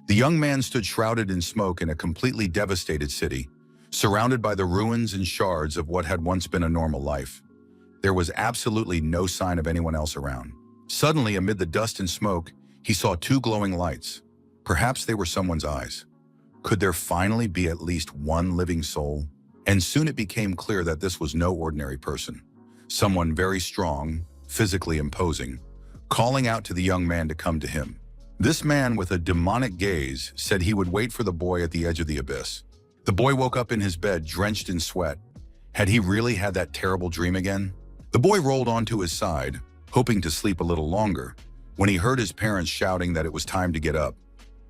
The young man stood shrouded in smoke in a completely devastated city, surrounded by the ruins and shards of what had once been a normal life. There was absolutely no sign of anyone else around. Suddenly, amid the dust and smoke, he saw two glowing lights. Perhaps they were someone's eyes. Could there finally be at least one living soul? And soon it became clear that this was no ordinary person. Someone very strong, physically imposing, calling out to the young man to come to him. This man with a demonic gaze said he would wait for the boy at the edge of the abyss. The boy woke up in his bed, drenched in sweat. Had he really had that terrible dream again? The boy rolled onto his side, hoping to sleep a little longer, when he heard his parents shouting that it was time to get up.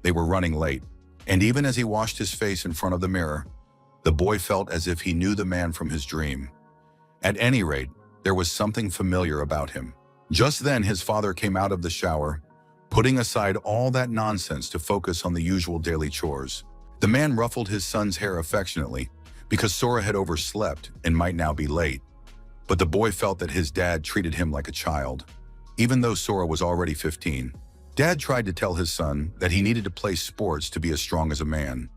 They were running late, and even as he washed his face in front of the mirror, the boy felt as if he knew the man from his dream. At any rate, there was something familiar about him. Just then, his father came out of the shower, putting aside all that nonsense to focus on the usual daily chores. The man ruffled his son's hair affectionately because Sora had overslept and might now be late. But the boy felt that his dad treated him like a child. Even though Sora was already 15, Dad tried to tell his son that he needed to play sports to be as strong as a man.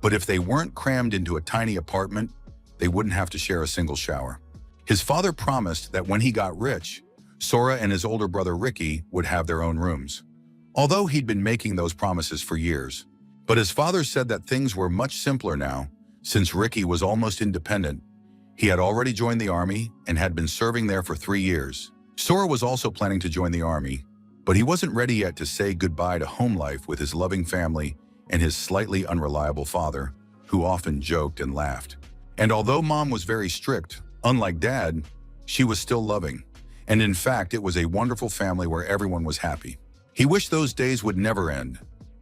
But if they weren't crammed into a tiny apartment, they wouldn't have to share a single shower. His father promised that when he got rich, Sora and his older brother Ricky would have their own rooms. Although he'd been making those promises for years. But his father said that things were much simpler now, since Ricky was almost independent. He had already joined the army and had been serving there for 3 years. Sora was also planning to join the army, but he wasn't ready yet to say goodbye to home life with his loving family and his slightly unreliable father, who often joked and laughed. And although Mom was very strict, unlike Dad, she was still loving. And in fact, it was a wonderful family where everyone was happy. He wished those days would never end,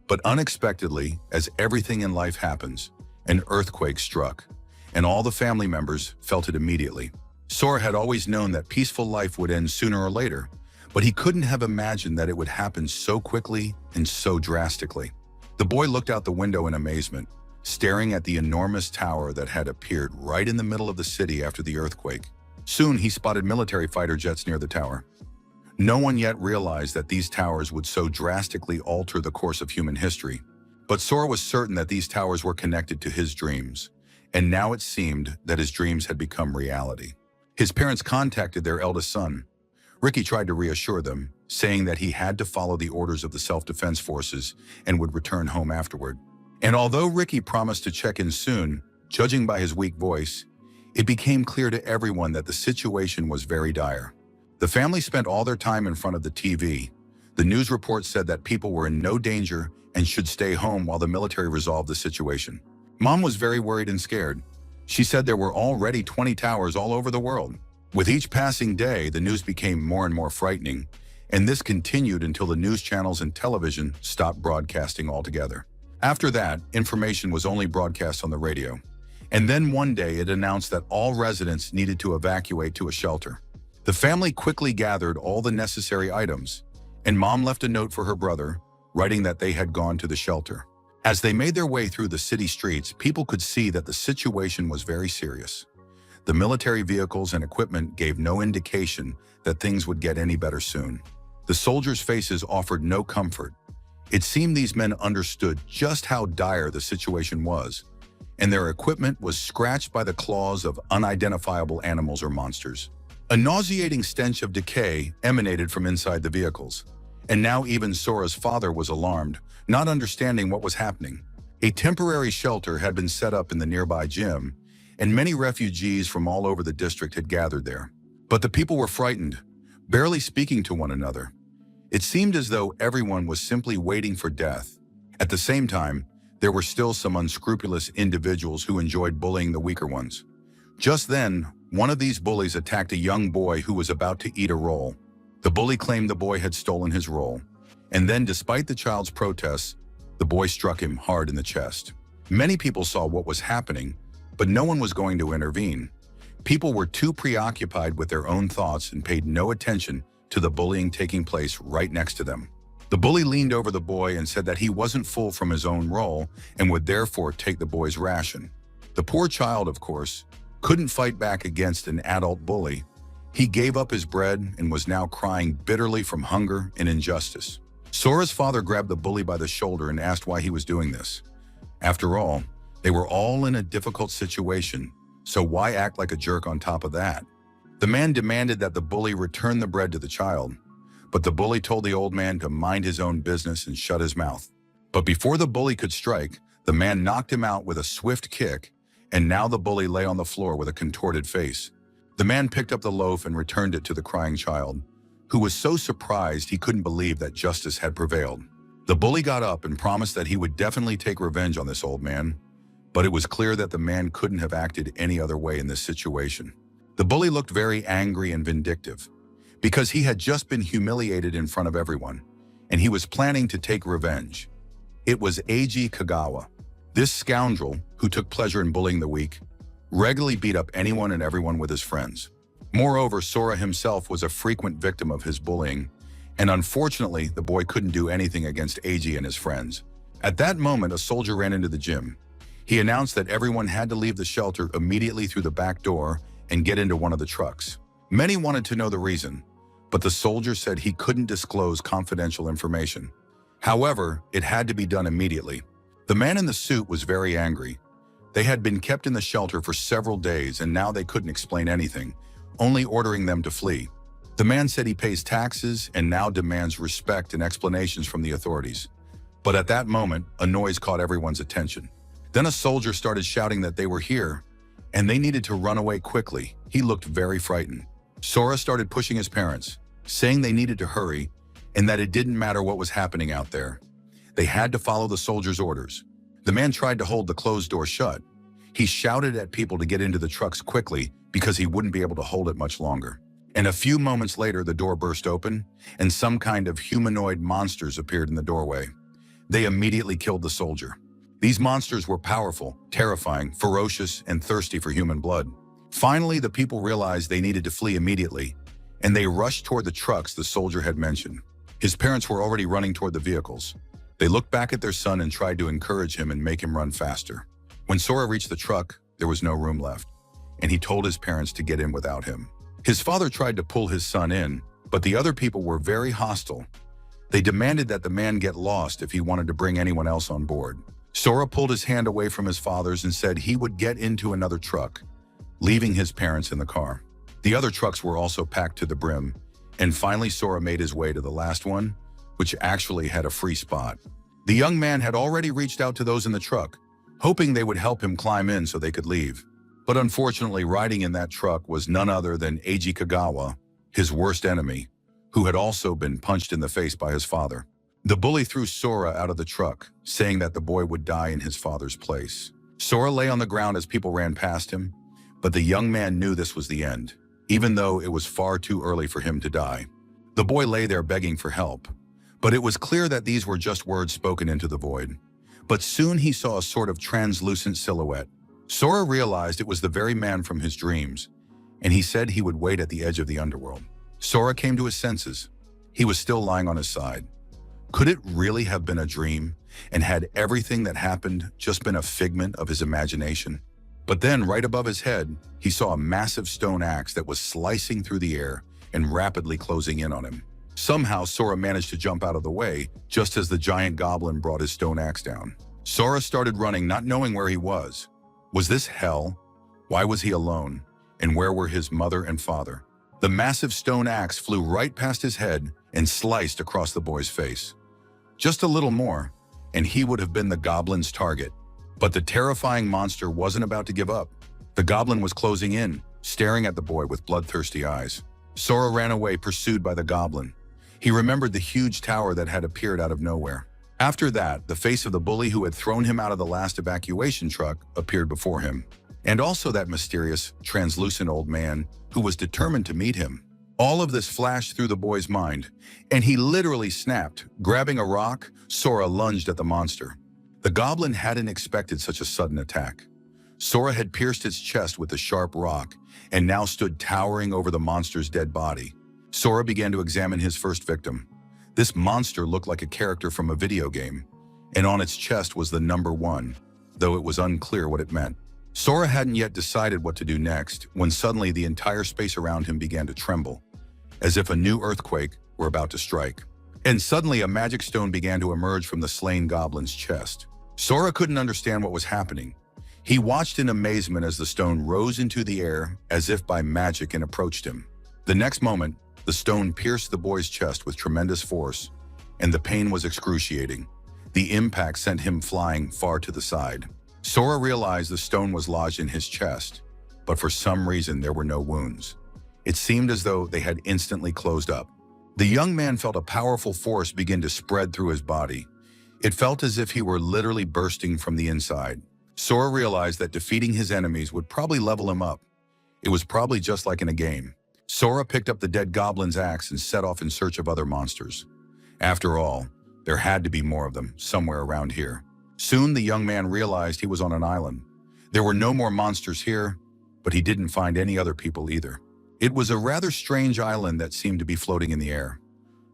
but unexpectedly, as everything in life happens, an earthquake struck, and all the family members felt it immediately. Sora had always known that peaceful life would end sooner or later, but he couldn't have imagined that it would happen so quickly and so drastically. The boy looked out the window in amazement, staring at the enormous tower that had appeared right in the middle of the city after the earthquake. Soon he spotted military fighter jets near the tower. No one yet realized that these towers would so drastically alter the course of human history. But Sora was certain that these towers were connected to his dreams, and now it seemed that his dreams had become reality. His parents contacted their eldest son. Ricky tried to reassure them, saying that he had to follow the orders of the self-defense forces and would return home afterward. And although Ricky promised to check in soon, judging by his weak voice, it became clear to everyone that the situation was very dire. The family spent all their time in front of the TV. The news report said that people were in no danger and should stay home while the military resolved the situation. Mom was very worried and scared. She said there were already 20 towers all over the world. With each passing day, the news became more and more frightening, and this continued until the news channels and television stopped broadcasting altogether. After that, information was only broadcast on the radio. And then one day it announced that all residents needed to evacuate to a shelter. The family quickly gathered all the necessary items, and Mom left a note for her brother, writing that they had gone to the shelter. As they made their way through the city streets, people could see that the situation was very serious. The military vehicles and equipment gave no indication that things would get any better soon. The soldiers' faces offered no comfort. It seemed these men understood just how dire the situation was, and their equipment was scratched by the claws of unidentifiable animals or monsters. A nauseating stench of decay emanated from inside the vehicles, and now even Sora's father was alarmed, not understanding what was happening. A temporary shelter had been set up in the nearby gym, and many refugees from all over the district had gathered there. But the people were frightened, barely speaking to one another. It seemed as though everyone was simply waiting for death. At the same time, there were still some unscrupulous individuals who enjoyed bullying the weaker ones. Just then, one of these bullies attacked a young boy who was about to eat a roll. The bully claimed the boy had stolen his roll, and then, despite the child's protests, the boy struck him hard in the chest. Many people saw what was happening, but no one was going to intervene. People were too preoccupied with their own thoughts and paid no attention to the bullying taking place right next to them. The bully leaned over the boy and said that he wasn't full from his own roll and would therefore take the boy's ration. The poor child, of course, couldn't fight back against an adult bully. He gave up his bread and was now crying bitterly from hunger and injustice. Sora's father grabbed the bully by the shoulder and asked why he was doing this. After all, they were all in a difficult situation, so why act like a jerk on top of that? The man demanded that the bully return the bread to the child, but the bully told the old man to mind his own business and shut his mouth. But before the bully could strike, the man knocked him out with a swift kick, and now the bully lay on the floor with a contorted face. The man picked up the loaf and returned it to the crying child, who was so surprised he couldn't believe that justice had prevailed. The bully got up and promised that he would definitely take revenge on this old man, but it was clear that the man couldn't have acted any other way in this situation. The bully looked very angry and vindictive, because he had just been humiliated in front of everyone, and he was planning to take revenge. It was Eiji Kagawa. This scoundrel, who took pleasure in bullying the weak, regularly beat up anyone and everyone with his friends. Moreover, Sora himself was a frequent victim of his bullying, and unfortunately, the boy couldn't do anything against Eiji and his friends. At that moment, a soldier ran into the gym. He announced that everyone had to leave the shelter immediately through the back door and get into one of the trucks. Many wanted to know the reason, but the soldier said he couldn't disclose confidential information. However, it had to be done immediately. The man in the suit was very angry. They had been kept in the shelter for several days and now they couldn't explain anything, only ordering them to flee. The man said he pays taxes and now demands respect and explanations from the authorities. But at that moment, a noise caught everyone's attention. Then a soldier started shouting that they were here, and they needed to run away quickly. He looked very frightened. Sora started pushing his parents, saying they needed to hurry, and that it didn't matter what was happening out there. They had to follow the soldier's orders. The man tried to hold the closed door shut. He shouted at people to get into the trucks quickly because he wouldn't be able to hold it much longer. And a few moments later, the door burst open, and some kind of humanoid monsters appeared in the doorway. They immediately killed the soldier. These monsters were powerful, terrifying, ferocious, and thirsty for human blood. Finally, the people realized they needed to flee immediately, and they rushed toward the trucks the soldier had mentioned. His parents were already running toward the vehicles. They looked back at their son and tried to encourage him and make him run faster. When Sora reached the truck, there was no room left, and he told his parents to get in without him. His father tried to pull his son in, but the other people were very hostile. They demanded that the man get lost if he wanted to bring anyone else on board. Sora pulled his hand away from his father's and said he would get into another truck, leaving his parents in the car. The other trucks were also packed to the brim, and finally Sora made his way to the last one, which actually had a free spot. The young man had already reached out to those in the truck, hoping they would help him climb in so they could leave. But unfortunately, riding in that truck was none other than Eiji Kagawa, his worst enemy, who had also been punched in the face by his father. The bully threw Sora out of the truck, saying that the boy would die in his father's place. Sora lay on the ground as people ran past him, but the young man knew this was the end, even though it was far too early for him to die. The boy lay there begging for help, but it was clear that these were just words spoken into the void. But soon he saw a sort of translucent silhouette. Sora realized it was the very man from his dreams, and he said he would wait at the edge of the underworld. Sora came to his senses. He was still lying on his side. Could it really have been a dream, and had everything that happened just been a figment of his imagination? But then, right above his head, he saw a massive stone axe that was slicing through the air and rapidly closing in on him. Somehow, Sora managed to jump out of the way, just as the giant goblin brought his stone axe down. Sora started running, not knowing where he was. Was this hell? Why was he alone? And where were his mother and father? The massive stone axe flew right past his head and sliced across the boy's face. Just a little more, and he would have been the goblin's target. But the terrifying monster wasn't about to give up. The goblin was closing in, staring at the boy with bloodthirsty eyes. Sora ran away, pursued by the goblin. He remembered the huge tower that had appeared out of nowhere. After that, the face of the bully who had thrown him out of the last evacuation truck appeared before him, and also that mysterious, translucent old man who was determined to meet him. All of this flashed through the boy's mind, and he literally snapped. Grabbing a rock, Sora lunged at the monster. The goblin hadn't expected such a sudden attack. Sora had pierced its chest with the sharp rock and now stood towering over the monster's dead body. Sora began to examine his first victim. This monster looked like a character from a video game, and on its chest was the number 1, though it was unclear what it meant. Sora hadn't yet decided what to do next when suddenly the entire space around him began to tremble, as if a new earthquake were about to strike. And suddenly a magic stone began to emerge from the slain goblin's chest. Sora couldn't understand what was happening. He watched in amazement as the stone rose into the air as if by magic and approached him. The next moment, the stone pierced the boy's chest with tremendous force, and the pain was excruciating. The impact sent him flying far to the side. Sora realized the stone was lodged in his chest, but for some reason there were no wounds. It seemed as though they had instantly closed up. The young man felt a powerful force begin to spread through his body. It felt as if he were literally bursting from the inside. Sora realized that defeating his enemies would probably level him up. It was probably just like in a game. Sora picked up the dead goblin's axe and set off in search of other monsters. After all, there had to be more of them somewhere around here. Soon the young man realized he was on an island. There were no more monsters here, but he didn't find any other people either. It was a rather strange island that seemed to be floating in the air.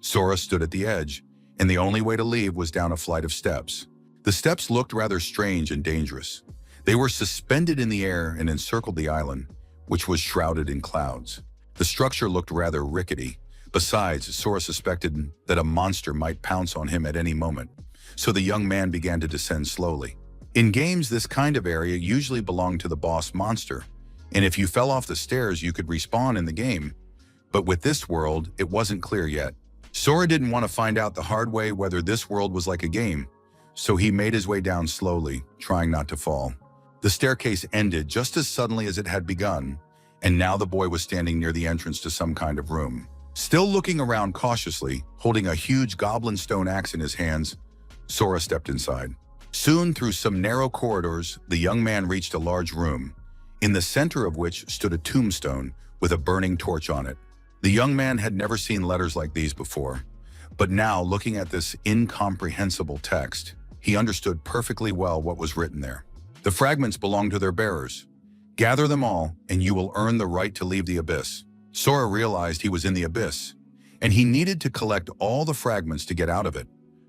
Sora stood at the edge, and the only way to leave was down a flight of steps. The steps looked rather strange and dangerous. They were suspended in the air and encircled the island, which was shrouded in clouds. The structure looked rather rickety. Besides, Sora suspected that a monster might pounce on him at any moment, so the young man began to descend slowly. In games, this kind of area usually belonged to the boss monster, and if you fell off the stairs, you could respawn in the game. But with this world, it wasn't clear yet. Sora didn't want to find out the hard way whether this world was like a game, so he made his way down slowly, trying not to fall. The staircase ended just as suddenly as it had begun, and now the boy was standing near the entrance to some kind of room. Still looking around cautiously, holding a huge goblin stone axe in his hands, Sora stepped inside. Soon, through some narrow corridors, the young man reached a large room, in the center of which stood a tombstone with a burning torch on it. The young man had never seen letters like these before, but now, looking at this incomprehensible text, he understood perfectly well what was written there. The fragments belong to their bearers. Gather them all, and you will earn the right to leave the abyss. Sora realized he was in the abyss, and he needed to collect all the fragments to get out of it.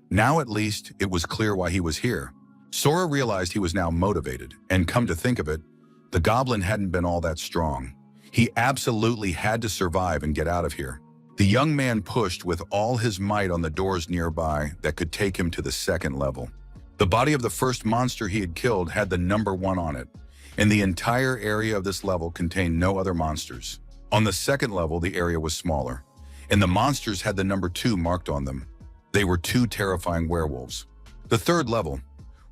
Now at least, it was clear why he was here. Sora realized he was now motivated, and come to think of it, the goblin hadn't been all that strong. He absolutely had to survive and get out of here. The young man pushed with all his might on the doors nearby that could take him to the second level. The body of the first monster he had killed had the number 1 on it, and the entire area of this level contained no other monsters. On the second level, the area was smaller, and the monsters had the number 2 marked on them. They were 2 terrifying werewolves. The third level,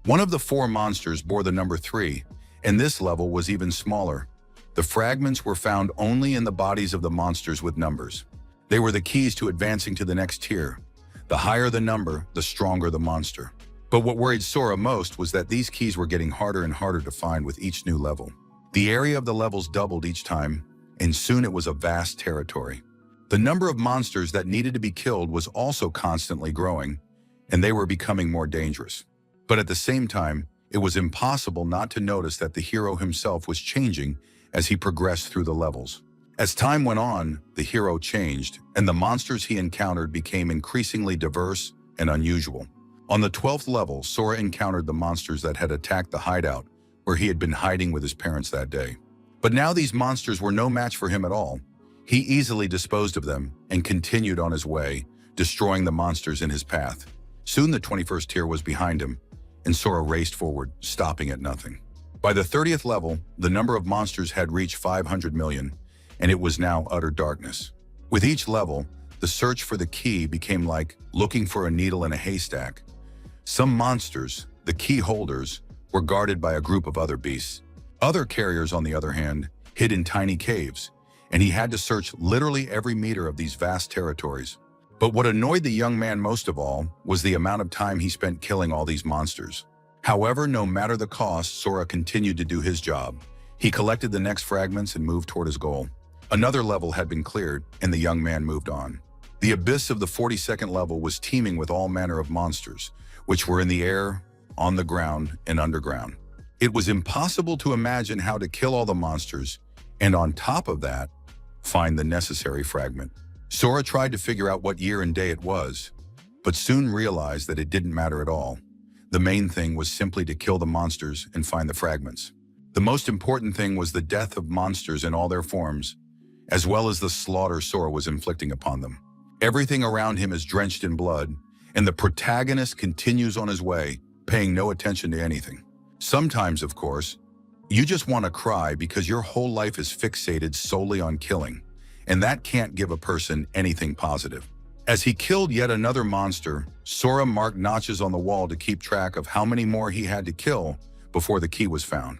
one of the 4 monsters bore the number 3, and this level was even smaller. The fragments were found only in the bodies of the monsters with numbers. They were the keys to advancing to the next tier. The higher the number, the stronger the monster. But what worried Sora most was that these keys were getting harder and harder to find with each new level. The area of the levels doubled each time, and soon it was a vast territory. The number of monsters that needed to be killed was also constantly growing, and they were becoming more dangerous. But at the same time, it was impossible not to notice that the hero himself was changing as he progressed through the levels. As time went on, the hero changed, and the monsters he encountered became increasingly diverse and unusual. On the 12th level, Sora encountered the monsters that had attacked the hideout where he had been hiding with his parents that day. But now these monsters were no match for him at all. He easily disposed of them and continued on his way, destroying the monsters in his path. Soon the 21st tier was behind him, and Sora raced forward, stopping at nothing. By the 30th level, the number of monsters had reached 500 million, and it was now utter darkness. With each level, the search for the key became like looking for a needle in a haystack. Some monsters, the key holders, were guarded by a group of other beasts. Other carriers, on the other hand, hid in tiny caves, and he had to search literally every meter of these vast territories. But what annoyed the young man most of all was the amount of time he spent killing all these monsters. However, no matter the cost, Sora continued to do his job. He collected the next fragments and moved toward his goal. Another level had been cleared, and the young man moved on. The abyss of the 42nd level was teeming with all manner of monsters, which were in the air, on the ground, and underground. It was impossible to imagine how to kill all the monsters, and on top of that, find the necessary fragment. Sora tried to figure out what year and day it was, but soon realized that it didn't matter at all. The main thing was simply to kill the monsters and find the fragments. The most important thing was the death of monsters in all their forms, as well as the slaughter Sora was inflicting upon them. Everything around him is drenched in blood, and the protagonist continues on his way, paying no attention to anything. Sometimes, of course, you just want to cry because your whole life is fixated solely on killing, and that can't give a person anything positive. As he killed yet another monster, Sora marked notches on the wall to keep track of how many more he had to kill before the key was found.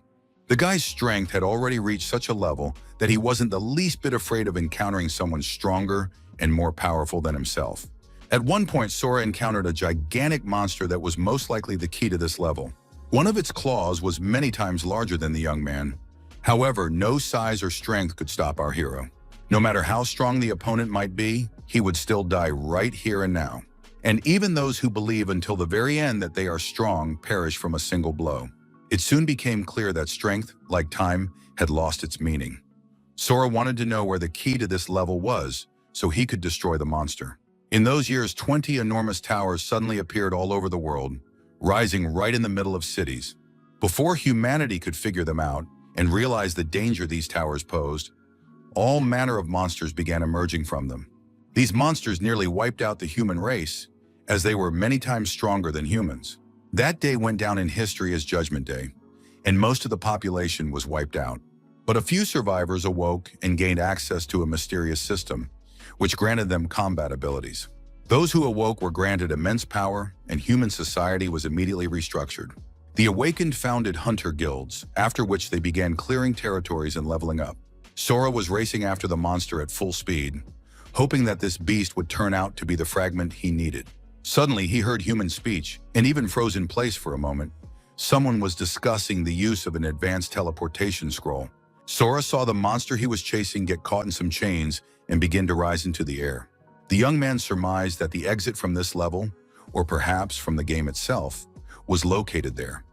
The guy's strength had already reached such a level that he wasn't the least bit afraid of encountering someone stronger and more powerful than himself. At one point, Sora encountered a gigantic monster that was most likely the key to this level. One of its claws was many times larger than the young man. However, no size or strength could stop our hero. No matter how strong the opponent might be, he would still die right here and now. And even those who believe until the very end that they are strong perish from a single blow. It soon became clear that strength, like time, had lost its meaning. Sora wanted to know where the key to this level was, so he could destroy the monster. In those years, 20 enormous towers suddenly appeared all over the world, rising right in the middle of cities. Before humanity could figure them out and realize the danger these towers posed, all manner of monsters began emerging from them. These monsters nearly wiped out the human race, as they were many times stronger than humans. That day went down in history as Judgment Day, and most of the population was wiped out. But a few survivors awoke and gained access to a mysterious system, which granted them combat abilities. Those who awoke were granted immense power, and human society was immediately restructured. The awakened founded hunter guilds, after which they began clearing territories and leveling up. Sora was racing after the monster at full speed, hoping that this beast would turn out to be the fragment he needed. Suddenly, he heard human speech, and even froze in place for a moment. Someone was discussing the use of an advanced teleportation scroll. Sora saw the monster he was chasing get caught in some chains and begin to rise into the air. The young man surmised that the exit from this level, or perhaps from the game itself, was located there.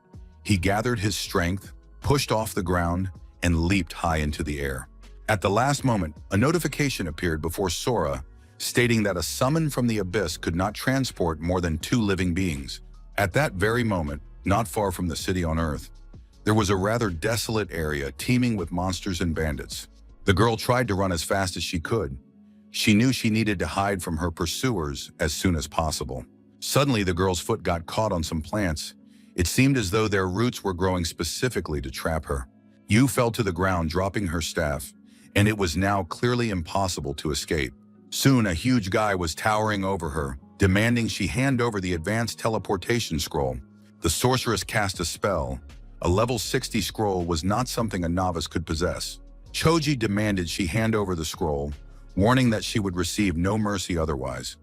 He gathered his strength, pushed off the ground, and leaped high into the air. At the last moment, a notification appeared before Sora, stating that a summon from the abyss could not transport more than 2 living beings. At that very moment, not far from the city on Earth, there was a rather desolate area teeming with monsters and bandits. The girl tried to run as fast as she could. She knew she needed to hide from her pursuers as soon as possible. Suddenly, the girl's foot got caught on some plants. It seemed as though their roots were growing specifically to trap her. Yu fell to the ground, dropping her staff, and it was now clearly impossible to escape. Soon, a huge guy was towering over her, demanding she hand over the advanced teleportation scroll. The sorceress cast a spell. A level 60 scroll was not something a novice could possess. Choji demanded she hand over the scroll, warning that she would receive no mercy otherwise.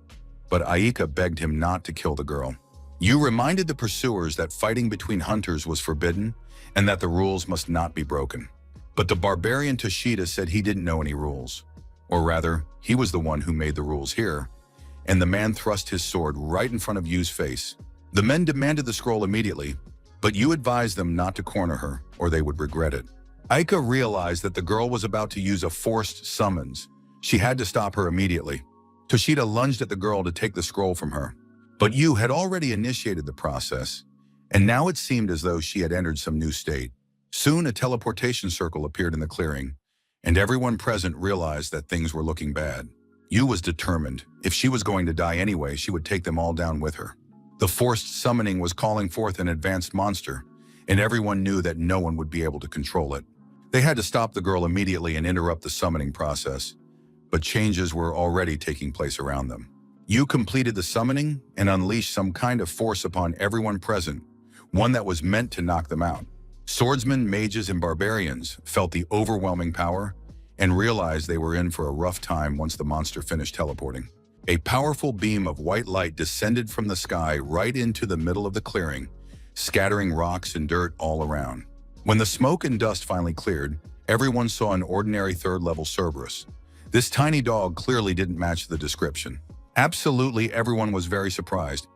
But Aika begged him not to kill the girl. Yu reminded the pursuers that fighting between hunters was forbidden and that the rules must not be broken. But the barbarian Toshida said he didn't know any rules. Or rather, he was the one who made the rules here, and the man thrust his sword right in front of Yu's face. The men demanded the scroll immediately, but Yu advised them not to corner her, or they would regret it. Aika realized that the girl was about to use a forced summons. She had to stop her immediately. Toshida lunged at the girl to take the scroll from her. But Yu had already initiated the process, and now it seemed as though she had entered some new state. Soon, a teleportation circle appeared in the clearing, and everyone present realized that things were looking bad. Yu was determined. If she was going to die anyway, she would take them all down with her. The forced summoning was calling forth an advanced monster, and everyone knew that no one would be able to control it. They had to stop the girl immediately and interrupt the summoning process, but changes were already taking place around them. Yu completed the summoning and unleashed some kind of force upon everyone present, one that was meant to knock them out. Swordsmen, mages, and barbarians felt the overwhelming power and realized they were in for a rough time once the monster finished teleporting. A powerful beam of white light descended from the sky right into the middle of the clearing, scattering rocks and dirt all around. When the smoke and dust finally cleared, everyone saw an ordinary third-level Cerberus. This tiny dog clearly didn't match the description. Absolutely everyone was very surprised.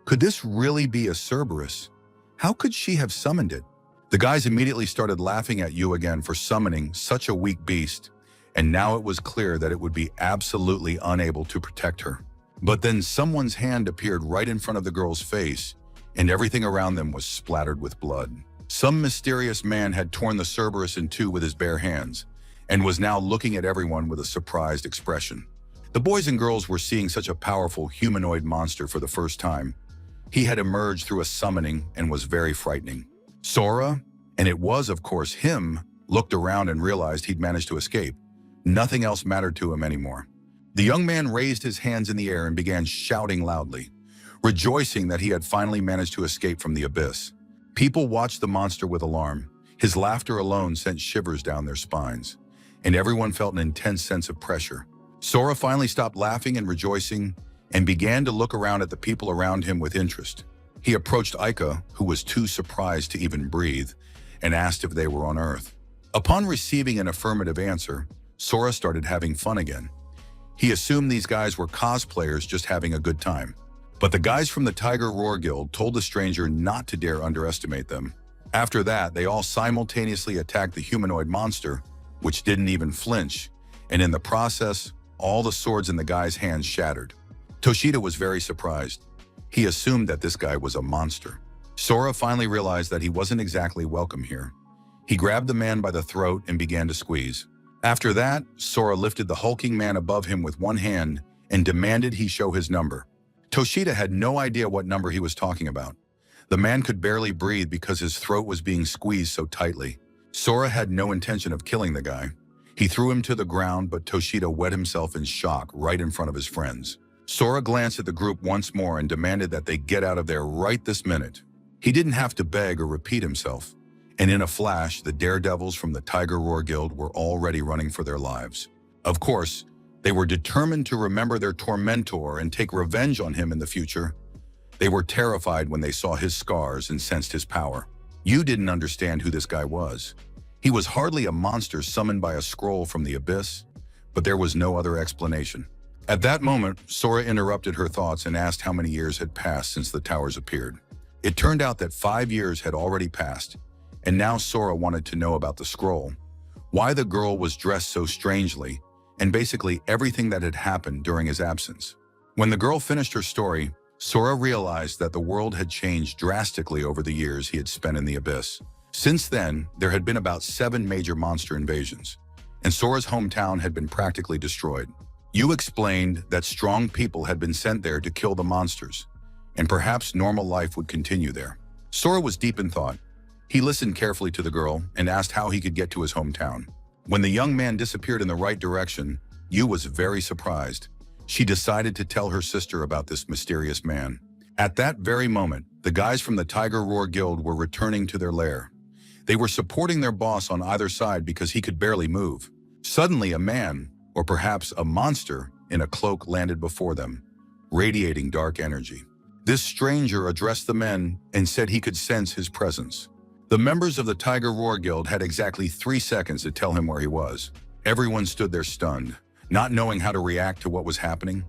Could this really be a Cerberus? How could she have summoned it? The guys immediately started laughing at Yu again for summoning such a weak beast, and now it was clear that it would be absolutely unable to protect her. But then someone's hand appeared right in front of the girl's face, and everything around them was splattered with blood. Some mysterious man had torn the Cerberus in two with his bare hands, and was now looking at everyone with a surprised expression. The boys and girls were seeing such a powerful humanoid monster for the first time. He had emerged through a summoning and was very frightening. Sora, and it was of course him, looked around and realized he'd managed to escape. Nothing else mattered to him anymore. The young man raised his hands in the air and began shouting loudly, rejoicing that he had finally managed to escape from the abyss. People watched the monster with alarm. His laughter alone sent shivers down their spines, and everyone felt an intense sense of pressure. Sora finally stopped laughing and rejoicing and began to look around at the people around him with interest. He approached Aika, who was too surprised to even breathe, and asked if they were on Earth. Upon receiving an affirmative answer, Sora started having fun again. He assumed these guys were cosplayers just having a good time. But the guys from the Tiger Roar Guild told the stranger not to dare underestimate them. After that, they all simultaneously attacked the humanoid monster, which didn't even flinch, and in the process, all the swords in the guy's hands shattered. Toshida was very surprised. He assumed that this guy was a monster. Sora finally realized that he wasn't exactly welcome here. He grabbed the man by the throat and began to squeeze. After that, Sora lifted the hulking man above him with one hand and demanded he show his number. Toshida had no idea what number he was talking about. The man could barely breathe because his throat was being squeezed so tightly. Sora had no intention of killing the guy. He threw him to the ground, but Toshida wet himself in shock right in front of his friends. Sora glanced at the group once more and demanded that they get out of there right this minute. He didn't have to beg or repeat himself. And in a flash, the daredevils from the Tiger Roar Guild were already running for their lives. Of course, they were determined to remember their tormentor and take revenge on him in the future. They were terrified when they saw his scars and sensed his power. You didn't understand who this guy was. He was hardly a monster summoned by a scroll from the abyss, but there was no other explanation. At that moment, Sora interrupted her thoughts and asked how many years had passed since the towers appeared. It turned out that 5 years had already passed, and now Sora wanted to know about the scroll, why the girl was dressed so strangely, and basically everything that had happened during his absence. When the girl finished her story, Sora realized that the world had changed drastically over the years he had spent in the abyss. Since then, there had been about 7 major monster invasions, and Sora's hometown had been practically destroyed. You explained that strong people had been sent there to kill the monsters, and perhaps normal life would continue there. Sora was deep in thought. He listened carefully to the girl and asked how he could get to his hometown. When the young man disappeared in the right direction, Yu was very surprised. She decided to tell her sister about this mysterious man. At that very moment, the guys from the Tiger Roar Guild were returning to their lair. They were supporting their boss on either side because he could barely move. Suddenly, a man, or perhaps a monster, in a cloak landed before them, radiating dark energy. This stranger addressed the men and said he could sense his presence. The members of the Tiger Roar Guild had exactly 3 seconds to tell him where he was. Everyone stood there stunned, not knowing how to react to what was happening.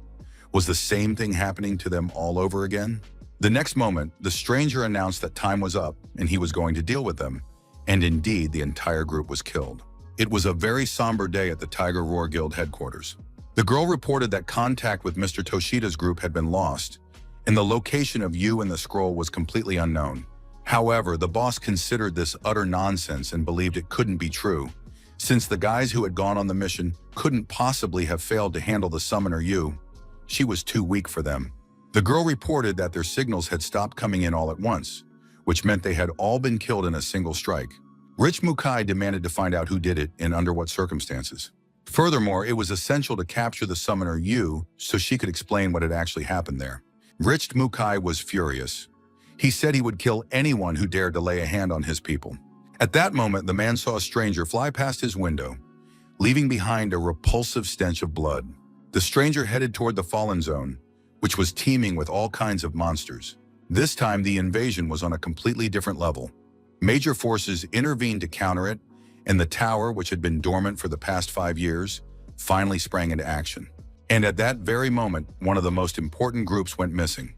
Was the same thing happening to them all over again? The next moment, the stranger announced that time was up and he was going to deal with them. And indeed, the entire group was killed. It was a very somber day at the Tiger Roar Guild headquarters. The girl reported that contact with Mr. Toshida's group had been lost, and the location of Yu and the scroll was completely unknown. However, the boss considered this utter nonsense and believed it couldn't be true, since the guys who had gone on the mission couldn't possibly have failed to handle the summoner Yu. She was too weak for them. The girl reported that their signals had stopped coming in all at once, which meant they had all been killed in a single strike. Rich Mukai demanded to find out who did it and under what circumstances. Furthermore, it was essential to capture the summoner Yu so she could explain what had actually happened there. Rich Mukai was furious. He said he would kill anyone who dared to lay a hand on his people. At that moment, the man saw a stranger fly past his window, leaving behind a repulsive stench of blood. The stranger headed toward the Fallen Zone, which was teeming with all kinds of monsters. This time, the invasion was on a completely different level. Major forces intervened to counter it, and the tower, which had been dormant for the past 5 years, finally sprang into action. And at that very moment, one of the most important groups went missing.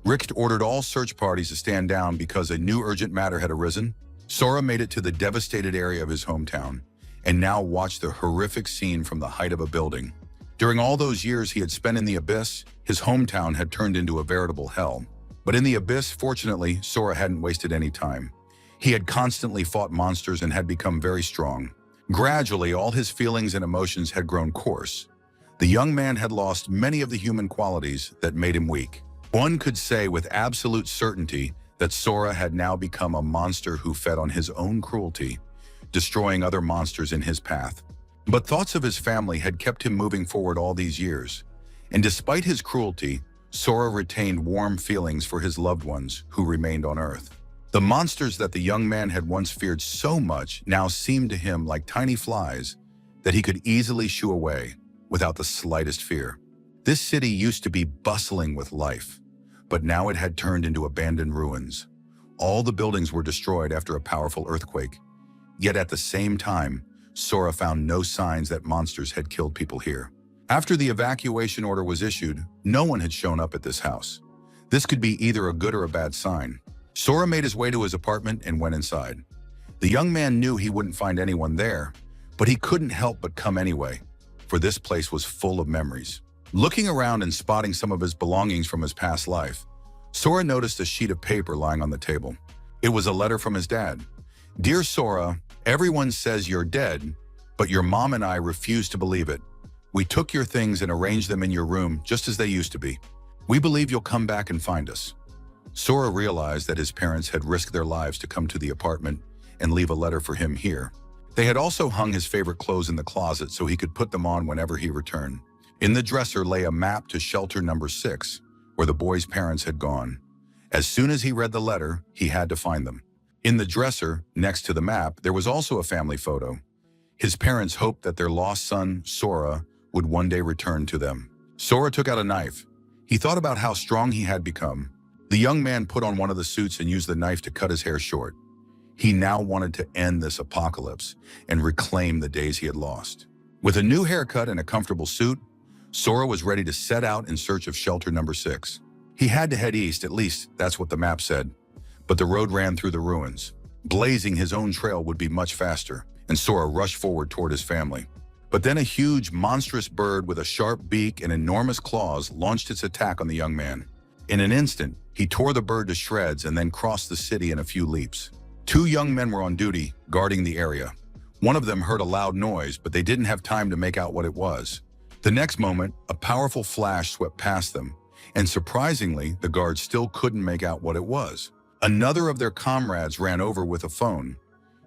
Richt ordered all search parties to stand down because a new urgent matter had arisen. Sora made it to the devastated area of his hometown, and now watched the horrific scene from the height of a building. During all those years he had spent in the Abyss, his hometown had turned into a veritable hell. But in the Abyss, fortunately, Sora hadn't wasted any time. He had constantly fought monsters and had become very strong. Gradually, all his feelings and emotions had grown coarse. The young man had lost many of the human qualities that made him weak. One could say with absolute certainty that Sora had now become a monster who fed on his own cruelty, destroying other monsters in his path. But thoughts of his family had kept him moving forward all these years, and despite his cruelty, Sora retained warm feelings for his loved ones who remained on Earth. The monsters that the young man had once feared so much now seemed to him like tiny flies that he could easily shoo away without the slightest fear. This city used to be bustling with life, but now it had turned into abandoned ruins. All the buildings were destroyed after a powerful earthquake. Yet at the same time, Sora found no signs that monsters had killed people here. After the evacuation order was issued, no one had shown up at this house. This could be either a good or a bad sign. Sora made his way to his apartment and went inside. The young man knew he wouldn't find anyone there, but he couldn't help but come anyway, for this place was full of memories. Looking around and spotting some of his belongings from his past life, Sora noticed a sheet of paper lying on the table. It was a letter from his dad. "Dear Sora, everyone says you're dead, but your mom and I refuse to believe it. We took your things and arranged them in your room just as they used to be. We believe you'll come back and find us." Sora realized that his parents had risked their lives to come to the apartment and leave a letter for him here. They had also hung his favorite clothes in the closet so he could put them on whenever he returned. In the dresser lay a map to shelter number 6, where the boy's parents had gone. As soon as he read the letter, he had to find them. In the dresser, next to the map, there was also a family photo. His parents hoped that their lost son, Sora, would one day return to them. Sora took out a knife. He thought about how strong he had become. The young man put on one of the suits and used the knife to cut his hair short. He now wanted to end this apocalypse and reclaim the days he had lost. With a new haircut and a comfortable suit, Sora was ready to set out in search of shelter number 6. He had to head east, at least that's what the map said. But the road ran through the ruins. Blazing his own trail would be much faster, and Sora rushed forward toward his family. But then a huge, monstrous bird with a sharp beak and enormous claws launched its attack on the young man. In an instant, he tore the bird to shreds and then crossed the city in a few leaps. 2 young men were on duty, guarding the area. One of them heard a loud noise, but they didn't have time to make out what it was. The next moment, a powerful flash swept past them, and surprisingly, the guards still couldn't make out what it was. Another of their comrades ran over with a phone.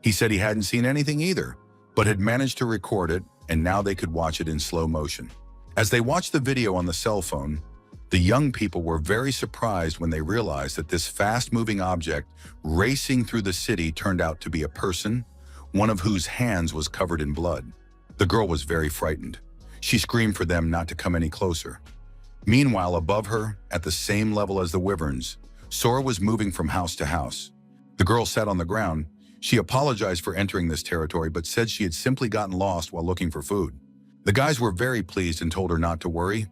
He said he hadn't seen anything either, but had managed to record it, and now they could watch it in slow motion. As they watched the video on the cell phone, the young people were very surprised when they realized that this fast-moving object racing through the city turned out to be a person, one of whose hands was covered in blood. The girl was very frightened. She screamed for them not to come any closer. Meanwhile, above her, at the same level as the wyverns, Sora was moving from house to house. The girl sat on the ground. She apologized for entering this territory, but said she had simply gotten lost while looking for food. The guys were very pleased and told her not to worry.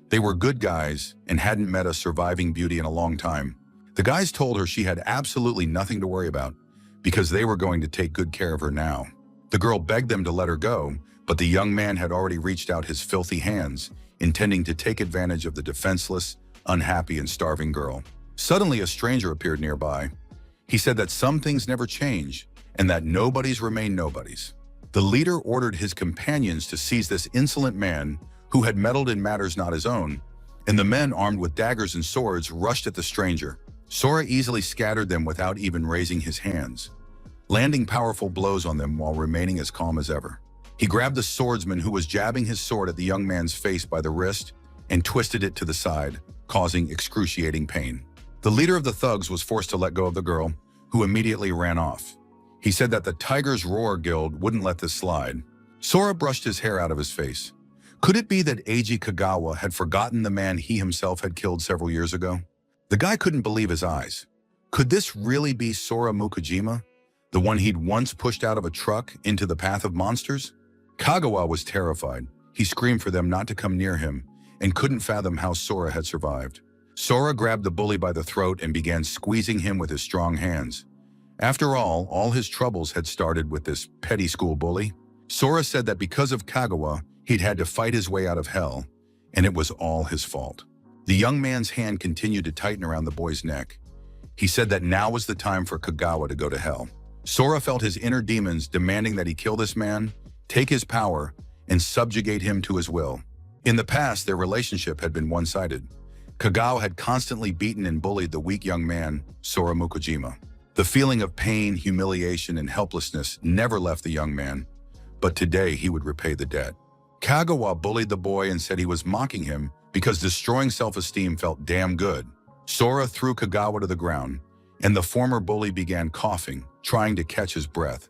They were good guys and hadn't met a surviving beauty in a long time. The guys told her she had absolutely nothing to worry about because they were going to take good care of her now. The girl begged them to let her go, but the young man had already reached out his filthy hands, intending to take advantage of the defenseless, unhappy, and starving girl. Suddenly, a stranger appeared nearby. He said that some things never change and that nobodies remain nobodies. The leader ordered his companions to seize this insolent man who had meddled in matters not his own, and the men, armed with daggers and swords, rushed at the stranger. Sora easily scattered them without even raising his hands, landing powerful blows on them while remaining as calm as ever. He grabbed the swordsman who was jabbing his sword at the young man's face by the wrist and twisted it to the side, causing excruciating pain. The leader of the thugs was forced to let go of the girl, who immediately ran off. He said that the Tiger's Roar Guild wouldn't let this slide. Sora brushed his hair out of his face. Could it be that Eiji Kagawa had forgotten the man he himself had killed several years ago? The guy couldn't believe his eyes. Could this really be Sora Mukujima, the one he'd once pushed out of a truck into the path of monsters? Kagawa was terrified. He screamed for them not to come near him and couldn't fathom how Sora had survived. Sora grabbed the bully by the throat and began squeezing him with his strong hands. After all his troubles had started with this petty school bully. Sora said that because of Kagawa, he'd had to fight his way out of hell, and it was all his fault. The young man's hand continued to tighten around the boy's neck. He said that now was the time for Kagawa to go to hell. Sora felt his inner demons demanding that he kill this man, take his power, and subjugate him to his will. In the past, their relationship had been one-sided. Kagawa had constantly beaten and bullied the weak young man, Sora Mukojima. The feeling of pain, humiliation, and helplessness never left the young man, but today he would repay the debt. Kagawa bullied the boy and said he was mocking him because destroying self-esteem felt damn good. Sora threw Kagawa to the ground, and the former bully began coughing, trying to catch his breath.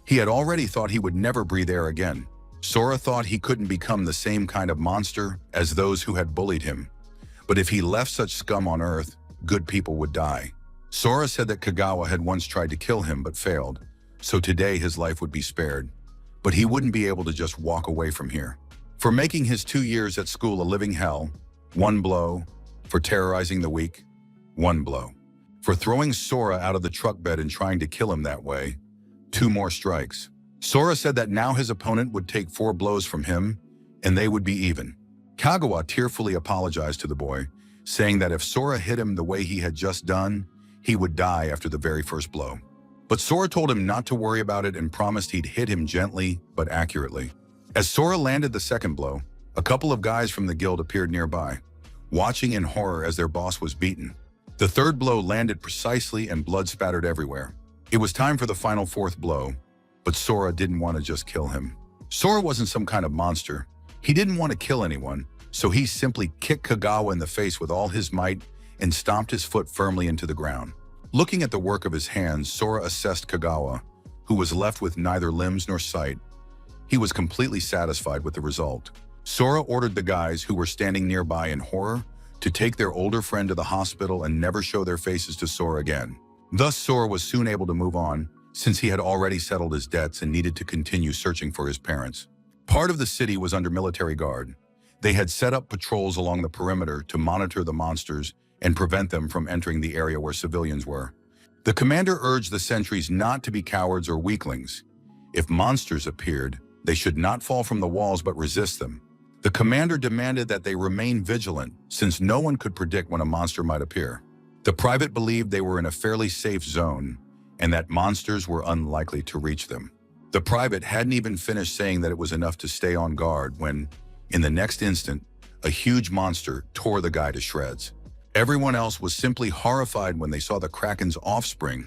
He had already thought he would never breathe air again. Sora thought he couldn't become the same kind of monster as those who had bullied him. But if he left such scum on Earth, good people would die. Sora said that Kagawa had once tried to kill him but failed, so today his life would be spared. But he wouldn't be able to just walk away from here. For making his 2 years at school a living hell, 1 blow. For terrorizing the weak, 1 blow. For throwing Sora out of the truck bed and trying to kill him that way, 2 more strikes. Sora said that now his opponent would take 4 blows from him, and they would be even. Kagawa tearfully apologized to the boy, saying that if Sora hit him the way he had just done, he would die after the very first blow. But Sora told him not to worry about it and promised he'd hit him gently but accurately. As Sora landed the second blow, a couple of guys from the guild appeared nearby, watching in horror as their boss was beaten. The third blow landed precisely and blood spattered everywhere. It was time for the final 4th blow, but Sora didn't want to just kill him. Sora wasn't some kind of monster. He didn't want to kill anyone, so he simply kicked Kagawa in the face with all his might and stomped his foot firmly into the ground. Looking at the work of his hands, Sora assessed Kagawa, who was left with neither limbs nor sight. He was completely satisfied with the result. Sora ordered the guys who were standing nearby in horror to take their older friend to the hospital and never show their faces to Sora again. Thus, Sora was soon able to move on, since he had already settled his debts and needed to continue searching for his parents. Part of the city was under military guard. They had set up patrols along the perimeter to monitor the monsters and prevent them from entering the area where civilians were. The commander urged the sentries not to be cowards or weaklings. If monsters appeared, they should not fall from the walls but resist them. The commander demanded that they remain vigilant, since no one could predict when a monster might appear. The private believed they were in a fairly safe zone, and that monsters were unlikely to reach them. The private hadn't even finished saying that it was enough to stay on guard when, in the next instant, a huge monster tore the guy to shreds. Everyone else was simply horrified when they saw the Kraken's offspring,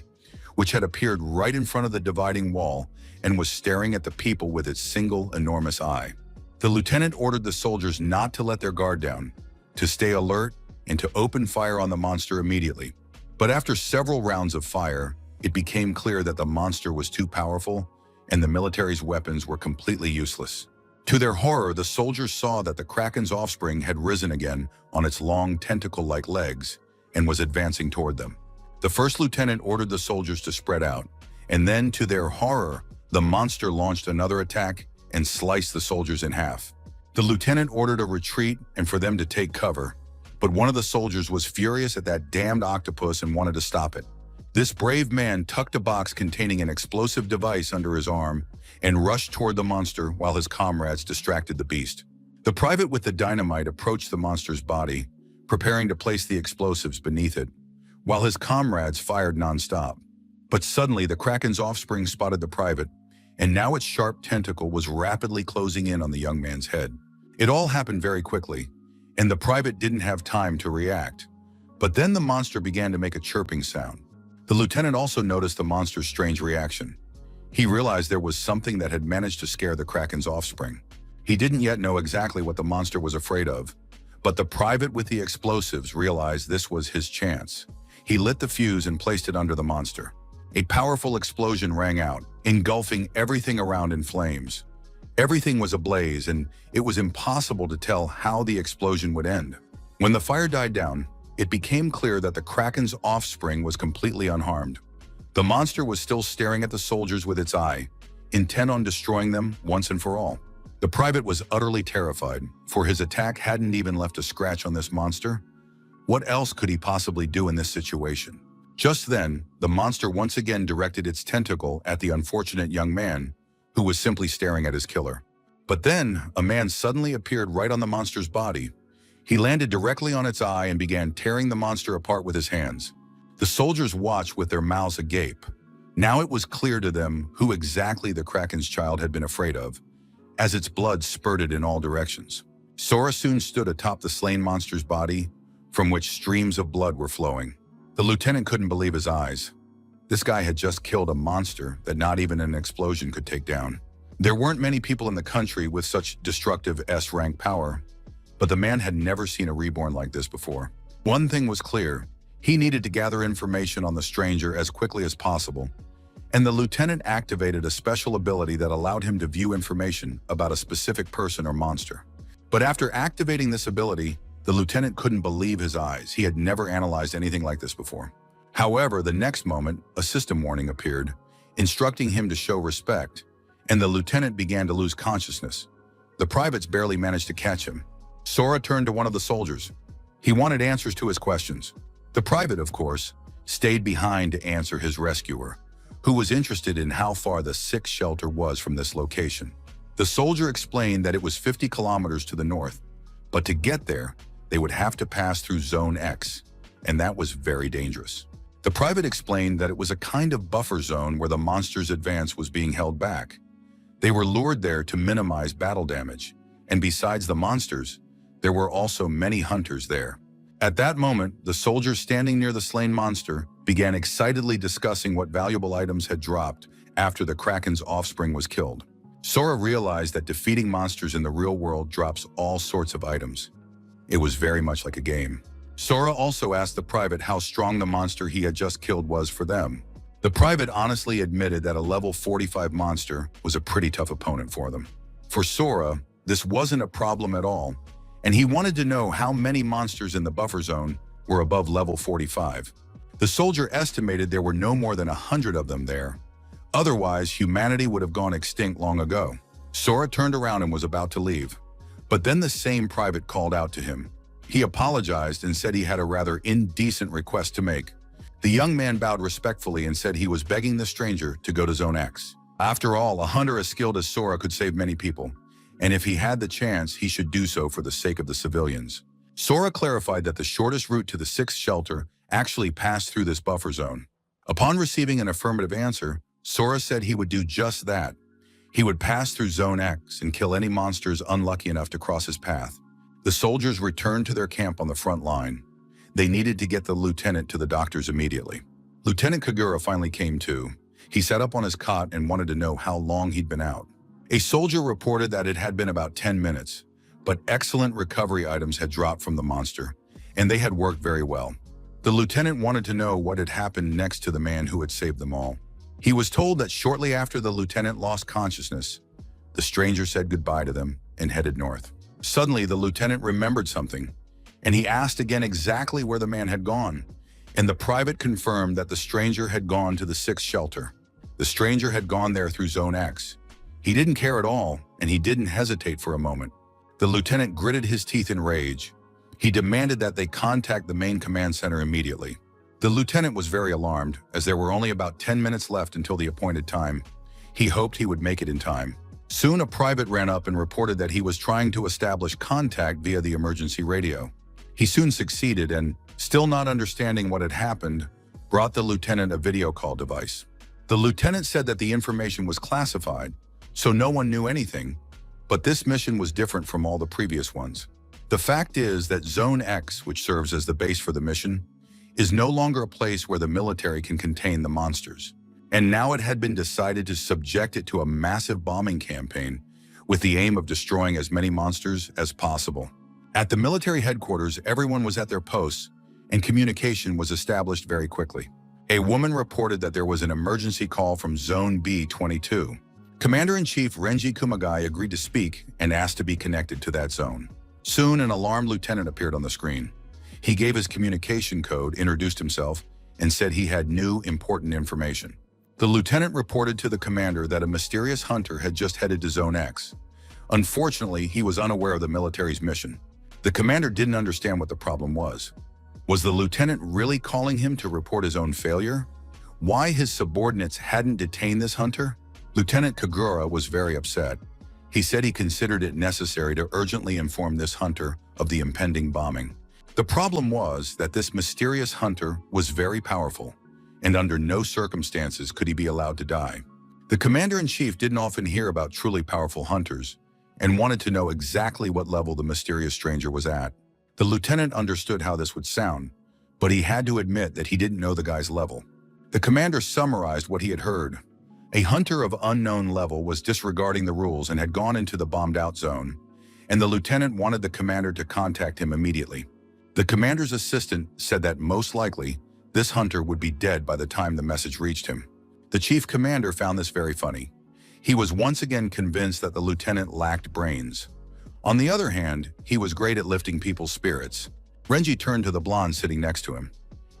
which had appeared right in front of the dividing wall and was staring at the people with its single enormous eye. The lieutenant ordered the soldiers not to let their guard down, to stay alert, and to open fire on the monster immediately. But after several rounds of fire, it became clear that the monster was too powerful and the military's weapons were completely useless. To their horror, the soldiers saw that the Kraken's offspring had risen again on its long tentacle-like legs and was advancing toward them. The first lieutenant ordered the soldiers to spread out, and then, to their horror, the monster launched another attack and sliced the soldiers in half. The lieutenant ordered a retreat and for them to take cover, but one of the soldiers was furious at that damned octopus and wanted to stop it. This brave man tucked a box containing an explosive device under his arm and rushed toward the monster while his comrades distracted the beast. The private with the dynamite approached the monster's body, preparing to place the explosives beneath it, while his comrades fired nonstop. But suddenly, the Kraken's offspring spotted the private, and now its sharp tentacle was rapidly closing in on the young man's head. It all happened very quickly, and the private didn't have time to react. But then the monster began to make a chirping sound. The lieutenant also noticed the monster's strange reaction. He realized there was something that had managed to scare the Kraken's offspring. He didn't yet know exactly what the monster was afraid of, but the private with the explosives realized this was his chance. He lit the fuse and placed it under the monster. A powerful explosion rang out, engulfing everything around in flames. Everything was ablaze, and it was impossible to tell how the explosion would end. When the fire died down, it became clear that the Kraken's offspring was completely unharmed. The monster was still staring at the soldiers with its eye, intent on destroying them once and for all. The private was utterly terrified, for his attack hadn't even left a scratch on this monster. What else could he possibly do in this situation? Just then, the monster once again directed its tentacle at the unfortunate young man, who was simply staring at his killer. But then, a man suddenly appeared right on the monster's body. He landed directly on its eye and began tearing the monster apart with his hands. The soldiers watched with their mouths agape. Now it was clear to them who exactly the Kraken's child had been afraid of, as its blood spurted in all directions. Sora soon stood atop the slain monster's body, from which streams of blood were flowing. The lieutenant couldn't believe his eyes. This guy had just killed a monster that not even an explosion could take down. There weren't many people in the country with such destructive S-rank power, but the man had never seen a reborn like this before. One thing was clear: he needed to gather information on the stranger as quickly as possible, and the lieutenant activated a special ability that allowed him to view information about a specific person or monster. But after activating this ability, the lieutenant couldn't believe his eyes. He had never analyzed anything like this before. However, the next moment, a system warning appeared, instructing him to show respect, and the lieutenant began to lose consciousness. The privates barely managed to catch him. Sora turned to one of the soldiers. He wanted answers to his questions. The private, of course, stayed behind to answer his rescuer, who was interested in how far the sixth shelter was from this location. The soldier explained that it was 50 kilometers to the north, but to get there, they would have to pass through Zone X, and that was very dangerous. The private explained that it was a kind of buffer zone where the monster's advance was being held back. They were lured there to minimize battle damage, and besides the monsters, there were also many hunters there. At that moment, the soldier standing near the slain monster began excitedly discussing what valuable items had dropped after the Kraken's offspring was killed. Sora realized that defeating monsters in the real world drops all sorts of items. It was very much like a game. Sora also asked the private how strong the monster he had just killed was for them. The private honestly admitted that a level 45 monster was a pretty tough opponent for them. For Sora, this wasn't a problem at all, and he wanted to know how many monsters in the buffer zone were above level 45. The soldier estimated there were no more than 100 of them there. Otherwise, humanity would have gone extinct long ago. Sora turned around and was about to leave, but then the same private called out to him. He apologized and said he had a rather indecent request to make. The young man bowed respectfully and said he was begging the stranger to go to Zone X. After all, a hunter as skilled as Sora could save many people, and if he had the chance, he should do so for the sake of the civilians. Sora clarified that the shortest route to the sixth shelter actually passed through this buffer zone. Upon receiving an affirmative answer, Sora said he would do just that. He would pass through Zone X and kill any monsters unlucky enough to cross his path. The soldiers returned to their camp on the front line. They needed to get the lieutenant to the doctors immediately. Lieutenant Kagura finally came to. He sat up on his cot and wanted to know how long he'd been out. A soldier reported that it had been about 10 minutes, but excellent recovery items had dropped from the monster, and they had worked very well. The lieutenant wanted to know what had happened next to the man who had saved them all. He was told that shortly after the lieutenant lost consciousness, the stranger said goodbye to them and headed north. Suddenly, the lieutenant remembered something, and he asked again exactly where the man had gone, and the private confirmed that the stranger had gone to the sixth shelter. The stranger had gone there through Zone X. He didn't care at all, and he didn't hesitate for a moment. The lieutenant gritted his teeth in rage. He demanded that they contact the main command center immediately. The lieutenant was very alarmed, as there were only about 10 minutes left until the appointed time. He hoped he would make it in time. Soon a private ran up and reported that he was trying to establish contact via the emergency radio. He soon succeeded and, still not understanding what had happened, brought the lieutenant a video call device. The lieutenant said that the information was classified, so no one knew anything, but this mission was different from all the previous ones. The fact is that Zone X, which serves as the base for the mission, is no longer a place where the military can contain the monsters. And now it had been decided to subject it to a massive bombing campaign with the aim of destroying as many monsters as possible. At the military headquarters, everyone was at their posts and communication was established very quickly. A woman reported that there was an emergency call from Zone B-22. Commander-in-Chief Renji Kumagai agreed to speak and asked to be connected to that zone. Soon, an alarmed lieutenant appeared on the screen. He gave his communication code, introduced himself, and said he had new, important information. The lieutenant reported to the commander that a mysterious hunter had just headed to Zone X. Unfortunately, he was unaware of the military's mission. The commander didn't understand what the problem was. Was the lieutenant really calling him to report his own failure? Why his subordinates hadn't detained this hunter? Lieutenant Kagura was very upset. He said he considered it necessary to urgently inform this hunter of the impending bombing. The problem was that this mysterious hunter was very powerful, and under no circumstances could he be allowed to die. The commander-in-chief didn't often hear about truly powerful hunters, and wanted to know exactly what level the mysterious stranger was at. The lieutenant understood how this would sound, but he had to admit that he didn't know the guy's level. The commander summarized what he had heard. A hunter of unknown level was disregarding the rules and had gone into the bombed-out zone, and the lieutenant wanted the commander to contact him immediately. The commander's assistant said that most likely, this hunter would be dead by the time the message reached him. The chief commander found this very funny. He was once again convinced that the lieutenant lacked brains. On the other hand, he was great at lifting people's spirits. Renji turned to the blonde sitting next to him.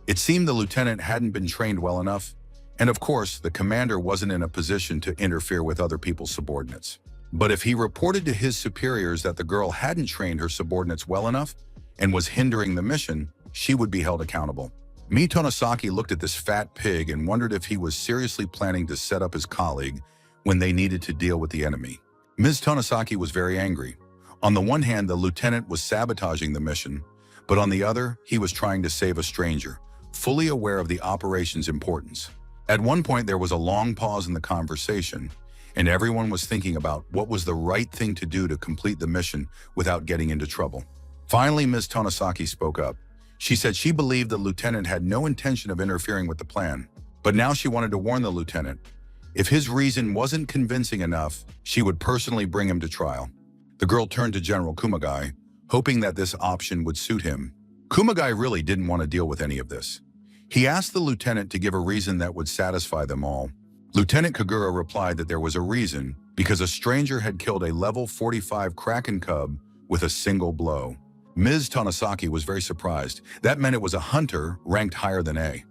It seemed the lieutenant hadn't been trained well enough, and of course, the commander wasn't in a position to interfere with other people's subordinates. But if he reported to his superiors that the girl hadn't trained her subordinates well enough and was hindering the mission, she would be held accountable. Tonosaki looked at this fat pig and wondered if he was seriously planning to set up his colleague when they needed to deal with the enemy. Ms. Tonosaki was very angry. On the one hand, the lieutenant was sabotaging the mission, but on the other, he was trying to save a stranger, fully aware of the operation's importance. At one point, there was a long pause in the conversation, and everyone was thinking about what was the right thing to do to complete the mission without getting into trouble. Finally, Ms. Tonosaki spoke up. She said she believed the lieutenant had no intention of interfering with the plan, but now she wanted to warn the lieutenant. If his reason wasn't convincing enough, she would personally bring him to trial. The girl turned to General Kumagai, hoping that this option would suit him. Kumagai really didn't want to deal with any of this. He asked the lieutenant to give a reason that would satisfy them all. Lieutenant Kagura replied that there was a reason because a stranger had killed a level 45 Kraken cub with a single blow. Ms. Tonosaki was very surprised. That meant it was a hunter ranked higher than A.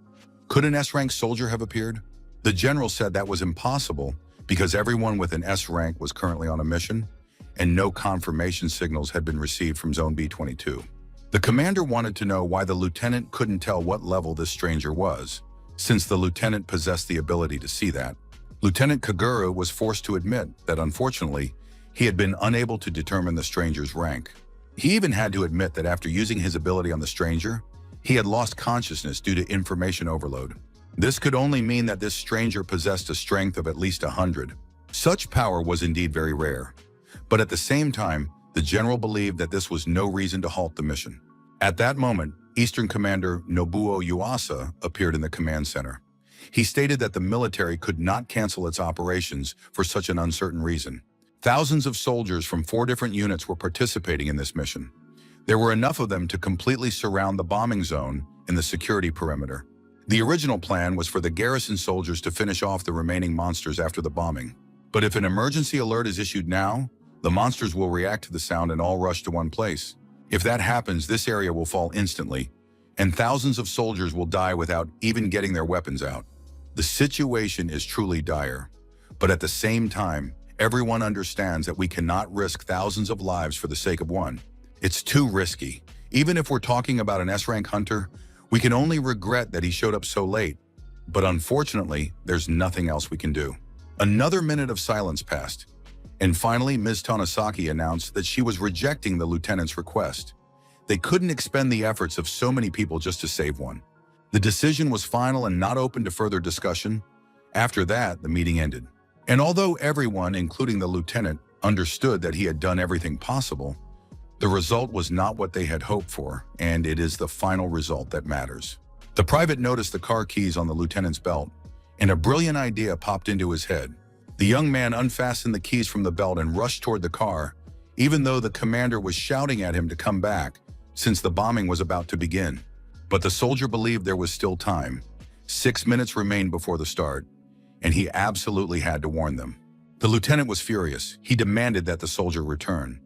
Could an S-rank soldier have appeared? The general said that was impossible because everyone with an S rank was currently on a mission and no confirmation signals had been received from Zone B-22. The commander wanted to know why the lieutenant couldn't tell what level this stranger was, since the lieutenant possessed the ability to see that. Lieutenant Kagura was forced to admit that, unfortunately, he had been unable to determine the stranger's rank. He even had to admit that after using his ability on the stranger, he had lost consciousness due to information overload. This could only mean that this stranger possessed a strength of at least 100. Such power was indeed very rare. But at the same time, the general believed that this was no reason to halt the mission. At that moment, Eastern Commander Nobuo Yuasa appeared in the command center. He stated that the military could not cancel its operations for such an uncertain reason. Thousands of soldiers from 4 different units were participating in this mission. There were enough of them to completely surround the bombing zone and the security perimeter. The original plan was for the garrison soldiers to finish off the remaining monsters after the bombing. But if an emergency alert is issued now, the monsters will react to the sound and all rush to one place. If that happens, this area will fall instantly, and thousands of soldiers will die without even getting their weapons out. The situation is truly dire, but at the same time, everyone understands that we cannot risk thousands of lives for the sake of one. It's too risky. Even if we're talking about an S-rank hunter, we can only regret that he showed up so late. But unfortunately, there's nothing else we can do. Another minute of silence passed, and finally Ms. Tonosaki announced that she was rejecting the lieutenant's request. They couldn't expend the efforts of so many people just to save one. The decision was final and not open to further discussion. After that, the meeting ended. And although everyone, including the lieutenant, understood that he had done everything possible, the result was not what they had hoped for, and it is the final result that matters. The private noticed the car keys on the lieutenant's belt, and a brilliant idea popped into his head. The young man unfastened the keys from the belt and rushed toward the car, even though the commander was shouting at him to come back, since the bombing was about to begin. But the soldier believed there was still time. 6 minutes remained before the start, and he absolutely had to warn them. The lieutenant was furious. He demanded that the soldier return.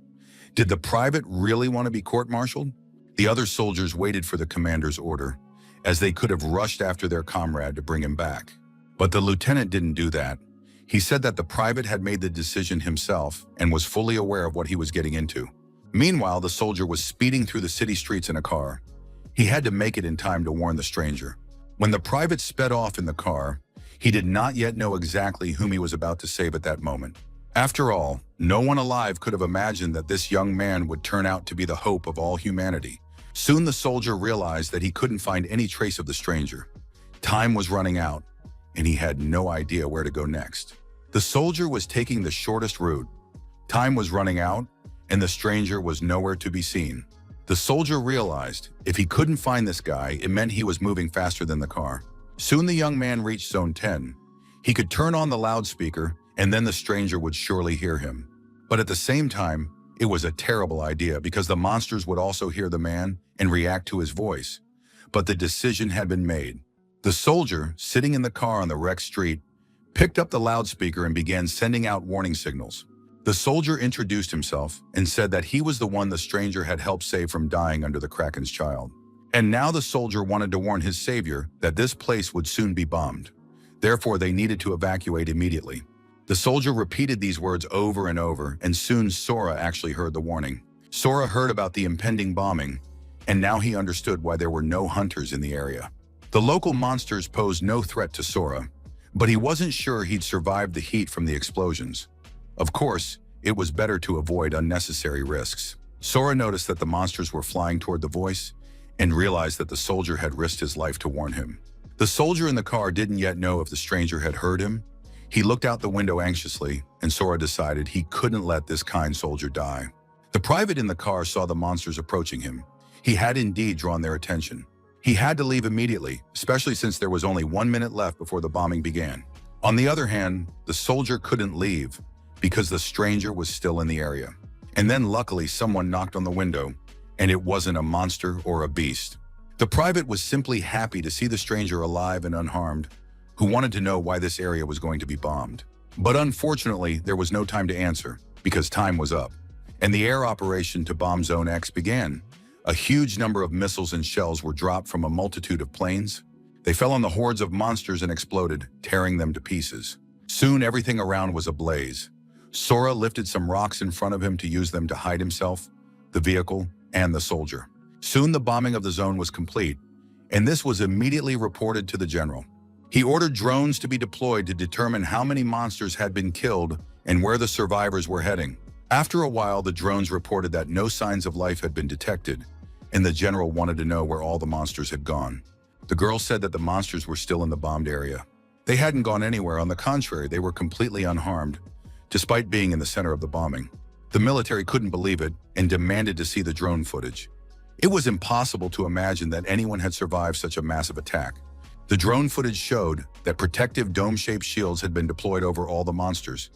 Did the private really want to be court-martialed? The other soldiers waited for the commander's order, as they could have rushed after their comrade to bring him back. But the lieutenant didn't do that. He said that the private had made the decision himself and was fully aware of what he was getting into. Meanwhile, the soldier was speeding through the city streets in a car. He had to make it in time to warn the stranger. When the private sped off in the car, he did not yet know exactly whom he was about to save at that moment. After all, no one alive could have imagined that this young man would turn out to be the hope of all humanity. Soon the soldier realized that he couldn't find any trace of the stranger. Time was running out, and he had no idea where to go next. The soldier was taking the shortest route. Time was running out, and the stranger was nowhere to be seen. The soldier realized if he couldn't find this guy, it meant he was moving faster than the car. Soon the young man reached Zone 10. He could turn on the loudspeaker, and then the stranger would surely hear him. But at the same time, it was a terrible idea because the monsters would also hear the man and react to his voice. But the decision had been made. The soldier, sitting in the car on the wrecked street, picked up the loudspeaker and began sending out warning signals. The soldier introduced himself and said that he was the one the stranger had helped save from dying under the Kraken's child. And now the soldier wanted to warn his savior that this place would soon be bombed. Therefore, they needed to evacuate immediately. The soldier repeated these words over and over, and soon Sora actually heard the warning. Sora heard about the impending bombing, and now he understood why there were no hunters in the area. The local monsters posed no threat to Sora, but he wasn't sure he'd survive the heat from the explosions. Of course, it was better to avoid unnecessary risks. Sora noticed that the monsters were flying toward the voice and realized that the soldier had risked his life to warn him. The soldier in the car didn't yet know if the stranger had heard him. He looked out the window anxiously, and Sora decided he couldn't let this kind soldier die. The private in the car saw the monsters approaching him. He had indeed drawn their attention. He had to leave immediately, especially since there was only 1 minute left before the bombing began. On the other hand, the soldier couldn't leave because the stranger was still in the area. And then luckily someone knocked on the window, and it wasn't a monster or a beast. The private was simply happy to see the stranger alive and unharmed, who wanted to know why this area was going to be bombed. But unfortunately, there was no time to answer because time was up, and the air operation to bomb Zone X began. A huge number of missiles and shells were dropped from a multitude of planes. They fell on the hordes of monsters and exploded, tearing them to pieces. Soon everything around was ablaze. Sora lifted some rocks in front of him to use them to hide himself, the vehicle, and the soldier. Soon the bombing of the zone was complete, and this was immediately reported to the general. He ordered drones to be deployed to determine how many monsters had been killed and where the survivors were heading. After a while, the drones reported that no signs of life had been detected, and the general wanted to know where all the monsters had gone. The girl said that the monsters were still in the bombed area. They hadn't gone anywhere. On the contrary, they were completely unharmed, despite being in the center of the bombing. The military couldn't believe it and demanded to see the drone footage. It was impossible to imagine that anyone had survived such a massive attack. The drone footage showed that protective dome-shaped shields had been deployed over all the monsters,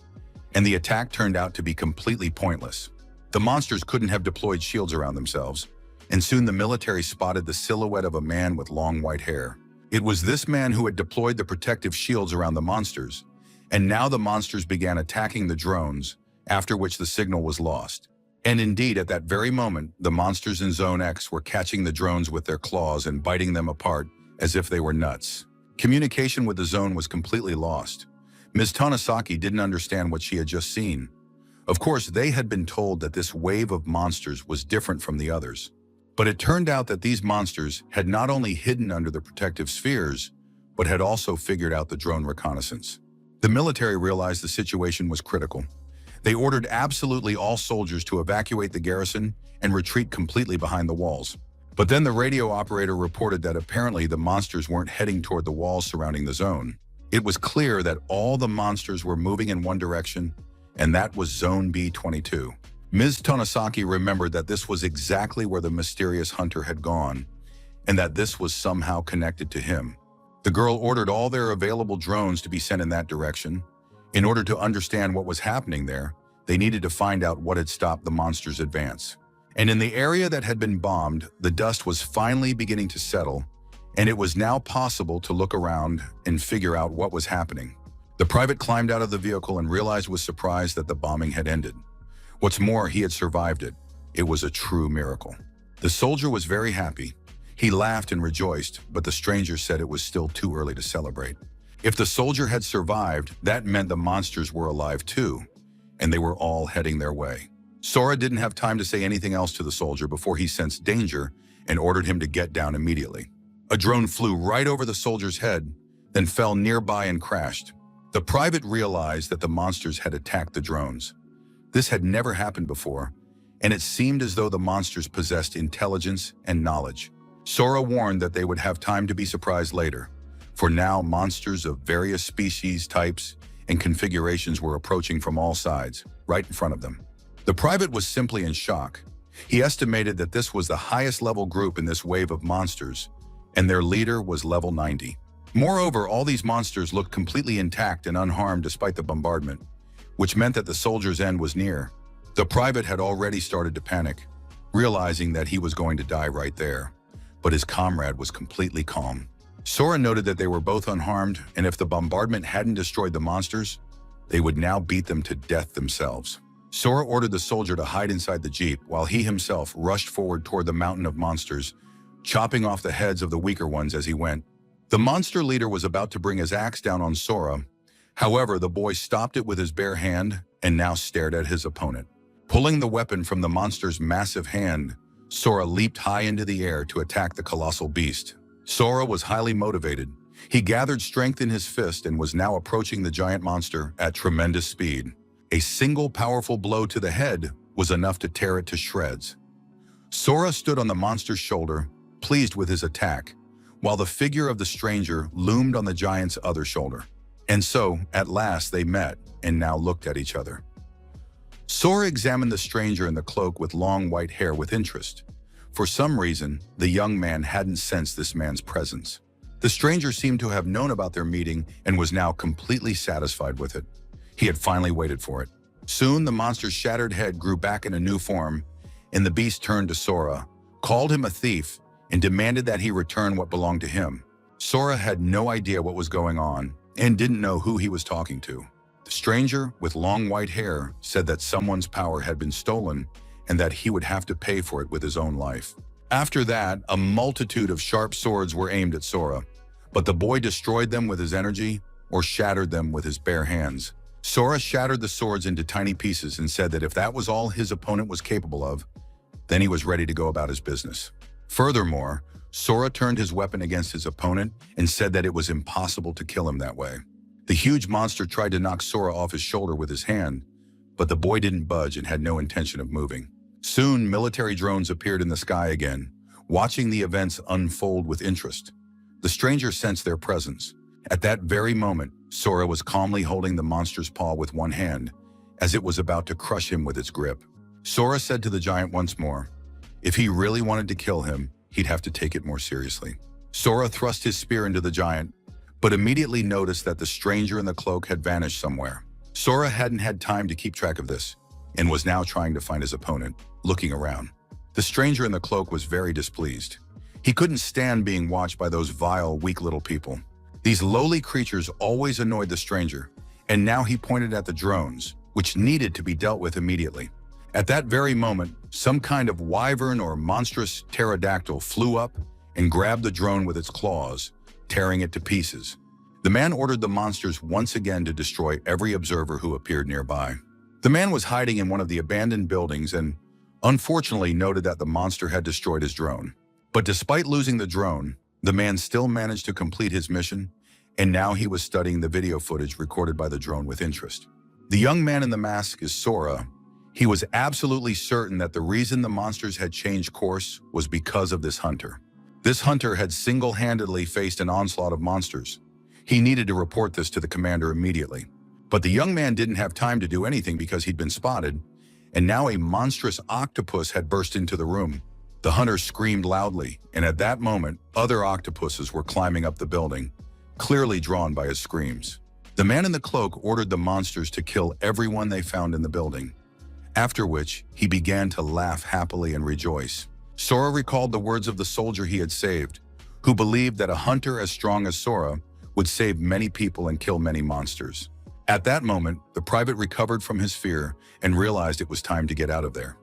and the attack turned out to be completely pointless. The monsters couldn't have deployed shields around themselves, and soon the military spotted the silhouette of a man with long white hair. It was this man who had deployed the protective shields around the monsters, and now the monsters began attacking the drones, after which the signal was lost. And indeed, at that very moment, the monsters in Zone X were catching the drones with their claws and biting them apart as if they were nuts. Communication with the zone was completely lost. Ms. Tanasaki didn't understand what she had just seen. Of course, they had been told that this wave of monsters was different from the others. But it turned out that these monsters had not only hidden under the protective spheres, but had also figured out the drone reconnaissance. The military realized the situation was critical. They ordered absolutely all soldiers to evacuate the garrison and retreat completely behind the walls. But then the radio operator reported that apparently the monsters weren't heading toward the walls surrounding the zone. It was clear that all the monsters were moving in one direction, and that was Zone B-22. Ms. Tanasaki remembered that this was exactly where the mysterious hunter had gone, and that this was somehow connected to him. The girl ordered all their available drones to be sent in that direction. In order to understand what was happening there, they needed to find out what had stopped the monsters' advance. And in the area that had been bombed, the dust was finally beginning to settle, and it was now possible to look around and figure out what was happening. The private climbed out of the vehicle and realized with surprise that the bombing had ended. What's more, he had survived it. It was a true miracle. The soldier was very happy. He laughed and rejoiced, but the stranger said it was still too early to celebrate. If the soldier had survived, that meant the monsters were alive too, and they were all heading their way. Sora didn't have time to say anything else to the soldier before he sensed danger and ordered him to get down immediately. A drone flew right over the soldier's head, then fell nearby and crashed. The private realized that the monsters had attacked the drones. This had never happened before, and it seemed as though the monsters possessed intelligence and knowledge. Sora warned that they would have time to be surprised later, for now monsters of various species, types, and configurations were approaching from all sides, right in front of them. The private was simply in shock. He estimated that this was the highest level group in this wave of monsters, and their leader was level 90. Moreover, all these monsters looked completely intact and unharmed despite the bombardment, which meant that the soldier's end was near. The private had already started to panic, realizing that he was going to die right there, but his comrade was completely calm. Sora noted that they were both unharmed, and if the bombardment hadn't destroyed the monsters, they would now beat them to death themselves. Sora ordered the soldier to hide inside the jeep while he himself rushed forward toward the mountain of monsters, chopping off the heads of the weaker ones as he went. The monster leader was about to bring his axe down on Sora. However, the boy stopped it with his bare hand and now stared at his opponent. Pulling the weapon from the monster's massive hand, Sora leaped high into the air to attack the colossal beast. Sora was highly motivated. He gathered strength in his fist and was now approaching the giant monster at tremendous speed. A single powerful blow to the head was enough to tear it to shreds. Sora stood on the monster's shoulder, pleased with his attack, while the figure of the stranger loomed on the giant's other shoulder. And so, at last, they met and now looked at each other. Sora examined the stranger in the cloak with long white hair with interest. For some reason, the young man hadn't sensed this man's presence. The stranger seemed to have known about their meeting and was now completely satisfied with it. He had finally waited for it. Soon, the monster's shattered head grew back in a new form, and the beast turned to Sora, called him a thief, and demanded that he return what belonged to him. Sora had no idea what was going on and didn't know who he was talking to. The stranger, with long white hair, said that someone's power had been stolen and that he would have to pay for it with his own life. After that, a multitude of sharp swords were aimed at Sora, but the boy destroyed them with his energy or shattered them with his bare hands. Sora shattered the swords into tiny pieces and said that if that was all his opponent was capable of, then he was ready to go about his business. Furthermore, Sora turned his weapon against his opponent and said that it was impossible to kill him that way. The huge monster tried to knock Sora off his shoulder with his hand, but the boy didn't budge and had no intention of moving. Soon, military drones appeared in the sky again, watching the events unfold with interest. The stranger sensed their presence. At that very moment, Sora was calmly holding the monster's paw with one hand, as it was about to crush him with its grip. Sora said to the giant once more, if he really wanted to kill him, he'd have to take it more seriously. Sora thrust his spear into the giant, but immediately noticed that the stranger in the cloak had vanished somewhere. Sora hadn't had time to keep track of this, and was now trying to find his opponent, looking around. The stranger in the cloak was very displeased. He couldn't stand being watched by those vile, weak little people. These lowly creatures always annoyed the stranger, and now he pointed at the drones, which needed to be dealt with immediately. At that very moment, some kind of wyvern or monstrous pterodactyl flew up and grabbed the drone with its claws, tearing it to pieces. The man ordered the monsters once again to destroy every observer who appeared nearby. The man was hiding in one of the abandoned buildings and, unfortunately, noted that the monster had destroyed his drone. But despite losing the drone, the man still managed to complete his mission, and now he was studying the video footage recorded by the drone with interest. The young man in the mask is Sora. He was absolutely certain that the reason the monsters had changed course was because of this hunter. This hunter had single-handedly faced an onslaught of monsters. He needed to report this to the commander immediately. But the young man didn't have time to do anything because he'd been spotted, and now a monstrous octopus had burst into the room. The hunter screamed loudly, and at that moment, other octopuses were climbing up the building, clearly drawn by his screams. The man in the cloak ordered the monsters to kill everyone they found in the building, after which he began to laugh happily and rejoice. Sora recalled the words of the soldier he had saved, who believed that a hunter as strong as Sora would save many people and kill many monsters. At that moment, the private recovered from his fear and realized it was time to get out of there.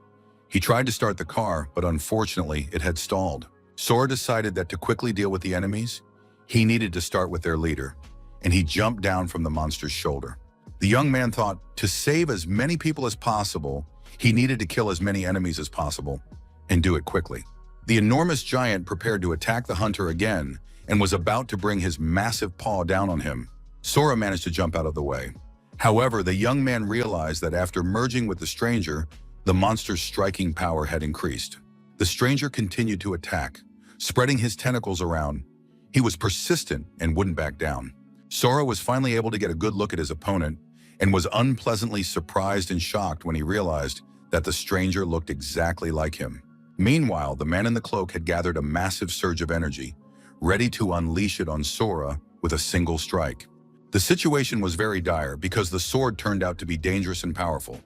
He tried to start the car, but unfortunately, it had stalled. Sora decided that to quickly deal with the enemies, he needed to start with their leader, and he jumped down from the monster's shoulder. The young man thought to save as many people as possible, he needed to kill as many enemies as possible, and do it quickly. The enormous giant prepared to attack the hunter again and was about to bring his massive paw down on him. Sora managed to jump out of the way. However, the young man realized that after merging with the stranger, the monster's striking power had increased. The stranger continued to attack, spreading his tentacles around. He was persistent and wouldn't back down. Sora was finally able to get a good look at his opponent and was unpleasantly surprised and shocked when he realized that the stranger looked exactly like him. Meanwhile, the man in the cloak had gathered a massive surge of energy, ready to unleash it on Sora with a single strike. The situation was very dire because the sword turned out to be dangerous and powerful.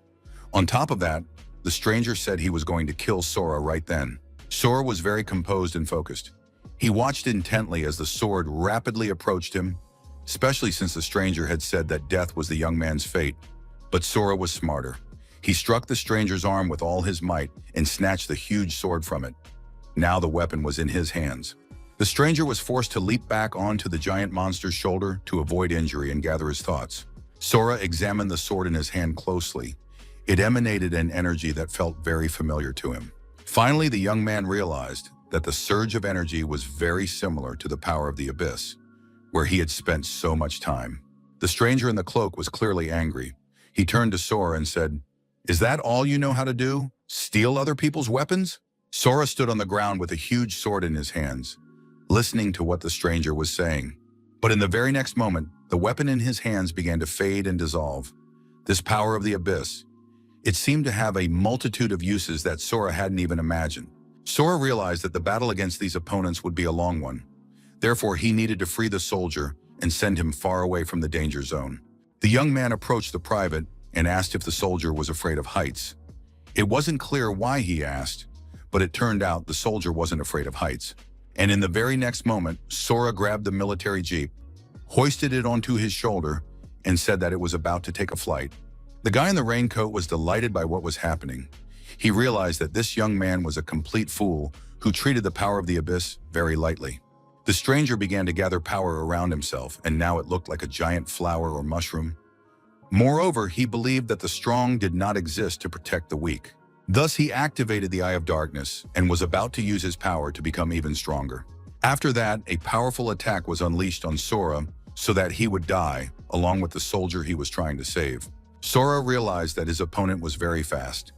On top of that, the stranger said he was going to kill Sora right then. Sora was very composed and focused. He watched intently as the sword rapidly approached him, especially since the stranger had said that death was the young man's fate. But Sora was smarter. He struck the stranger's arm with all his might and snatched the huge sword from it. Now the weapon was in his hands. The stranger was forced to leap back onto the giant monster's shoulder to avoid injury and gather his thoughts. Sora examined the sword in his hand closely. It emanated an energy that felt very familiar to him. Finally, the young man realized that the surge of energy was very similar to the power of the abyss, where he had spent so much time. The stranger in the cloak was clearly angry. He turned to Sora and said, "Is that all you know how to do? Steal other people's weapons?" Sora stood on the ground with a huge sword in his hands, listening to what the stranger was saying. But in the very next moment, the weapon in his hands began to fade and dissolve. This power of the abyss, it seemed to have a multitude of uses that Sora hadn't even imagined. Sora realized that the battle against these opponents would be a long one. Therefore, he needed to free the soldier and send him far away from the danger zone. The young man approached the private and asked if the soldier was afraid of heights. It wasn't clear why he asked, but it turned out the soldier wasn't afraid of heights. And in the very next moment, Sora grabbed the military jeep, hoisted it onto his shoulder, and said that it was about to take a flight. The guy in the raincoat was delighted by what was happening. He realized that this young man was a complete fool who treated the power of the abyss very lightly. The stranger began to gather power around himself, and now it looked like a giant flower or mushroom. Moreover, he believed that the strong did not exist to protect the weak. Thus, he activated the Eye of Darkness and was about to use his power to become even stronger. After that, a powerful attack was unleashed on Sora so that he would die, along with the soldier he was trying to save. Sora realized that his opponent was very fast,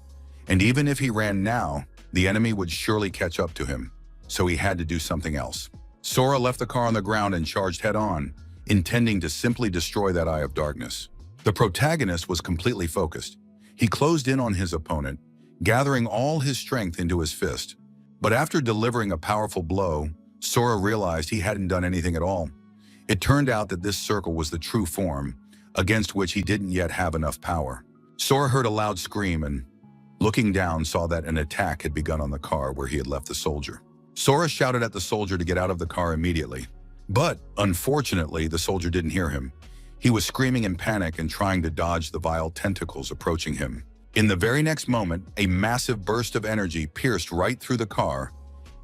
and even if he ran now, the enemy would surely catch up to him, so he had to do something else. Sora left the car on the ground and charged head-on, intending to simply destroy that Eye of Darkness. The protagonist was completely focused. He closed in on his opponent, gathering all his strength into his fist. But after delivering a powerful blow, Sora realized he hadn't done anything at all. It turned out that this circle was the true form, against which he didn't yet have enough power. Sora heard a loud scream and, looking down, saw that an attack had begun on the car where he had left the soldier. Sora shouted at the soldier to get out of the car immediately. But, unfortunately, the soldier didn't hear him. He was screaming in panic and trying to dodge the vile tentacles approaching him. In the very next moment, a massive burst of energy pierced right through the car,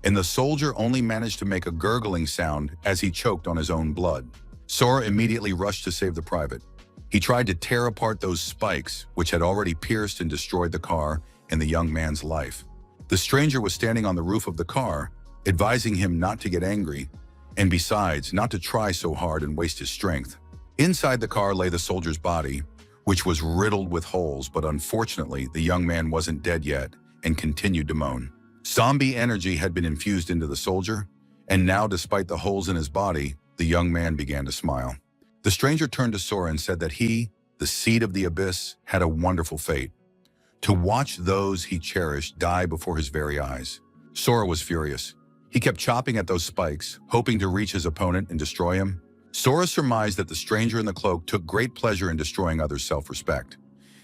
and the soldier only managed to make a gurgling sound as he choked on his own blood. Sora immediately rushed to save the private. He tried to tear apart those spikes, which had already pierced and destroyed the car and the young man's life. The stranger was standing on the roof of the car, advising him not to get angry, and besides, not to try so hard and waste his strength. Inside the car lay the soldier's body, which was riddled with holes, but unfortunately, the young man wasn't dead yet and continued to moan. Zombie energy had been infused into the soldier, and now, despite the holes in his body, the young man began to smile. The stranger turned to Sora and said that he, the seed of the abyss, had a wonderful fate: to watch those he cherished die before his very eyes. Sora was furious. He kept chopping at those spikes, hoping to reach his opponent and destroy him. Sora surmised that the stranger in the cloak took great pleasure in destroying others' self-respect.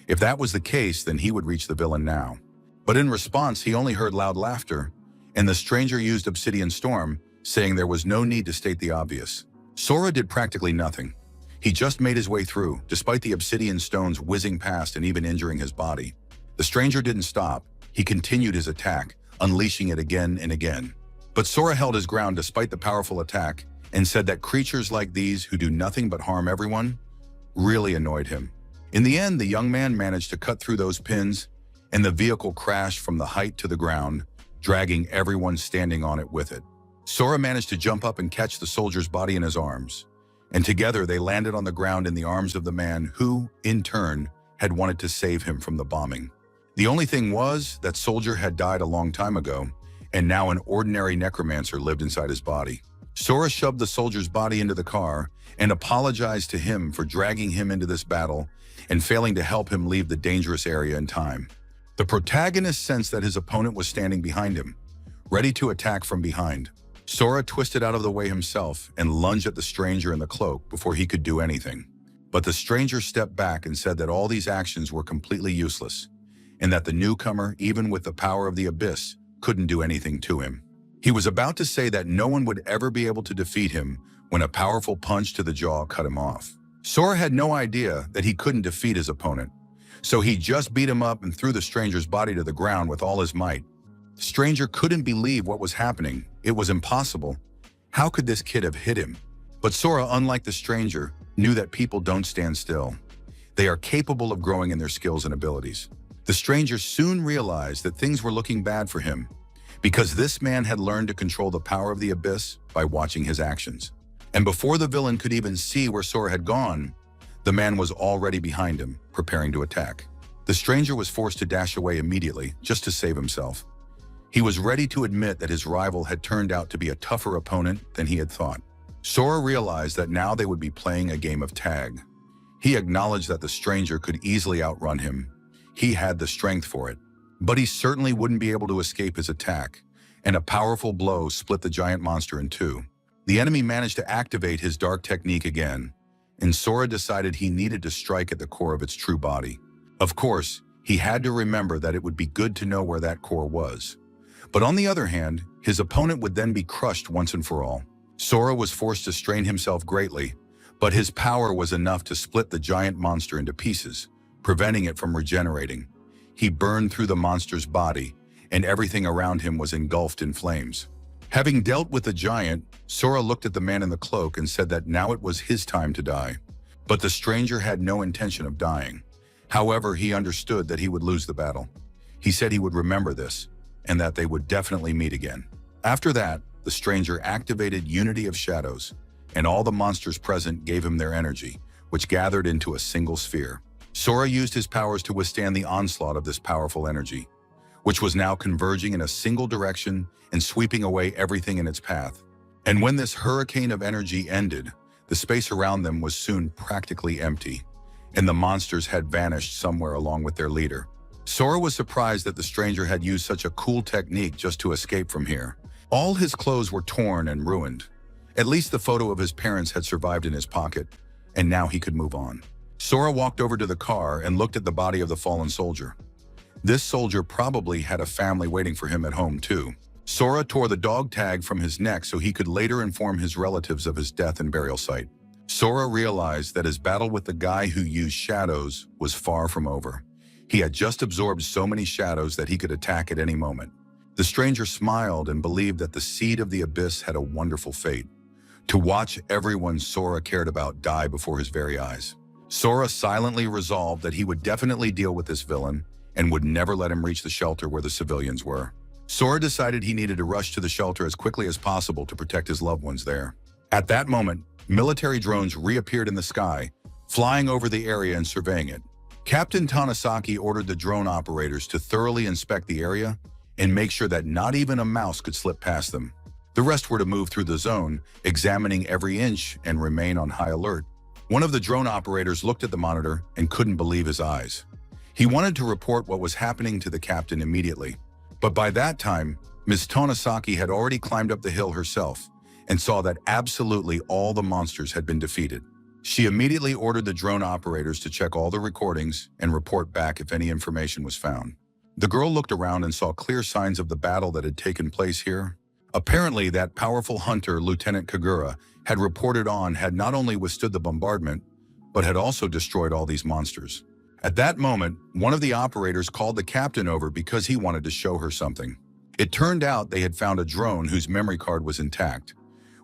If that was the case, then he would reach the villain now. But in response, he only heard loud laughter, and the stranger used Obsidian Storm, saying there was no need to state the obvious. Sora did practically nothing. He just made his way through, despite the obsidian stones whizzing past and even injuring his body. The stranger didn't stop. He continued his attack, unleashing it again and again. But Sora held his ground despite the powerful attack and said that creatures like these who do nothing but harm everyone really annoyed him. In the end, the young man managed to cut through those pins, and the vehicle crashed from the height to the ground, dragging everyone standing on it with it. Sora managed to jump up and catch the soldier's body in his arms, and together they landed on the ground in the arms of the man who, in turn, had wanted to save him from the bombing. The only thing was that soldier had died a long time ago, and now an ordinary necromancer lived inside his body. Sora shoved the soldier's body into the car and apologized to him for dragging him into this battle and failing to help him leave the dangerous area in time. The protagonist sensed that his opponent was standing behind him, ready to attack from behind. Sora twisted out of the way himself and lunged at the stranger in the cloak before he could do anything. But the stranger stepped back and said that all these actions were completely useless, and that the newcomer, even with the power of the abyss, couldn't do anything to him. He was about to say that no one would ever be able to defeat him when a powerful punch to the jaw cut him off. Sora had no idea that he couldn't defeat his opponent, so he just beat him up and threw the stranger's body to the ground with all his might. The stranger couldn't believe what was happening. It was impossible. How could this kid have hit him? But Sora, unlike the stranger, knew that people don't stand still. They are capable of growing in their skills and abilities. The stranger soon realized that things were looking bad for him, because this man had learned to control the power of the abyss by watching his actions. And before the villain could even see where Sora had gone, the man was already behind him, preparing to attack. The stranger was forced to dash away immediately, just to save himself. He was ready to admit that his rival had turned out to be a tougher opponent than he had thought. Sora realized that now they would be playing a game of tag. He acknowledged that the stranger could easily outrun him. He had the strength for it, but he certainly wouldn't be able to escape his attack, and a powerful blow split the giant monster in two. The enemy managed to activate his dark technique again, and Sora decided he needed to strike at the core of its true body. Of course, he had to remember that it would be good to know where that core was. But on the other hand, his opponent would then be crushed once and for all. Sora was forced to strain himself greatly, but his power was enough to split the giant monster into pieces, preventing it from regenerating. He burned through the monster's body, and everything around him was engulfed in flames. Having dealt with the giant, Sora looked at the man in the cloak and said that now it was his time to die. But the stranger had no intention of dying. However, he understood that he would lose the battle. He said he would remember this, and that they would definitely meet again. After that, the stranger activated Unity of Shadows, and all the monsters present gave him their energy, which gathered into a single sphere. Sora used his powers to withstand the onslaught of this powerful energy, which was now converging in a single direction and sweeping away everything in its path. And when this hurricane of energy ended, the space around them was soon practically empty, and the monsters had vanished somewhere along with their leader. Sora was surprised that the stranger had used such a cool technique just to escape from here. All his clothes were torn and ruined. At least the photo of his parents had survived in his pocket, and now he could move on. Sora walked over to the car and looked at the body of the fallen soldier. This soldier probably had a family waiting for him at home too. Sora tore the dog tag from his neck so he could later inform his relatives of his death and burial site. Sora realized that his battle with the guy who used shadows was far from over. He had just absorbed so many shadows that he could attack at any moment. The stranger smiled and believed that the seed of the abyss had a wonderful fate: to watch everyone Sora cared about die before his very eyes. Sora silently resolved that he would definitely deal with this villain and would never let him reach the shelter where the civilians were. Sora decided he needed to rush to the shelter as quickly as possible to protect his loved ones there. At that moment, military drones reappeared in the sky, flying over the area and surveying it. Captain Tanasaki ordered the drone operators to thoroughly inspect the area and make sure that not even a mouse could slip past them. The rest were to move through the zone, examining every inch and remain on high alert. One of the drone operators looked at the monitor and couldn't believe his eyes. He wanted to report what was happening to the captain immediately, but by that time, Ms. Tanasaki had already climbed up the hill herself and saw that absolutely all the monsters had been defeated. She immediately ordered the drone operators to check all the recordings and report back if any information was found. The girl looked around and saw clear signs of the battle that had taken place here. Apparently, that powerful hunter, Lieutenant Kagura, had reported on had not only withstood the bombardment, but had also destroyed all these monsters. At that moment, one of the operators called the captain over because he wanted to show her something. It turned out they had found a drone whose memory card was intact,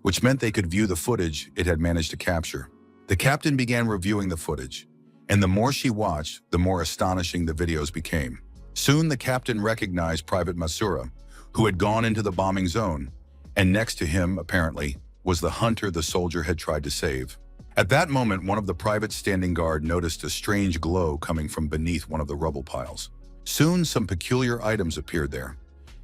which meant they could view the footage it had managed to capture. The captain began reviewing the footage, and the more she watched, the more astonishing the videos became. Soon the captain recognized Private Masura, who had gone into the bombing zone, and next to him, apparently, was the hunter the soldier had tried to save. At that moment, one of the privates standing guard noticed a strange glow coming from beneath one of the rubble piles. Soon, some peculiar items appeared there: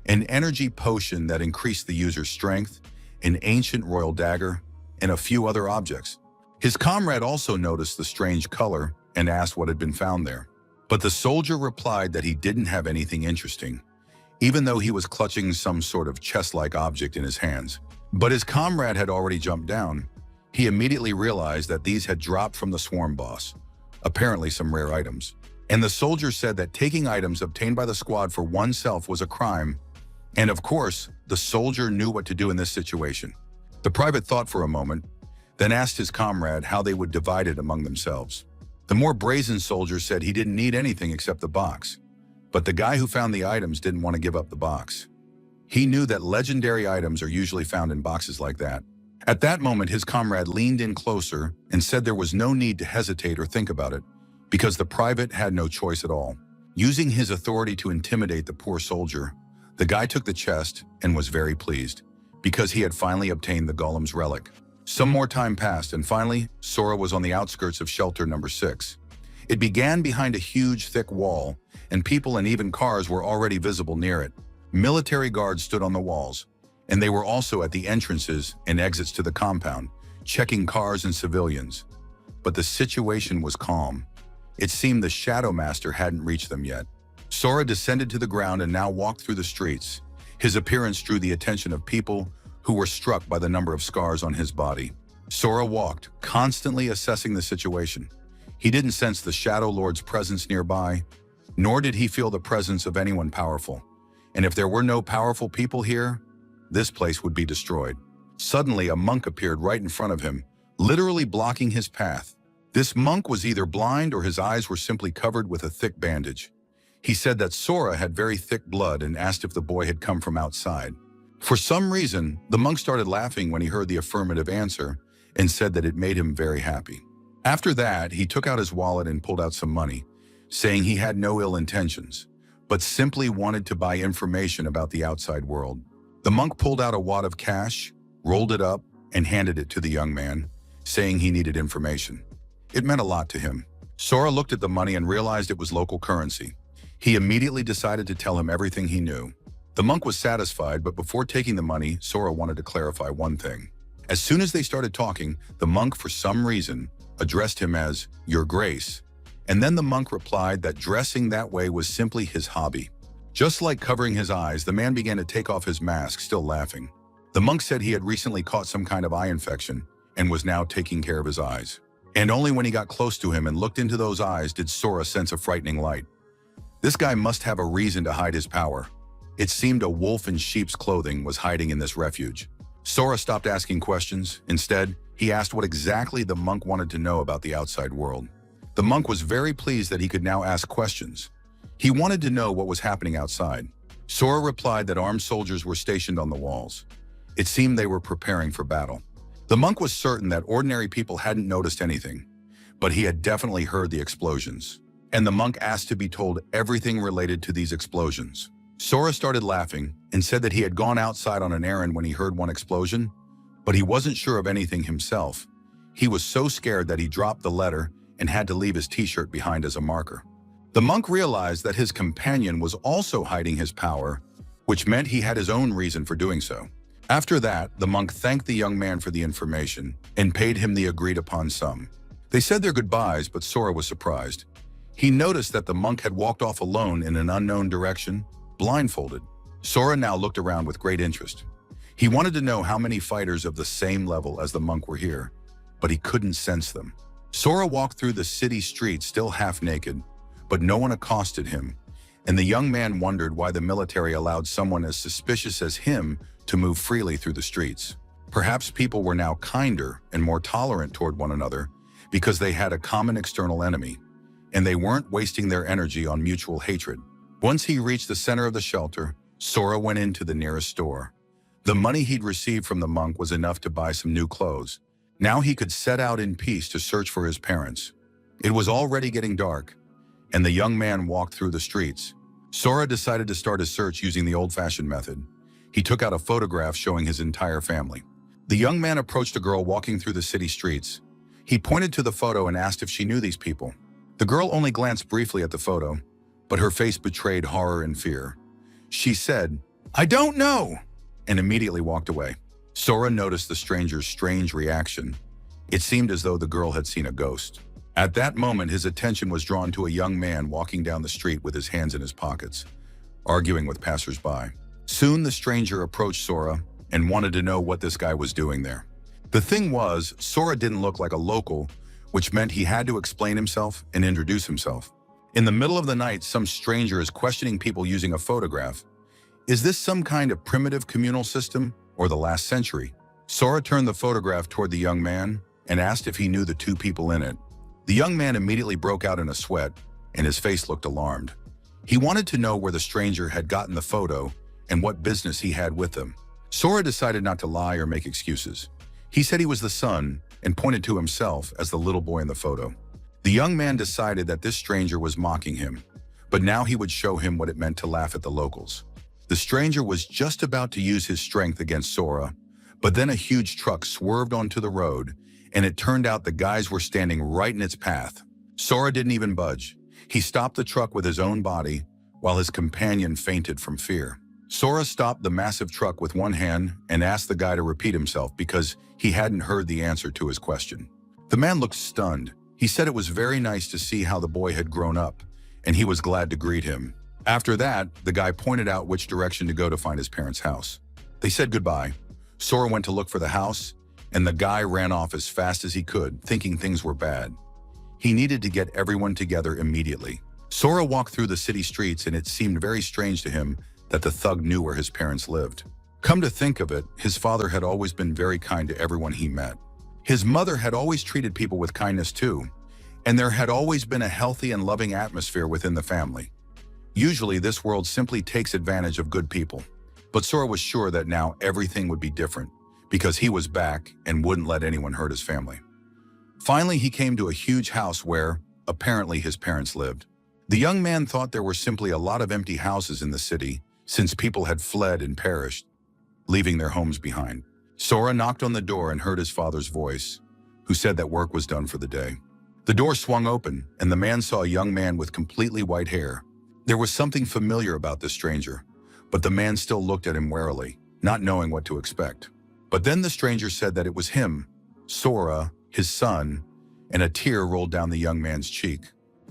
an energy potion that increased the user's strength, an ancient royal dagger, and a few other objects. His comrade also noticed the strange color and asked what had been found there. But the soldier replied that he didn't have anything interesting, even though he was clutching some sort of chest-like object in his hands. But his comrade had already jumped down. He immediately realized that these had dropped from the swarm boss, apparently some rare items. And the soldier said that taking items obtained by the squad for oneself was a crime. And of course, the soldier knew what to do in this situation. The private thought for a moment, then asked his comrade how they would divide it among themselves. The more brazen soldier said he didn't need anything except the box. But the guy who found the items didn't want to give up the box. He knew that legendary items are usually found in boxes like that. At that moment, his comrade leaned in closer and said there was no need to hesitate or think about it, because the private had no choice at all. Using his authority to intimidate the poor soldier, the guy took the chest and was very pleased, because he had finally obtained the golem's relic. Some more time passed, and finally, Sora was on the outskirts of shelter number 6. It began behind a huge, thick wall, and people and even cars were already visible near it. Military guards stood on the walls, and they were also at the entrances and exits to the compound, checking cars and civilians. But the situation was calm. It seemed the Shadow Master hadn't reached them yet. Sora descended to the ground and now walked through the streets. His appearance drew the attention of people who were struck by the number of scars on his body. Sora walked, constantly assessing the situation. He didn't sense the Shadow Lord's presence nearby, nor did he feel the presence of anyone powerful. And if there were no powerful people here, this place would be destroyed. Suddenly, a monk appeared right in front of him, literally blocking his path. This monk was either blind or his eyes were simply covered with a thick bandage. He said that Sora had very thick blood and asked if the boy had come from outside. For some reason, the monk started laughing when he heard the affirmative answer and said that it made him very happy. After that, he took out his wallet and pulled out some money, saying he had no ill intentions, but simply wanted to buy information about the outside world. The monk pulled out a wad of cash, rolled it up, and handed it to the young man, saying he needed information. It meant a lot to him. Sora looked at the money and realized it was local currency. He immediately decided to tell him everything he knew. The monk was satisfied, but before taking the money, Sora wanted to clarify one thing. As soon as they started talking, the monk, for some reason, addressed him as "Your Grace," and then the monk replied that dressing that way was simply his hobby. Just like covering his eyes, the man began to take off his mask, still laughing. The monk said he had recently caught some kind of eye infection and was now taking care of his eyes. And only when he got close to him and looked into those eyes did Sora sense a frightening light. This guy must have a reason to hide his power. It seemed a wolf in sheep's clothing was hiding in this refuge. Sora stopped asking questions. Instead, he asked what exactly the monk wanted to know about the outside world. The monk was very pleased that he could now ask questions. He wanted to know what was happening outside. Sora replied that armed soldiers were stationed on the walls. It seemed they were preparing for battle. The monk was certain that ordinary people hadn't noticed anything, but he had definitely heard the explosions. And the monk asked to be told everything related to these explosions. Sora started laughing and said that he had gone outside on an errand when he heard one explosion, but he wasn't sure of anything himself. He was so scared that he dropped the letter and had to leave his t-shirt behind as a marker. The monk realized that his companion was also hiding his power, which meant he had his own reason for doing so. After that, the monk thanked the young man for the information and paid him the agreed-upon sum. They said their goodbyes, but Sora was surprised. He noticed that the monk had walked off alone in an unknown direction, blindfolded. Sora now looked around with great interest. He wanted to know how many fighters of the same level as the monk were here, but he couldn't sense them. Sora walked through the city streets still half naked, but no one accosted him, and the young man wondered why the military allowed someone as suspicious as him to move freely through the streets. Perhaps people were now kinder and more tolerant toward one another because they had a common external enemy, and they weren't wasting their energy on mutual hatred. Once he reached the center of the shelter, Sora went into the nearest store. The money he'd received from the monk was enough to buy some new clothes. Now he could set out in peace to search for his parents. It was already getting dark, and the young man walked through the streets. Sora decided to start his search using the old-fashioned method. He took out a photograph showing his entire family. The young man approached a girl walking through the city streets. He pointed to the photo and asked if she knew these people. The girl only glanced briefly at the photo, but her face betrayed horror and fear. She said, "I don't know," and immediately walked away. Sora noticed the stranger's strange reaction. It seemed as though the girl had seen a ghost. At that moment, his attention was drawn to a young man walking down the street with his hands in his pockets, arguing with passersby. Soon the stranger approached Sora and wanted to know what this guy was doing there. The thing was, Sora didn't look like a local, which meant he had to explain himself and introduce himself. In the middle of the night, some stranger is questioning people using a photograph. Is this some kind of primitive communal system or the last century? Sora turned the photograph toward the young man and asked if he knew the two people in it. The young man immediately broke out in a sweat and his face looked alarmed. He wanted to know where the stranger had gotten the photo and what business he had with them. Sora decided not to lie or make excuses. He said he was the son and pointed to himself as the little boy in the photo. The young man decided that this stranger was mocking him, but now he would show him what it meant to laugh at the locals. The stranger was just about to use his strength against Sora, but then a huge truck swerved onto the road, and it turned out the guys were standing right in its path. Sora didn't even budge. He stopped the truck with his own body, while his companion fainted from fear. Sora stopped the massive truck with one hand and asked the guy to repeat himself because he hadn't heard the answer to his question. The man looked stunned. He said it was very nice to see how the boy had grown up, and he was glad to greet him. After that, the guy pointed out which direction to go to find his parents' house. They said goodbye. Sora went to look for the house, and the guy ran off as fast as he could, thinking things were bad. He needed to get everyone together immediately. Sora walked through the city streets, and it seemed very strange to him that the thug knew where his parents lived. Come to think of it, his father had always been very kind to everyone he met. His mother had always treated people with kindness too, and there had always been a healthy and loving atmosphere within the family. Usually this world simply takes advantage of good people, but Sora was sure that now everything would be different because he was back and wouldn't let anyone hurt his family. Finally, he came to a huge house where, apparently, his parents lived. The young man thought there were simply a lot of empty houses in the city since people had fled and perished, leaving their homes behind. Sora knocked on the door and heard his father's voice, who said that work was done for the day. The door swung open, and the man saw a young man with completely white hair. There was something familiar about this stranger, but the man still looked at him warily, not knowing what to expect. But then the stranger said that it was him, Sora, his son, and a tear rolled down the young man's cheek.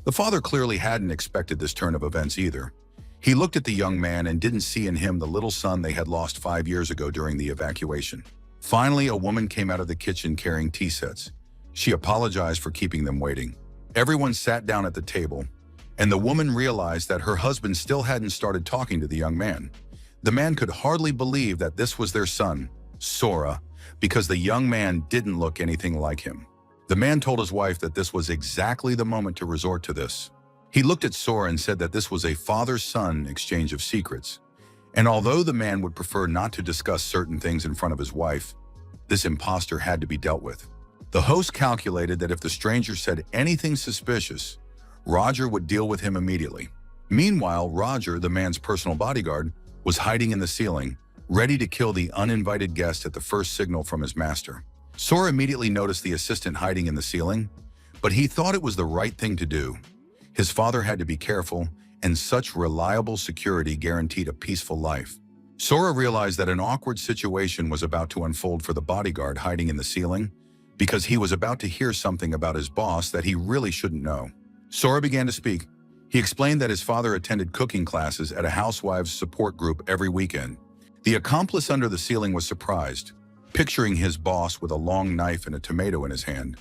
The father clearly hadn't expected this turn of events either. He looked at the young man and didn't see in him the little son they had lost 5 years ago during the evacuation. Finally, a woman came out of the kitchen carrying tea sets. She apologized for keeping them waiting. Everyone sat down at the table, and the woman realized that her husband still hadn't started talking to the young man. The man could hardly believe that this was their son, Sora, because the young man didn't look anything like him. The man told his wife that this was exactly the moment to resort to this. He looked at Sora and said that this was a father-son exchange of secrets. And although the man would prefer not to discuss certain things in front of his wife, this imposter had to be dealt with. The host calculated that if the stranger said anything suspicious, Roger would deal with him immediately. Meanwhile, Roger, the man's personal bodyguard, was hiding in the ceiling, ready to kill the uninvited guest at the first signal from his master. Sora immediately noticed the assistant hiding in the ceiling, but he thought it was the right thing to do. His father had to be careful, and such reliable security guaranteed a peaceful life. Sora realized that an awkward situation was about to unfold for the bodyguard hiding in the ceiling, because he was about to hear something about his boss that he really shouldn't know. Sora began to speak. He explained that his father attended cooking classes at a housewives support group every weekend. The accomplice under the ceiling was surprised, picturing his boss with a long knife and a tomato in his hand.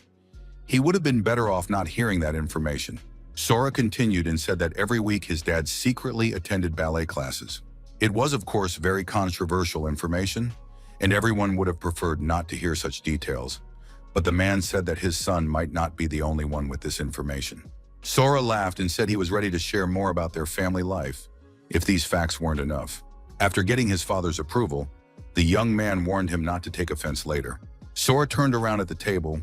He would have been better off not hearing that information. Sora continued and said that every week his dad secretly attended ballet classes. It was, of course, very controversial information, and everyone would have preferred not to hear such details. But the man said that his son might not be the only one with this information. Sora laughed and said he was ready to share more about their family life if these facts weren't enough. After getting his father's approval, the young man warned him not to take offense later. Sora turned around at the table,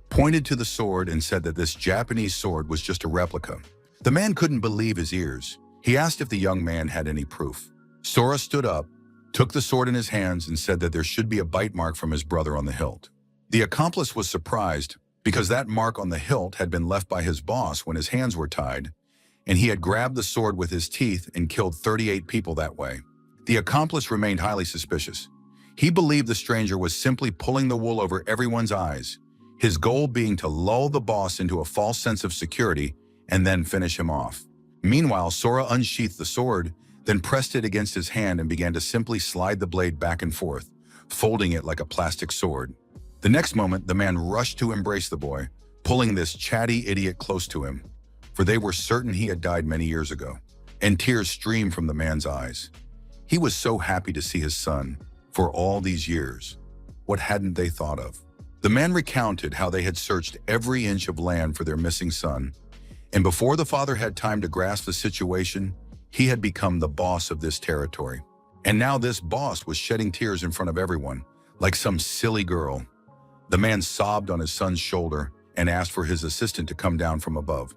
pointed to the sword, and said that this Japanese sword was just a replica. The man couldn't believe his ears. He asked if the young man had any proof. Sora stood up, took the sword in his hands, and said that there should be a bite mark from his brother on the hilt. The accomplice was surprised because that mark on the hilt had been left by his boss when his hands were tied, and he had grabbed the sword with his teeth and killed 38 people that way. The accomplice remained highly suspicious. He believed the stranger was simply pulling the wool over everyone's eyes. his goal being to lull the boss into a false sense of security and then finish him off. Meanwhile, Sora unsheathed the sword, then pressed it against his hand and began to simply slide the blade back and forth, folding it like a plastic sword. The next moment, the man rushed to embrace the boy, pulling this chatty idiot close to him, for they were certain he had died many years ago, and tears streamed from the man's eyes. He was so happy to see his son for all these years. What hadn't they thought of? The man recounted how they had searched every inch of land for their missing son, and before the father had time to grasp the situation, he had become the boss of this territory. And now this boss was shedding tears in front of everyone, like some silly girl. The man sobbed on his son's shoulder and asked for his assistant to come down from above.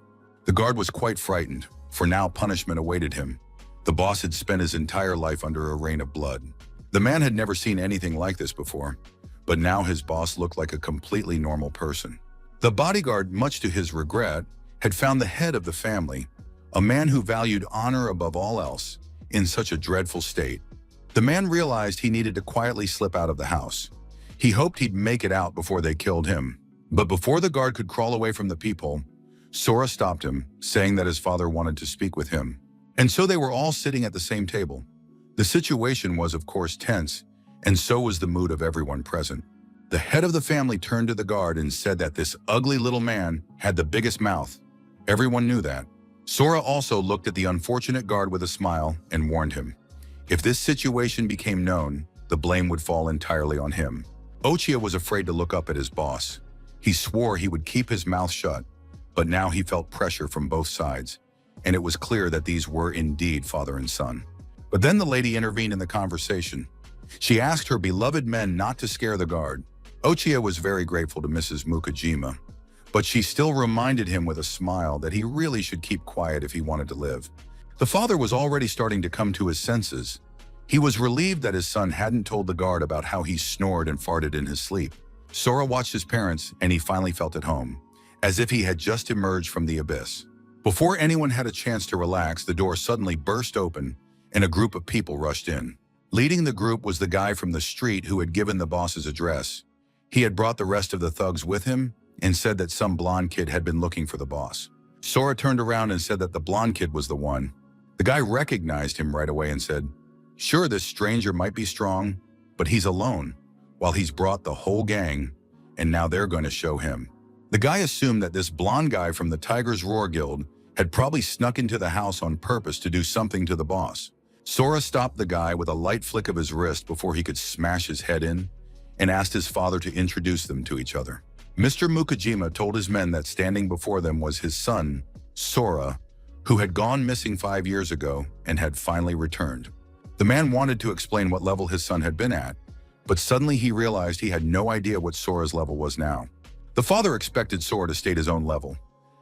The guard was quite frightened, for now punishment awaited him. The boss had spent his entire life under a rain of blood. The man had never seen anything like this before, but now his boss looked like a completely normal person. The bodyguard, much to his regret, had found the head of the family, a man who valued honor above all else, in such a dreadful state. The man realized he needed to quietly slip out of the house. He hoped he'd make it out before they killed him. But before the guard could crawl away from the peephole, Sora stopped him, saying that his father wanted to speak with him. And so they were all sitting at the same table. The situation was, of course, tense, and so was the mood of everyone present. The head of the family turned to the guard and said that this ugly little man had the biggest mouth. Everyone knew that. Sora also looked at the unfortunate guard with a smile and warned him. If this situation became known, the blame would fall entirely on him. Ochia was afraid to look up at his boss. He swore he would keep his mouth shut, but now he felt pressure from both sides, and it was clear that these were indeed father and son. But then the lady intervened in the conversation. She asked her beloved men not to scare the guard. Ochia was very grateful to Mrs. Mukajima, but she still reminded him with a smile that he really should keep quiet if he wanted to live. The father was already starting to come to his senses. He was relieved that his son hadn't told the guard about how he snored and farted in his sleep. Sora watched his parents, and he finally felt at home, as if he had just emerged from the abyss. Before anyone had a chance to relax, the door suddenly burst open, and a group of people rushed in. Leading the group was the guy from the street who had given the boss's address. He had brought the rest of the thugs with him and said that some blonde kid had been looking for the boss. Sora turned around and said that the blonde kid was the one. The guy recognized him right away and said, "Sure, this stranger might be strong, but he's alone, while he's brought the whole gang, and now they're going to show him." The guy assumed that this blonde guy from the Tiger's Roar Guild had probably snuck into the house on purpose to do something to the boss. Sora stopped the guy with a light flick of his wrist before he could smash his head in, and asked his father to introduce them to each other. Mr. Mukajima told his men that standing before them was his son, Sora, who had gone missing 5 years ago and had finally returned. The man wanted to explain what level his son had been at, but suddenly he realized he had no idea what Sora's level was now. The father expected Sora to state his own level.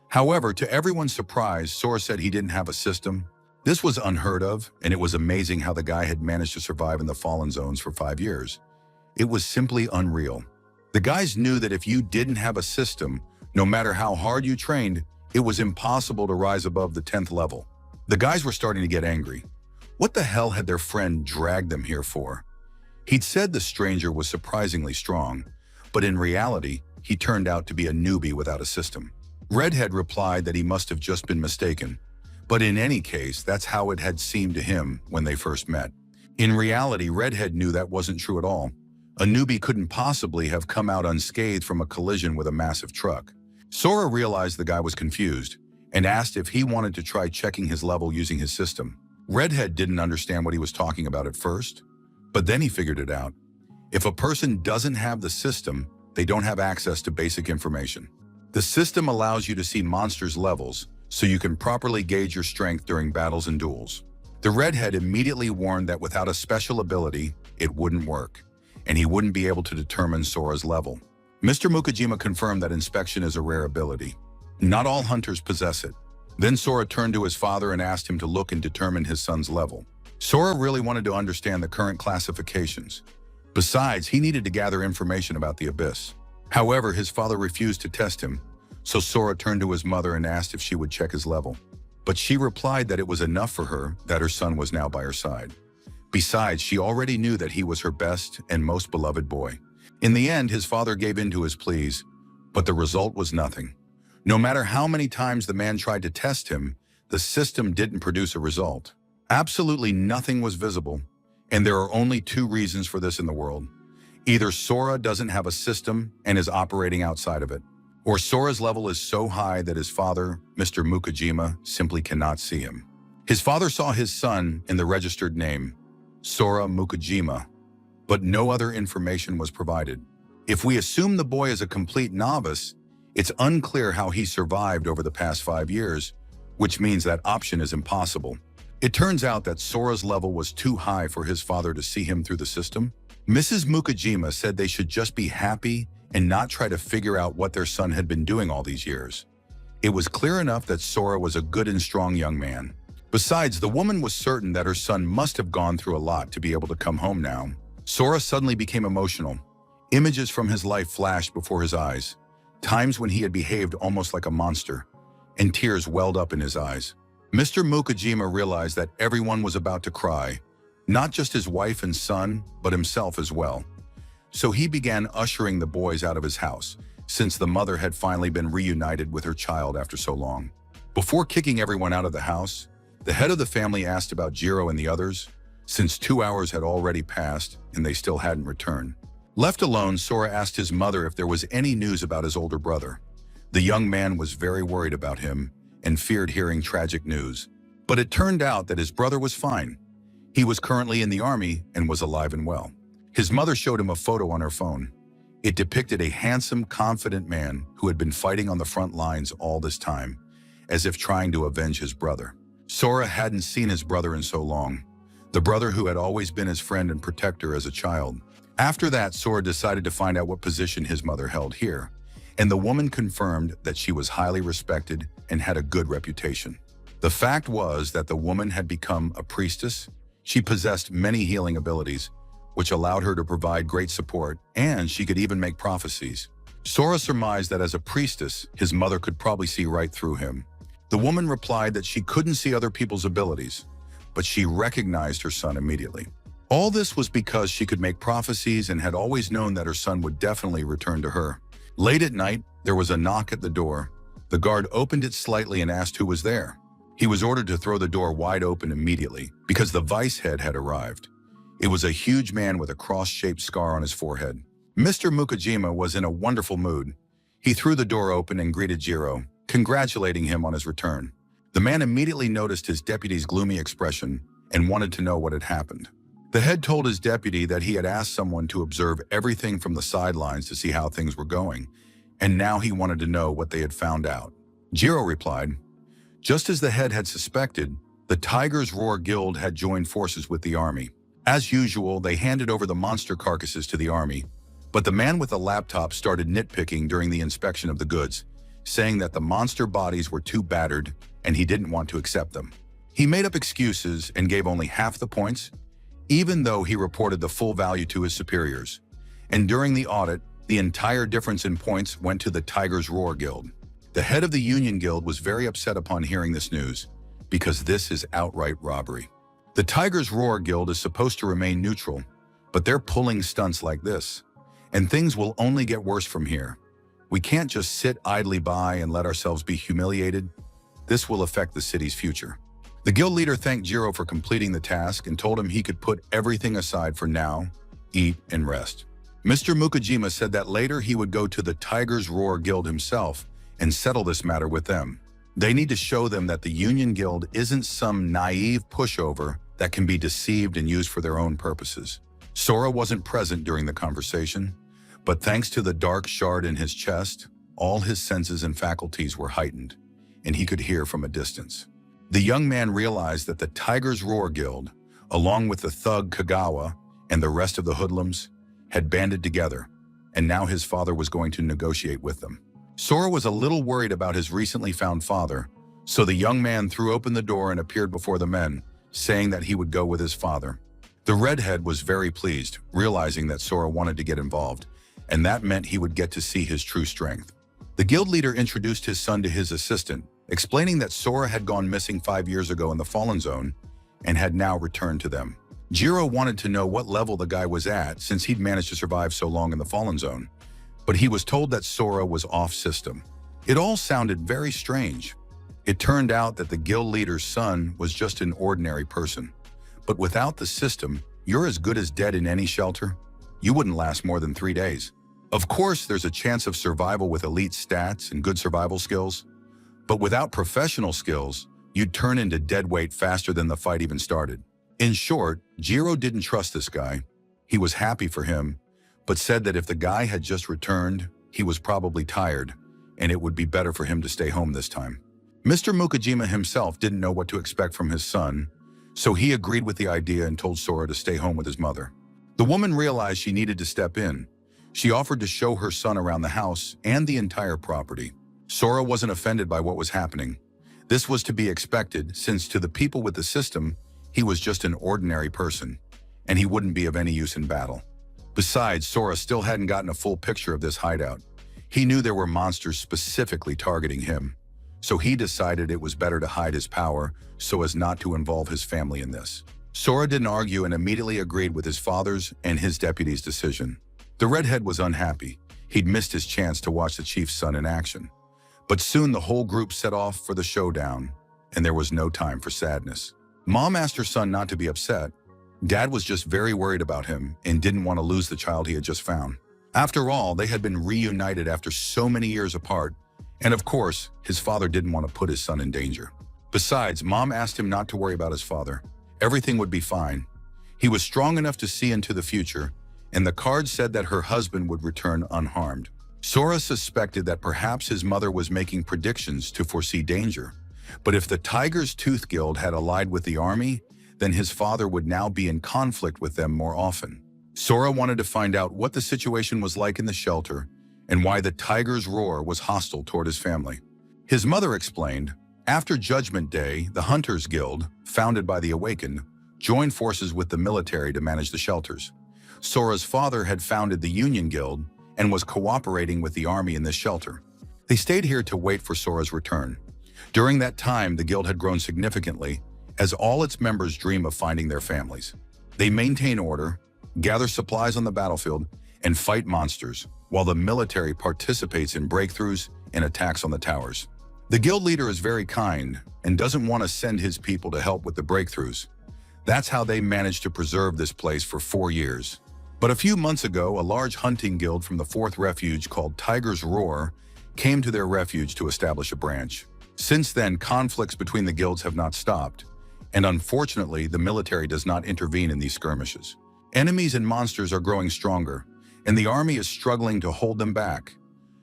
However, to everyone's surprise, Sora said he didn't have a system. This was unheard of, and it was amazing how the guy had managed to survive in the Fallen Zones for 5 years. It was simply unreal. The guys knew that if you didn't have a system, no matter how hard you trained, it was impossible to rise above the 10th level. The guys were starting to get angry. What the hell had their friend dragged them here for? He'd said the stranger was surprisingly strong, but in reality, he turned out to be a newbie without a system. Redhead replied that he must have just been mistaken, but in any case, that's how it had seemed to him when they first met. In reality, Redhead knew that wasn't true at all. A newbie couldn't possibly have come out unscathed from a collision with a massive truck. Sora realized the guy was confused and asked if he wanted to try checking his level using his system. Redhead didn't understand what he was talking about at first, but then he figured it out. If a person doesn't have the system, they don't have access to basic information. The system allows you to see monsters' levels, so you can properly gauge your strength during battles and duels. The Redhead immediately warned that without a special ability, it wouldn't work, and he wouldn't be able to determine Sora's level. Mr. Mukajima confirmed that inspection is a rare ability. Not all hunters possess it. Then Sora turned to his father and asked him to look and determine his son's level. Sora really wanted to understand the current classifications. Besides, he needed to gather information about the abyss. However, his father refused to test him, so Sora turned to his mother and asked if she would check his level. But she replied that it was enough for her that her son was now by her side. Besides, she already knew that he was her best and most beloved boy. In the end, his father gave in to his pleas, But the result was nothing. No matter how many times the man tried to test him, the system didn't produce a result. Absolutely nothing was visible, and there are only two reasons for this in the world. Either Sora doesn't have a system and is operating outside of it, or Sora's level is so high that his father, Mr. Mukajima, simply cannot see him. His father saw his son in the registered name, Sora Mukajima, but no other information was provided. If we assume the boy is a complete novice, it's unclear how he survived over the past 5 years, which means that option is impossible. It turns out that Sora's level was too high for his father to see him through the system. Mrs. Mukajima said they should just be happy and not try to figure out what their son had been doing all these years. It was clear enough that Sora was a good and strong young man. Besides, the woman was certain that her son must have gone through a lot to be able to come home now. Sora suddenly became emotional. Images from his life flashed before his eyes, times when he had behaved almost like a monster, and tears welled up in his eyes. Mr. Mukajima realized that everyone was about to cry, not just his wife and son, but himself as well. So he began ushering the boys out of his house, since the mother had finally been reunited with her child after so long. Before kicking everyone out of the house, the head of the family asked about Jiro and the others, since 2 hours had already passed and they still hadn't returned. Left alone, Sora asked his mother if there was any news about his older brother. The young man was very worried about him and feared hearing tragic news. But it turned out that his brother was fine. He was currently in the army and was alive and well. His mother showed him a photo on her phone. It depicted a handsome, confident man who had been fighting on the front lines all this time, as if trying to avenge his brother. Sora hadn't seen his brother in so long, the brother who had always been his friend and protector as a child. After that, Sora decided to find out what position his mother held here, and the woman confirmed that she was highly respected and had a good reputation. The fact was that the woman had become a priestess. She possessed many healing abilities, which allowed her to provide great support, and she could even make prophecies. Sora surmised that as a priestess, his mother could probably see right through him. The woman replied that she couldn't see other people's abilities, but she recognized her son immediately. All this was because she could make prophecies and had always known that her son would definitely return to her. Late at night, there was a knock at the door. The guard opened it slightly and asked who was there. He was ordered to throw the door wide open immediately because the vice head had arrived. It was a huge man with a cross-shaped scar on his forehead. Mr. Mukajima was in a wonderful mood. He threw the door open and greeted Jiro, congratulating him on his return. The man immediately noticed his deputy's gloomy expression and wanted to know what had happened. The head told his deputy that he had asked someone to observe everything from the sidelines to see how things were going, and now he wanted to know what they had found out. Jiro replied, just as the head had suspected, the Tiger's Roar Guild had joined forces with the army. As usual, they handed over the monster carcasses to the army, but the man with the laptop started nitpicking during the inspection of the goods, saying that the monster bodies were too battered and he didn't want to accept them. He made up excuses and gave only half the points, even though he reported the full value to his superiors. And during the audit, the entire difference in points went to the Tiger's Roar Guild. The head of the Union Guild was very upset upon hearing this news, because this is outright robbery. The Tiger's Roar Guild is supposed to remain neutral, but they're pulling stunts like this, and things will only get worse from here. We can't just sit idly by and let ourselves be humiliated. This will affect the city's future. The guild leader thanked Jiro for completing the task and told him he could put everything aside for now, eat and rest. Mr. Mukajima said that later he would go to the Tiger's Roar Guild himself and settle this matter with them. They need to show them that the Union Guild isn't some naive pushover that can be deceived and used for their own purposes. Sora wasn't present during the conversation, but thanks to the dark shard in his chest, all his senses and faculties were heightened, and he could hear from a distance. The young man realized that the Tiger's Roar Guild, along with the thug Kagawa and the rest of the hoodlums, had banded together, and now his father was going to negotiate with them. Sora was a little worried about his recently found father, so the young man threw open the door and appeared before the men, saying that he would go with his father. The redhead was very pleased, realizing that Sora wanted to get involved, and that meant he would get to see his true strength. The guild leader introduced his son to his assistant, explaining that Sora had gone missing 5 years ago in the Fallen Zone and had now returned to them. Jiro wanted to know what level the guy was at since he'd managed to survive so long in the Fallen Zone, but he was told that Sora was off system. It all sounded very strange. It turned out that the guild leader's son was just an ordinary person. But without the system, you're as good as dead in any shelter. You wouldn't last more than 3 days. Of course, there's a chance of survival with elite stats and good survival skills. But without professional skills, you'd turn into dead weight faster than the fight even started. In short, Jiro didn't trust this guy. He was happy for him, but said that if the guy had just returned, he was probably tired, and it would be better for him to stay home this time. Mr. Mukajima himself didn't know what to expect from his son, so he agreed with the idea and told Sora to stay home with his mother. The woman realized she needed to step in. She offered to show her son around the house and the entire property. Sora wasn't offended by what was happening. This was to be expected, since to the people with the system, he was just an ordinary person, and he wouldn't be of any use in battle. Besides, Sora still hadn't gotten a full picture of this hideout. He knew there were monsters specifically targeting him, so he decided it was better to hide his power so as not to involve his family in this. Sora didn't argue and immediately agreed with his father's and his deputy's decision. The redhead was unhappy. He'd missed his chance to watch the chief's son in action. But soon the whole group set off for the showdown, and there was no time for sadness. Mom asked her son not to be upset. Dad was just very worried about him and didn't want to lose the child he had just found. After all, they had been reunited after so many years apart, and of course, his father didn't want to put his son in danger. Besides, Mom asked him not to worry about his father. Everything would be fine. He was strong enough to see into the future, and the card said that her husband would return unharmed. Sora suspected that perhaps his mother was making predictions to foresee danger, but if the Tiger's Tooth Guild had allied with the army, then his father would now be in conflict with them more often. Sora wanted to find out what the situation was like in the shelter and why the Tiger's Roar was hostile toward his family. His mother explained, after Judgment Day, the Hunters Guild, founded by the Awakened, joined forces with the military to manage the shelters. Sora's father had founded the Union Guild and was cooperating with the army in this shelter. They stayed here to wait for Sora's return. During that time, the guild had grown significantly, as all its members dream of finding their families. They maintain order, gather supplies on the battlefield, and fight monsters, while the military participates in breakthroughs and attacks on the towers. The guild leader is very kind and doesn't want to send his people to help with the breakthroughs. That's how they managed to preserve this place for 4 years. But a few months ago, a large hunting guild from the 4th Refuge called Tiger's Roar came to their refuge to establish a branch. Since then, conflicts between the guilds have not stopped, and unfortunately, the military does not intervene in these skirmishes. Enemies and monsters are growing stronger, and the army is struggling to hold them back.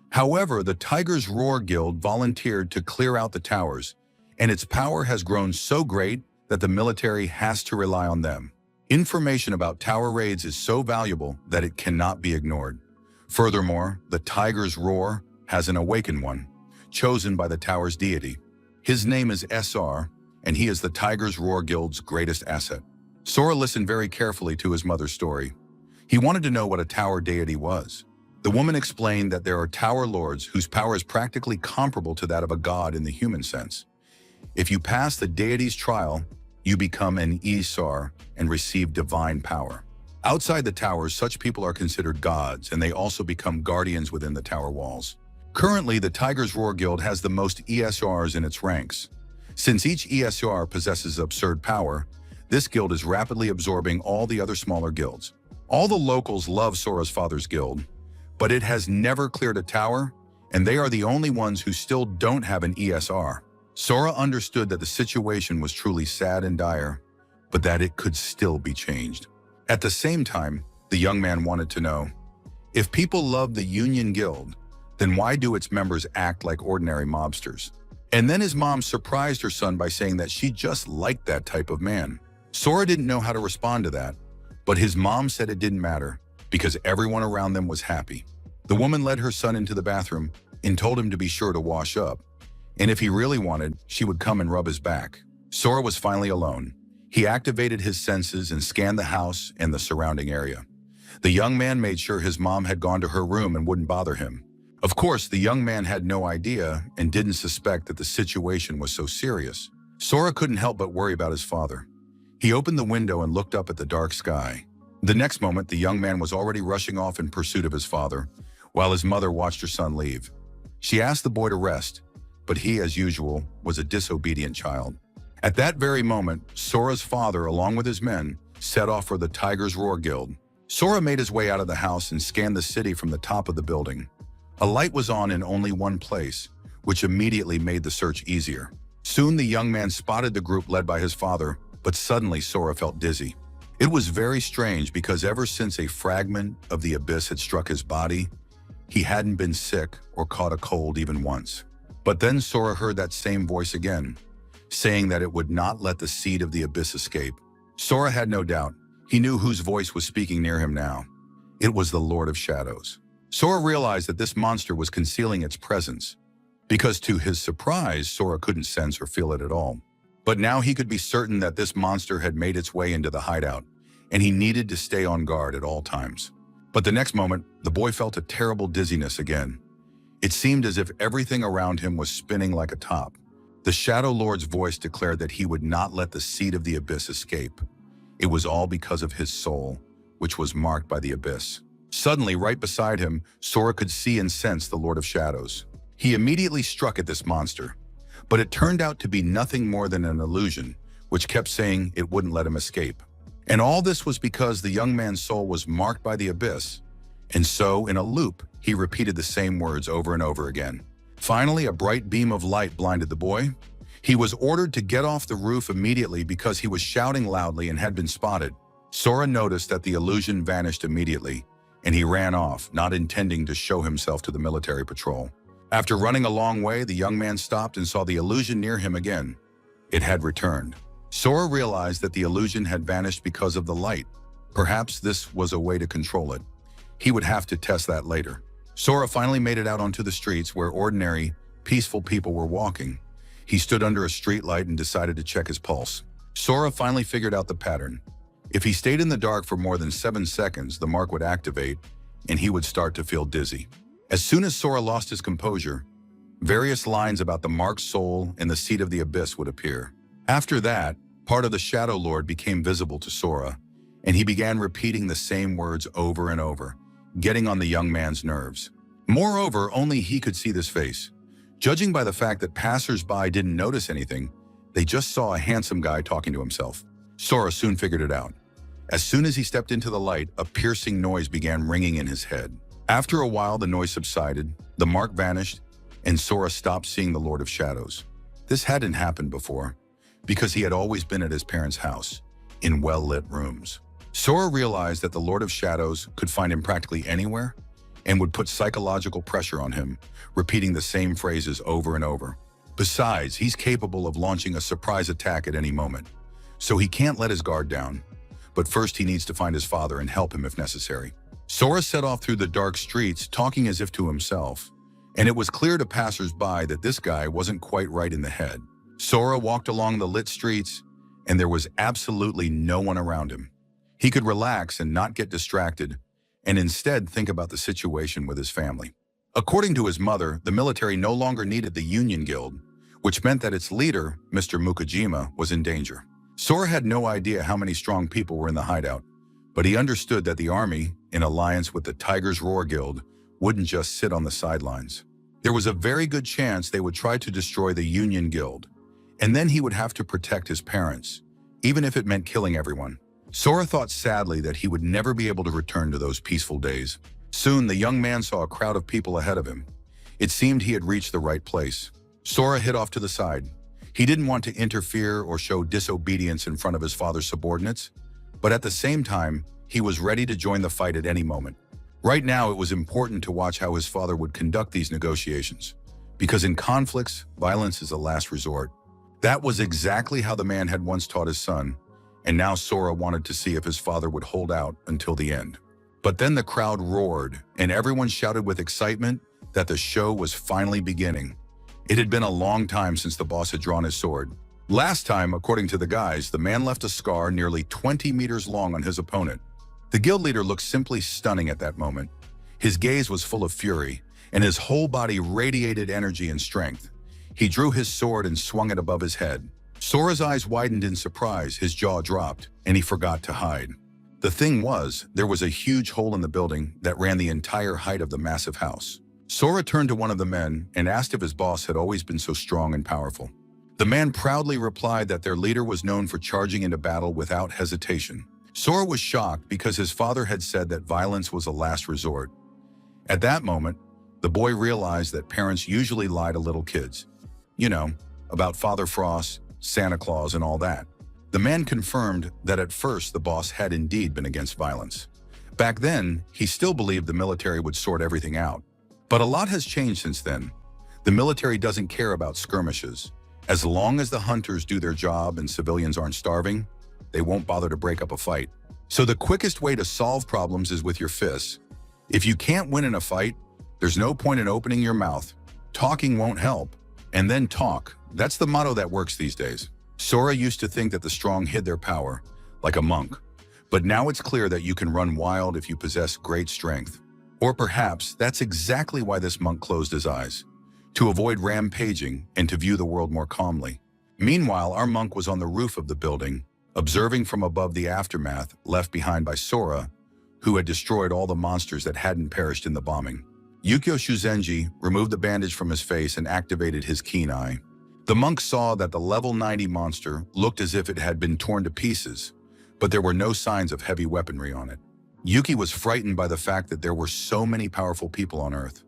However, the Tiger's Roar Guild volunteered to clear out the towers, and its power has grown so great that the military has to rely on them. Information about tower raids is so valuable that it cannot be ignored. Furthermore, the Tiger's Roar has an awakened one, chosen by the tower's deity. His name is SR, and he is the Tiger's Roar Guild's greatest asset. Sora listened very carefully to his mother's story. He wanted to know what a tower deity was. The woman explained that there are tower lords whose power is practically comparable to that of a god in the human sense. If you pass the deity's trial, you become an Isar and receive divine power. Outside the towers, such people are considered gods, and they also become guardians within the tower walls. Currently, the Tiger's Roar Guild has the most ESRs in its ranks. Since each ESR possesses absurd power, this guild is rapidly absorbing all the other smaller guilds. All the locals love Sora's father's guild, but it has never cleared a tower, and they are the only ones who still don't have an ESR. Sora understood that the situation was truly sad and dire, but that it could still be changed. At the same time, the young man wanted to know, if people love the Union Guild, then why do its members act like ordinary mobsters? And then his mom surprised her son by saying that she just liked that type of man. Sora didn't know how to respond to that, but his mom said it didn't matter because everyone around them was happy. The woman led her son into the bathroom and told him to be sure to wash up, and if he really wanted, she would come and rub his back. Sora was finally alone. He activated his senses and scanned the house and the surrounding area. The young man made sure his mom had gone to her room and wouldn't bother him. Of course, the young man had no idea and didn't suspect that the situation was so serious. Sora couldn't help but worry about his father. He opened the window and looked up at the dark sky. The next moment, the young man was already rushing off in pursuit of his father, while his mother watched her son leave. She asked the boy to rest, but he, as usual, was a disobedient child. At that very moment, Sora's father, along with his men, set off for the Tiger's Roar Guild. Sora made his way out of the house and scanned the city from the top of the building. A light was on in only one place, which immediately made the search easier. Soon the young man spotted the group led by his father, but suddenly Sora felt dizzy. It was very strange because ever since a fragment of the abyss had struck his body, he hadn't been sick or caught a cold even once. But then Sora heard that same voice again, saying that it would not let the seed of the abyss escape. Sora had no doubt. He knew whose voice was speaking near him now. It was the Lord of Shadows. Sora realized that this monster was concealing its presence, because to his surprise, Sora couldn't sense or feel it at all. But now he could be certain that this monster had made its way into the hideout, and he needed to stay on guard at all times. But the next moment, the boy felt a terrible dizziness again. It seemed as if everything around him was spinning like a top. The Shadow Lord's voice declared that he would not let the seed of the abyss escape. It was all because of his soul, which was marked by the abyss. Suddenly, right beside him, Sora could see and sense the Lord of Shadows. He immediately struck at this monster, but it turned out to be nothing more than an illusion, which kept saying it wouldn't let him escape. And all this was because the young man's soul was marked by the abyss, and so, in a loop, he repeated the same words over and over again. Finally, a bright beam of light blinded the boy. He was ordered to get off the roof immediately because he was shouting loudly and had been spotted. Sora noticed that the illusion vanished immediately, and he ran off, not intending to show himself to the military patrol. After running a long way, the young man stopped and saw the illusion near him again. It had returned. Sora realized that the illusion had vanished because of the light. Perhaps this was a way to control it. He would have to test that later. Sora finally made it out onto the streets where ordinary, peaceful people were walking. He stood under a streetlight and decided to check his pulse. Sora finally figured out the pattern. If he stayed in the dark for more than 7 seconds, the mark would activate, and he would start to feel dizzy. As soon as Sora lost his composure, various lines about the marked soul and the seed of the abyss would appear. After that, part of the Shadow Lord became visible to Sora, and he began repeating the same words over and over, getting on the young man's nerves. Moreover, only he could see this face. Judging by the fact that passers-by didn't notice anything, they just saw a handsome guy talking to himself. Sora soon figured it out. As soon as he stepped into the light, a piercing noise began ringing in his head. After a while, the noise subsided, the mark vanished, and Sora stopped seeing the Lord of Shadows. This hadn't happened before, because he had always been at his parents' house, in well-lit rooms. Sora realized that the Lord of Shadows could find him practically anywhere and would put psychological pressure on him, repeating the same phrases over and over. Besides, he's capable of launching a surprise attack at any moment, so he can't let his guard down. But first he needs to find his father and help him if necessary. Sora set off through the dark streets, talking as if to himself, and it was clear to passers-by that this guy wasn't quite right in the head. Sora walked along the lit streets, and there was absolutely no one around him. He could relax and not get distracted, and instead think about the situation with his family. According to his mother, the military no longer needed the Union Guild, which meant that its leader, Mr. Mukajima, was in danger. Sora had no idea how many strong people were in the hideout, but he understood that the army, in alliance with the Tiger's Roar Guild, wouldn't just sit on the sidelines. There was a very good chance they would try to destroy the Union Guild, and then he would have to protect his parents, even if it meant killing everyone. Sora thought sadly that he would never be able to return to those peaceful days. Soon, the young man saw a crowd of people ahead of him. It seemed he had reached the right place. Sora hid off to the side. He didn't want to interfere or show disobedience in front of his father's subordinates, but at the same time, he was ready to join the fight at any moment. Right now, it was important to watch how his father would conduct these negotiations, because in conflicts, violence is a last resort. That was exactly how the man had once taught his son, and now Sora wanted to see if his father would hold out until the end. But then the crowd roared, and everyone shouted with excitement that the show was finally beginning. It had been a long time since the boss had drawn his sword. Last time, according to the guys, the man left a scar nearly 20 meters long on his opponent. The guild leader looked simply stunning at that moment. His gaze was full of fury, and his whole body radiated energy and strength. He drew his sword and swung it above his head. Sora's eyes widened in surprise, his jaw dropped, and he forgot to hide. The thing was, there was a huge hole in the building that ran the entire height of the massive house. Sora turned to one of the men and asked if his boss had always been so strong and powerful. The man proudly replied that their leader was known for charging into battle without hesitation. Sora was shocked because his father had said that violence was a last resort. At that moment, the boy realized that parents usually lie to little kids. You know, about Father Frost, Santa Claus, and all that. The man confirmed that at first the boss had indeed been against violence. Back then, he still believed the military would sort everything out. But a lot has changed since then. The military doesn't care about skirmishes. As long as the hunters do their job and civilians aren't starving, they won't bother to break up a fight. So the quickest way to solve problems is with your fists. If you can't win in a fight, there's no point in opening your mouth. Talking won't help. And then talk. That's the motto that works these days. Sora used to think that the strong hid their power, like a monk. But now it's clear that you can run wild if you possess great strength. Or perhaps that's exactly why this monk closed his eyes, to avoid rampaging and to view the world more calmly. Meanwhile, our monk was on the roof of the building, observing from above the aftermath left behind by Sora, who had destroyed all the monsters that hadn't perished in the bombing. Yukio Shuzenji removed the bandage from his face and activated his keen eye. The monk saw that the level 90 monster looked as if it had been torn to pieces, but there were no signs of heavy weaponry on it. Yuki was frightened by the fact that there were so many powerful people on Earth.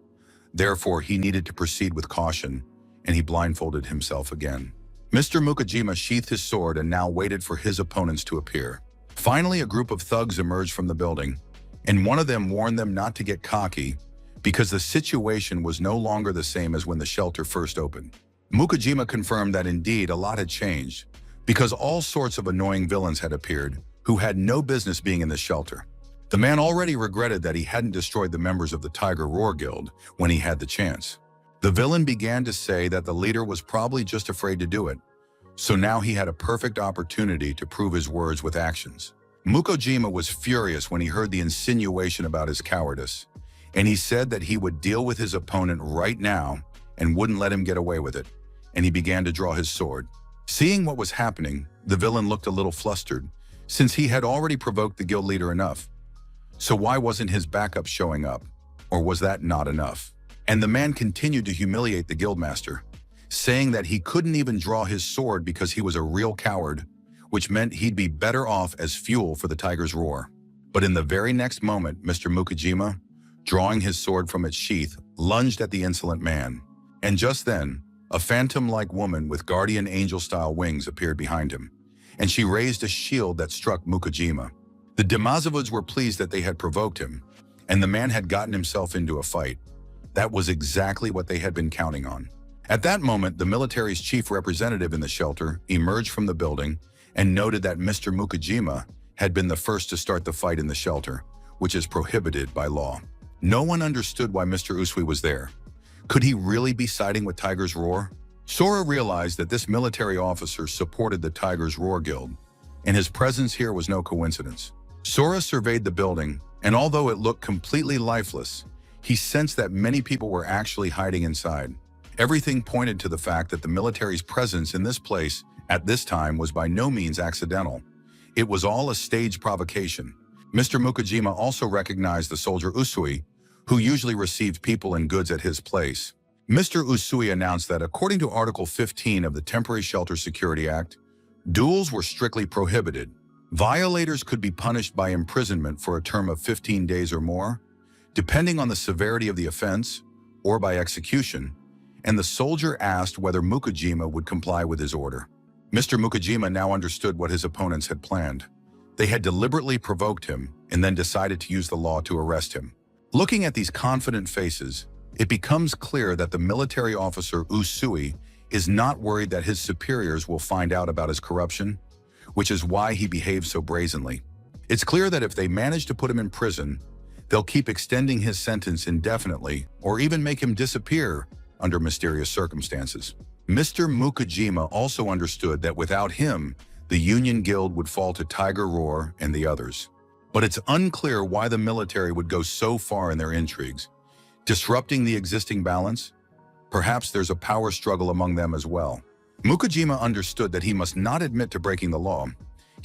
Therefore, he needed to proceed with caution, and he blindfolded himself again. Mr. Mukajima sheathed his sword and now waited for his opponents to appear. Finally, a group of thugs emerged from the building, and one of them warned them not to get cocky because the situation was no longer the same as when the shelter first opened. Mukajima confirmed that indeed a lot had changed because all sorts of annoying villains had appeared who had no business being in the shelter. The man already regretted that he hadn't destroyed the members of the Tiger Roar Guild when he had the chance. The villain began to say that the leader was probably just afraid to do it, so now he had a perfect opportunity to prove his words with actions. Mukojima was furious when he heard the insinuation about his cowardice, and he said that he would deal with his opponent right now and wouldn't let him get away with it, and he began to draw his sword. Seeing what was happening, the villain looked a little flustered, since he had already provoked the guild leader enough. So why wasn't his backup showing up? Or was that not enough? And the man continued to humiliate the guildmaster, saying that he couldn't even draw his sword because he was a real coward, which meant he'd be better off as fuel for the tiger's roar. But in the very next moment, Mr. Mukajima, drawing his sword from its sheath, lunged at the insolent man. And just then, a phantom-like woman with guardian angel-style wings appeared behind him, and she raised a shield that struck Mukajima. The Demazovids were pleased that they had provoked him, and the man had gotten himself into a fight. That was exactly what they had been counting on. At that moment, the military's chief representative in the shelter emerged from the building and noted that Mr. Mukajima had been the first to start the fight in the shelter, which is prohibited by law. No one understood why Mr. Usui was there. Could he really be siding with Tiger's Roar? Sora realized that this military officer supported the Tiger's Roar Guild, and his presence here was no coincidence. Sora surveyed the building, and although it looked completely lifeless, he sensed that many people were actually hiding inside. Everything pointed to the fact that the military's presence in this place at this time was by no means accidental. It was all a staged provocation. Mr. Mukajima also recognized the soldier Usui, who usually received people and goods at his place. Mr. Usui announced that according to Article 15 of the Temporary Shelter Security Act, duels were strictly prohibited. Violators could be punished by imprisonment for a term of 15 days or more, depending on the severity of the offense, or by execution, and the soldier asked whether Mukajima would comply with his order. Mr. Mukajima now understood what his opponents had planned. They had deliberately provoked him and then decided to use the law to arrest him. Looking at these confident faces, it becomes clear that the military officer Usui is not worried that his superiors will find out about his corruption, which is why he behaves so brazenly. It's clear that if they manage to put him in prison, they'll keep extending his sentence indefinitely or even make him disappear under mysterious circumstances. Mr. Mukajima also understood that without him, the Union Guild would fall to Tiger Roar and the others. But it's unclear why the military would go so far in their intrigues. Disrupting the existing balance? Perhaps there's a power struggle among them as well. Mukajima understood that he must not admit to breaking the law.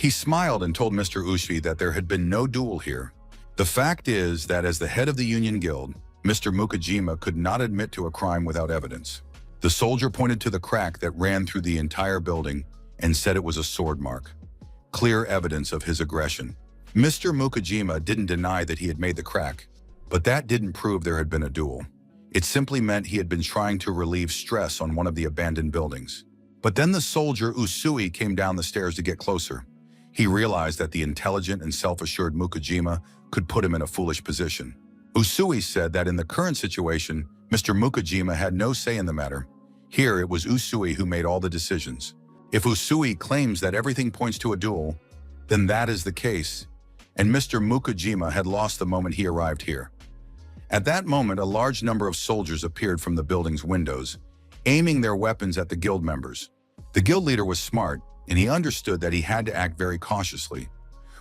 He smiled and told Mr. Ushi that there had been no duel here. The fact is that as the head of the Union Guild, Mr. Mukajima could not admit to a crime without evidence. The soldier pointed to the crack that ran through the entire building and said it was a sword mark. Clear evidence of his aggression. Mr. Mukajima didn't deny that he had made the crack, but that didn't prove there had been a duel. It simply meant he had been trying to relieve stress on one of the abandoned buildings. But then the soldier Usui came down the stairs to get closer. He realized that the intelligent and self-assured Mukajima could put him in a foolish position. Usui said that in the current situation, Mr. Mukajima had no say in the matter. Here it was Usui who made all the decisions. If Usui claims that everything points to a duel, then that is the case, and Mr. Mukajima had lost the moment he arrived here. At that moment, a large number of soldiers appeared from the building's windows, aiming their weapons at the guild members. The guild leader was smart, and he understood that he had to act very cautiously.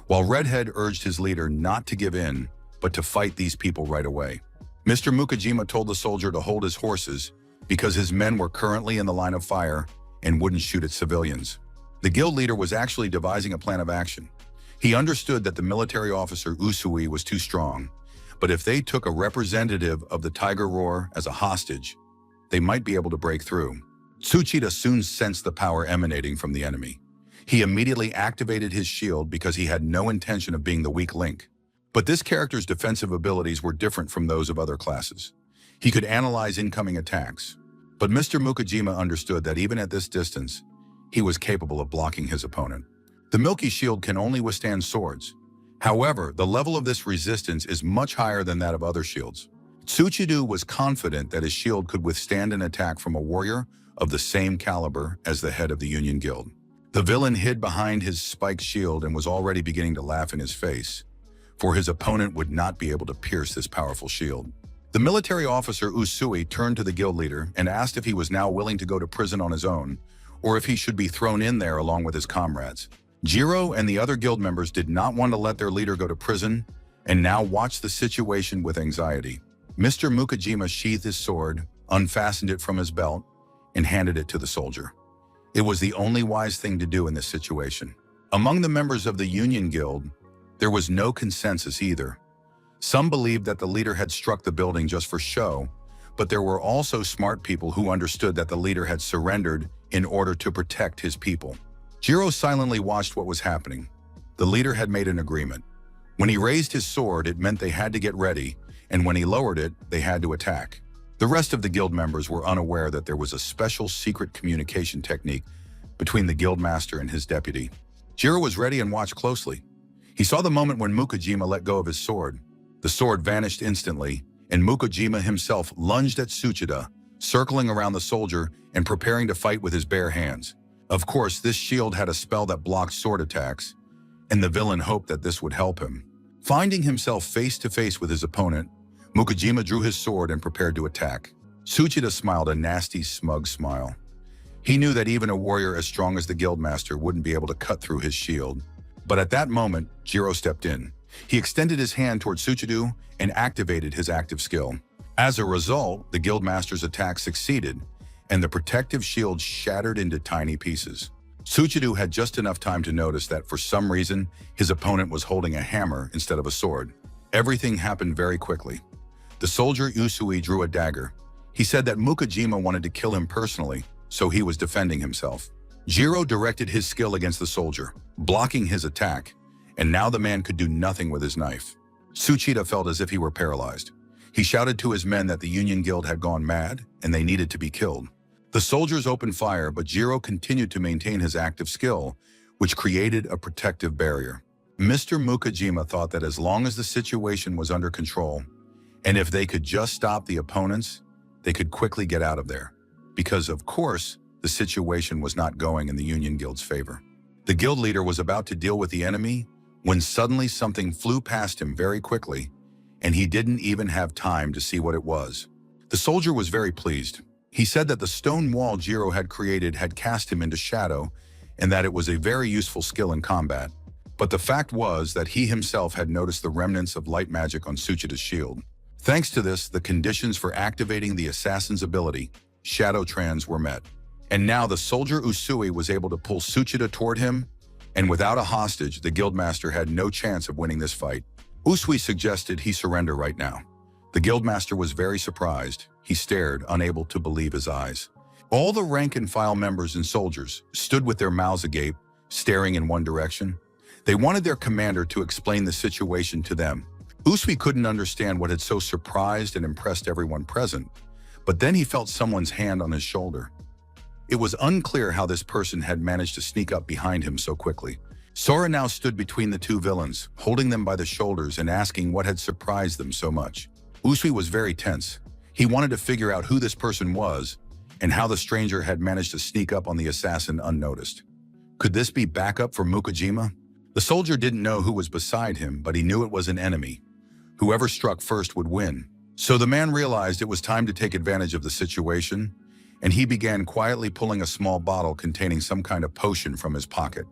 While Redhead urged his leader not to give in, but to fight these people right away. Mr. Mukajima told the soldier to hold his horses because his men were currently in the line of fire and wouldn't shoot at civilians. The guild leader was actually devising a plan of action. He understood that the military officer Usui was too strong, but if they took a representative of the Tiger Roar as a hostage, they might be able to break through. Tsuchida soon sensed the power emanating from the enemy. He immediately activated his shield because he had no intention of being the weak link. But this character's defensive abilities were different from those of other classes. He could analyze incoming attacks. But Mr. Mukajima understood that even at this distance, he was capable of blocking his opponent. The Milky Shield can only withstand swords. However, the level of this resistance is much higher than that of other shields. Tsuchidu was confident that his shield could withstand an attack from a warrior of the same caliber as the head of the Union Guild. The villain hid behind his spiked shield and was already beginning to laugh in his face, for his opponent would not be able to pierce this powerful shield. The military officer Usui turned to the guild leader and asked if he was now willing to go to prison on his own, or if he should be thrown in there along with his comrades. Jiro and the other guild members did not want to let their leader go to prison and now watched the situation with anxiety. Mr. Mukajima sheathed his sword, unfastened it from his belt, and handed it to the soldier. It was the only wise thing to do in this situation. Among the members of the Union Guild, there was no consensus either. Some believed that the leader had struck the building just for show, but there were also smart people who understood that the leader had surrendered in order to protect his people. Jiro silently watched what was happening. The leader had made an agreement. When he raised his sword, it meant they had to get ready, and when he lowered it, they had to attack. The rest of the guild members were unaware that there was a special secret communication technique between the guild master and his deputy. Jiro was ready and watched closely. He saw the moment when Mukajima let go of his sword. The sword vanished instantly, and Mukajima himself lunged at Tsuchida, circling around the soldier and preparing to fight with his bare hands. Of course, this shield had a spell that blocked sword attacks, and the villain hoped that this would help him. Finding himself face to face with his opponent, Mukajima drew his sword and prepared to attack. Tsuchida smiled a nasty, smug smile. He knew that even a warrior as strong as the guildmaster wouldn't be able to cut through his shield. But at that moment, Jiro stepped in. He extended his hand toward Tsuchidu and activated his active skill. As a result, the guildmaster's attack succeeded, and the protective shield shattered into tiny pieces. Tsuchidu had just enough time to notice that for some reason, his opponent was holding a hammer instead of a sword. Everything happened very quickly. The soldier Usui drew a dagger. He said that Mukajima wanted to kill him personally, so he was defending himself. Jiro directed his skill against the soldier, blocking his attack, and now the man could do nothing with his knife. Tsuchida felt as if he were paralyzed. He shouted to his men that the Union Guild had gone mad and they needed to be killed. The soldiers opened fire, but Jiro continued to maintain his active skill, which created a protective barrier. Mr. Mukajima thought that as long as the situation was under control, and if they could just stop the opponents, they could quickly get out of there. Because, of course, the situation was not going in the Union Guild's favor. The guild leader was about to deal with the enemy when suddenly something flew past him very quickly, and he didn't even have time to see what it was. The soldier was very pleased. He said that the stone wall Jiro had created had cast him into shadow, and that it was a very useful skill in combat. But the fact was that he himself had noticed the remnants of light magic on Tsuchida's shield. Thanks to this, the conditions for activating the assassin's ability, Shadow Trans, were met. And now the soldier Usui was able to pull Tsuchida toward him And without a hostage, the guildmaster had no chance of winning this fight. Usui suggested he surrender right now. The guildmaster was very surprised. He stared, unable to believe his eyes. All the rank-and-file members and soldiers stood with their mouths agape, staring in one direction. They wanted their commander to explain the situation to them. Usui couldn't understand what had so surprised and impressed everyone present, but then he felt someone's hand on his shoulder. It was unclear how this person had managed to sneak up behind him so quickly. Sora now stood between the two villains, holding them by the shoulders and asking what had surprised them so much. Usui was very tense. He wanted to figure out who this person was and how the stranger had managed to sneak up on the assassin unnoticed. Could this be backup for Mukajima? The soldier didn't know who was beside him, but he knew it was an enemy. Whoever struck first would win. So the man realized it was time to take advantage of the situation, and he began quietly pulling a small bottle containing some kind of potion from his pocket.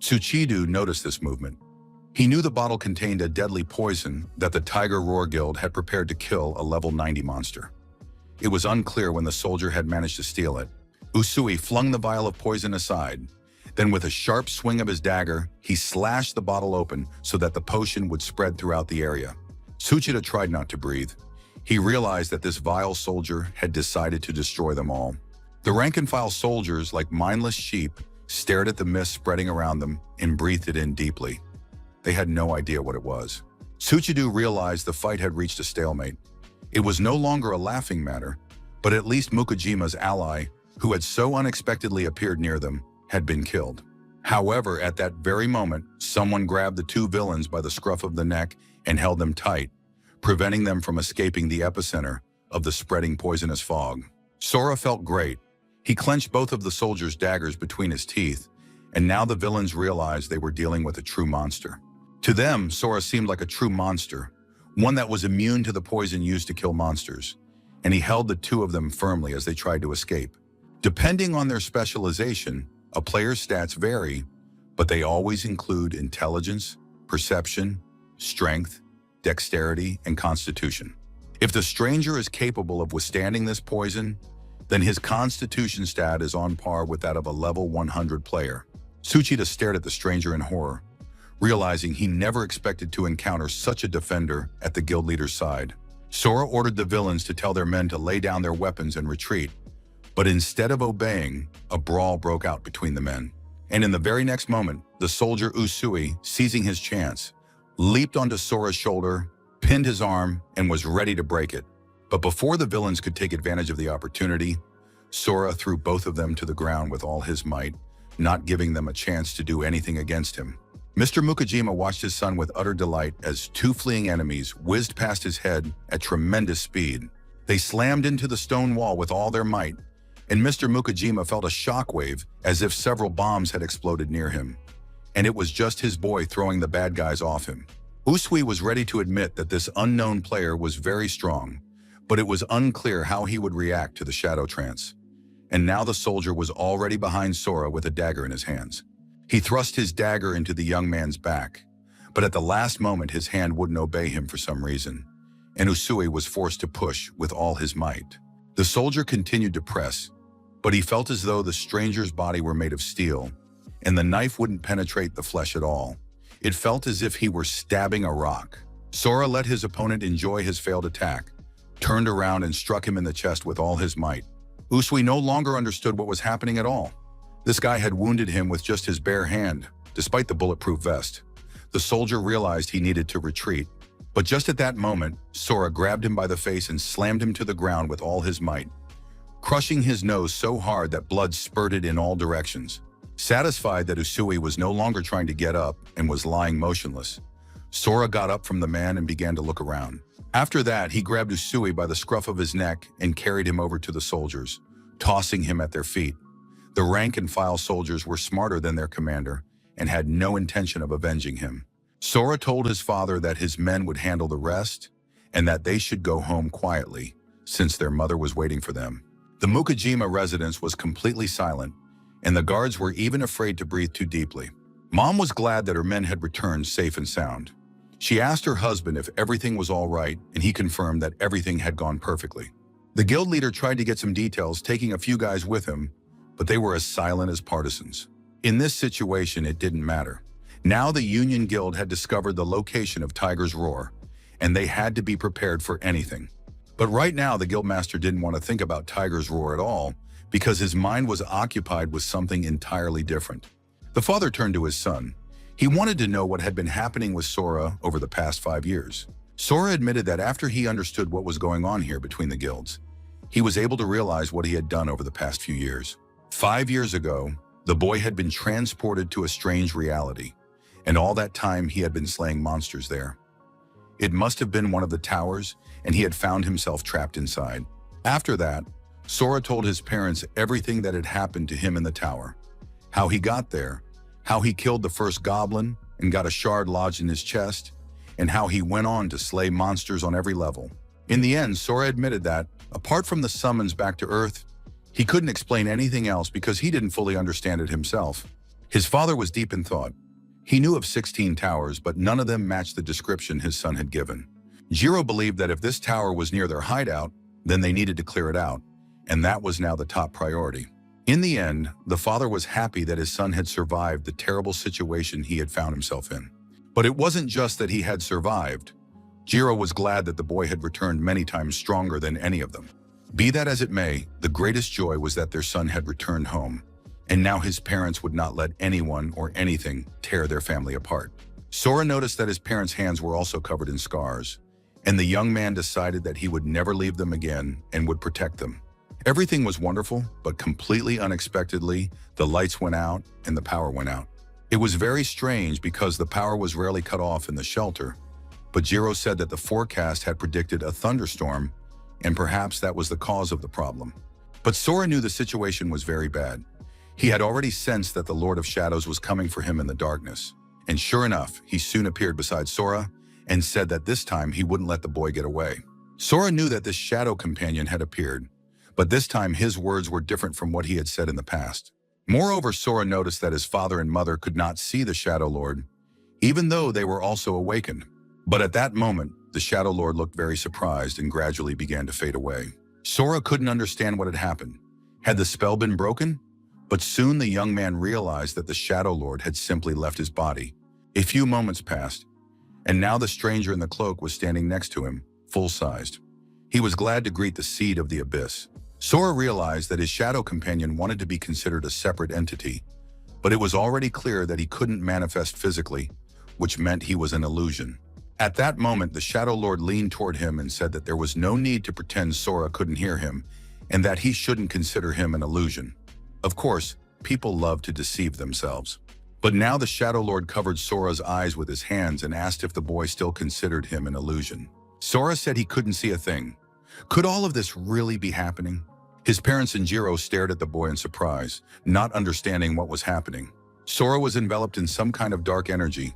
Tsuchidu noticed this movement. He knew the bottle contained a deadly poison that the Tiger Roar Guild had prepared to kill a level 90 monster. It was unclear when the soldier had managed to steal it. Usui flung the vial of poison aside. Then with a sharp swing of his dagger, he slashed the bottle open so that the potion would spread throughout the area. Tsuchida tried not to breathe. He realized that this vile soldier had decided to destroy them all. The rank-and-file soldiers, like mindless sheep, stared at the mist spreading around them and breathed it in deeply. They had no idea what it was. Tsuchidu realized the fight had reached a stalemate. It was no longer a laughing matter, but at least Mukajima's ally, who had so unexpectedly appeared near them, had been killed. However, at that very moment, someone grabbed the two villains by the scruff of the neck and held them tight, preventing them from escaping the epicenter of the spreading poisonous fog. Sora felt great. He clenched both of the soldiers' daggers between his teeth, and now the villains realized they were dealing with a true monster. To them, Sora seemed like a true monster, one that was immune to the poison used to kill monsters, and he held the two of them firmly as they tried to escape. Depending on their specialization, a player's stats vary, but they always include intelligence, perception, strength, dexterity, and constitution. If the stranger is capable of withstanding this poison, then his constitution stat is on par with that of a level 100 player. Tsuchida stared at the stranger in horror, realizing he never expected to encounter such a defender at the guild leader's side. Sora ordered the villains to tell their men to lay down their weapons and retreat, but instead of obeying, a brawl broke out between the men. And in the very next moment, the soldier Usui, seizing his chance, leaped onto Sora's shoulder, pinned his arm, and was ready to break it. But before the villains could take advantage of the opportunity, Sora threw both of them to the ground with all his might, not giving them a chance to do anything against him. Mr. Mukajima watched his son with utter delight as two fleeing enemies whizzed past his head at tremendous speed. They slammed into the stone wall with all their might, and Mr. Mukajima felt a shockwave as if several bombs had exploded near him. And it was just his boy throwing the bad guys off him. Usui was ready to admit that this unknown player was very strong, but it was unclear how he would react to the shadow trance. And now the soldier was already behind Sora with a dagger in his hands. He thrust his dagger into the young man's back, but at the last moment his hand wouldn't obey him for some reason, and Usui was forced to push with all his might. The soldier continued to press, but he felt as though the stranger's body were made of steel, and the knife wouldn't penetrate the flesh at all. It felt as if he were stabbing a rock. Sora let his opponent enjoy his failed attack, turned around and struck him in the chest with all his might. Usui no longer understood what was happening at all. This guy had wounded him with just his bare hand, despite the bulletproof vest. The soldier realized he needed to retreat, but just at that moment, Sora grabbed him by the face and slammed him to the ground with all his might, crushing his nose so hard that blood spurted in all directions. Satisfied that Usui was no longer trying to get up and was lying motionless, Sora got up from the man and began to look around. After that, he grabbed Usui by the scruff of his neck and carried him over to the soldiers, tossing him at their feet. The rank-and-file soldiers were smarter than their commander and had no intention of avenging him. Sora told his father that his men would handle the rest and that they should go home quietly, since their mother was waiting for them. The Mukajima residence was completely silent, and the guards were even afraid to breathe too deeply. Mom was glad that her men had returned safe and sound. She asked her husband if everything was all right, and he confirmed that everything had gone perfectly. The guild leader tried to get some details, taking a few guys with him, but they were as silent as partisans. In this situation, it didn't matter. Now the Union Guild had discovered the location of Tiger's Roar, and they had to be prepared for anything. But right now, the Guildmaster didn't want to think about Tiger's Roar at all because his mind was occupied with something entirely different. The father turned to his son. He wanted to know what had been happening with Sora over the past 5 years. Sora admitted that after he understood what was going on here between the guilds, he was able to realize what he had done over the past few years. 5 years ago, the boy had been transported to a strange reality, and all that time he had been slaying monsters there. It must have been one of the towers, and he had found himself trapped inside. After that, Sora told his parents everything that had happened to him in the tower. How he got there, how he killed the first goblin and got a shard lodged in his chest, and how he went on to slay monsters on every level. In the end, Sora admitted that, apart from the summons back to Earth, he couldn't explain anything else because he didn't fully understand it himself. His father was deep in thought. He knew of 16 towers, but none of them matched the description his son had given. Jiro believed that if this tower was near their hideout, then they needed to clear it out, and that was now the top priority. In the end, the father was happy that his son had survived the terrible situation he had found himself in. But it wasn't just that he had survived. Jiro was glad that the boy had returned many times stronger than any of them. Be that as it may, the greatest joy was that their son had returned home, and now his parents would not let anyone or anything tear their family apart. Sora noticed that his parents' hands were also covered in scars, and the young man decided that he would never leave them again and would protect them. Everything was wonderful, but completely unexpectedly, the lights went out and the power went out. It was very strange because the power was rarely cut off in the shelter, but Jiro said that the forecast had predicted a thunderstorm, and perhaps that was the cause of the problem. But Sora knew the situation was very bad. He had already sensed that the Lord of Shadows was coming for him in the darkness. And sure enough, he soon appeared beside Sora and said that this time he wouldn't let the boy get away. Sora knew that this shadow companion had appeared, but this time his words were different from what he had said in the past. Moreover, Sora noticed that his father and mother could not see the Shadow Lord, even though they were also awakened. But at that moment, the Shadow Lord looked very surprised and gradually began to fade away. Sora couldn't understand what had happened. Had the spell been broken? But soon the young man realized that the Shadow Lord had simply left his body. A few moments passed, and now the stranger in the cloak was standing next to him, full-sized. He was glad to greet the Seed of the Abyss. Sora realized that his shadow companion wanted to be considered a separate entity, but it was already clear that he couldn't manifest physically, which meant he was an illusion. At that moment, the Shadow Lord leaned toward him and said that there was no need to pretend Sora couldn't hear him, and that he shouldn't consider him an illusion. Of course, people love to deceive themselves. But now the Shadow Lord covered Sora's eyes with his hands and asked if the boy still considered him an illusion. Sora said he couldn't see a thing. Could all of this really be happening? His parents and Jiro stared at the boy in surprise, not understanding what was happening. Sora was enveloped in some kind of dark energy.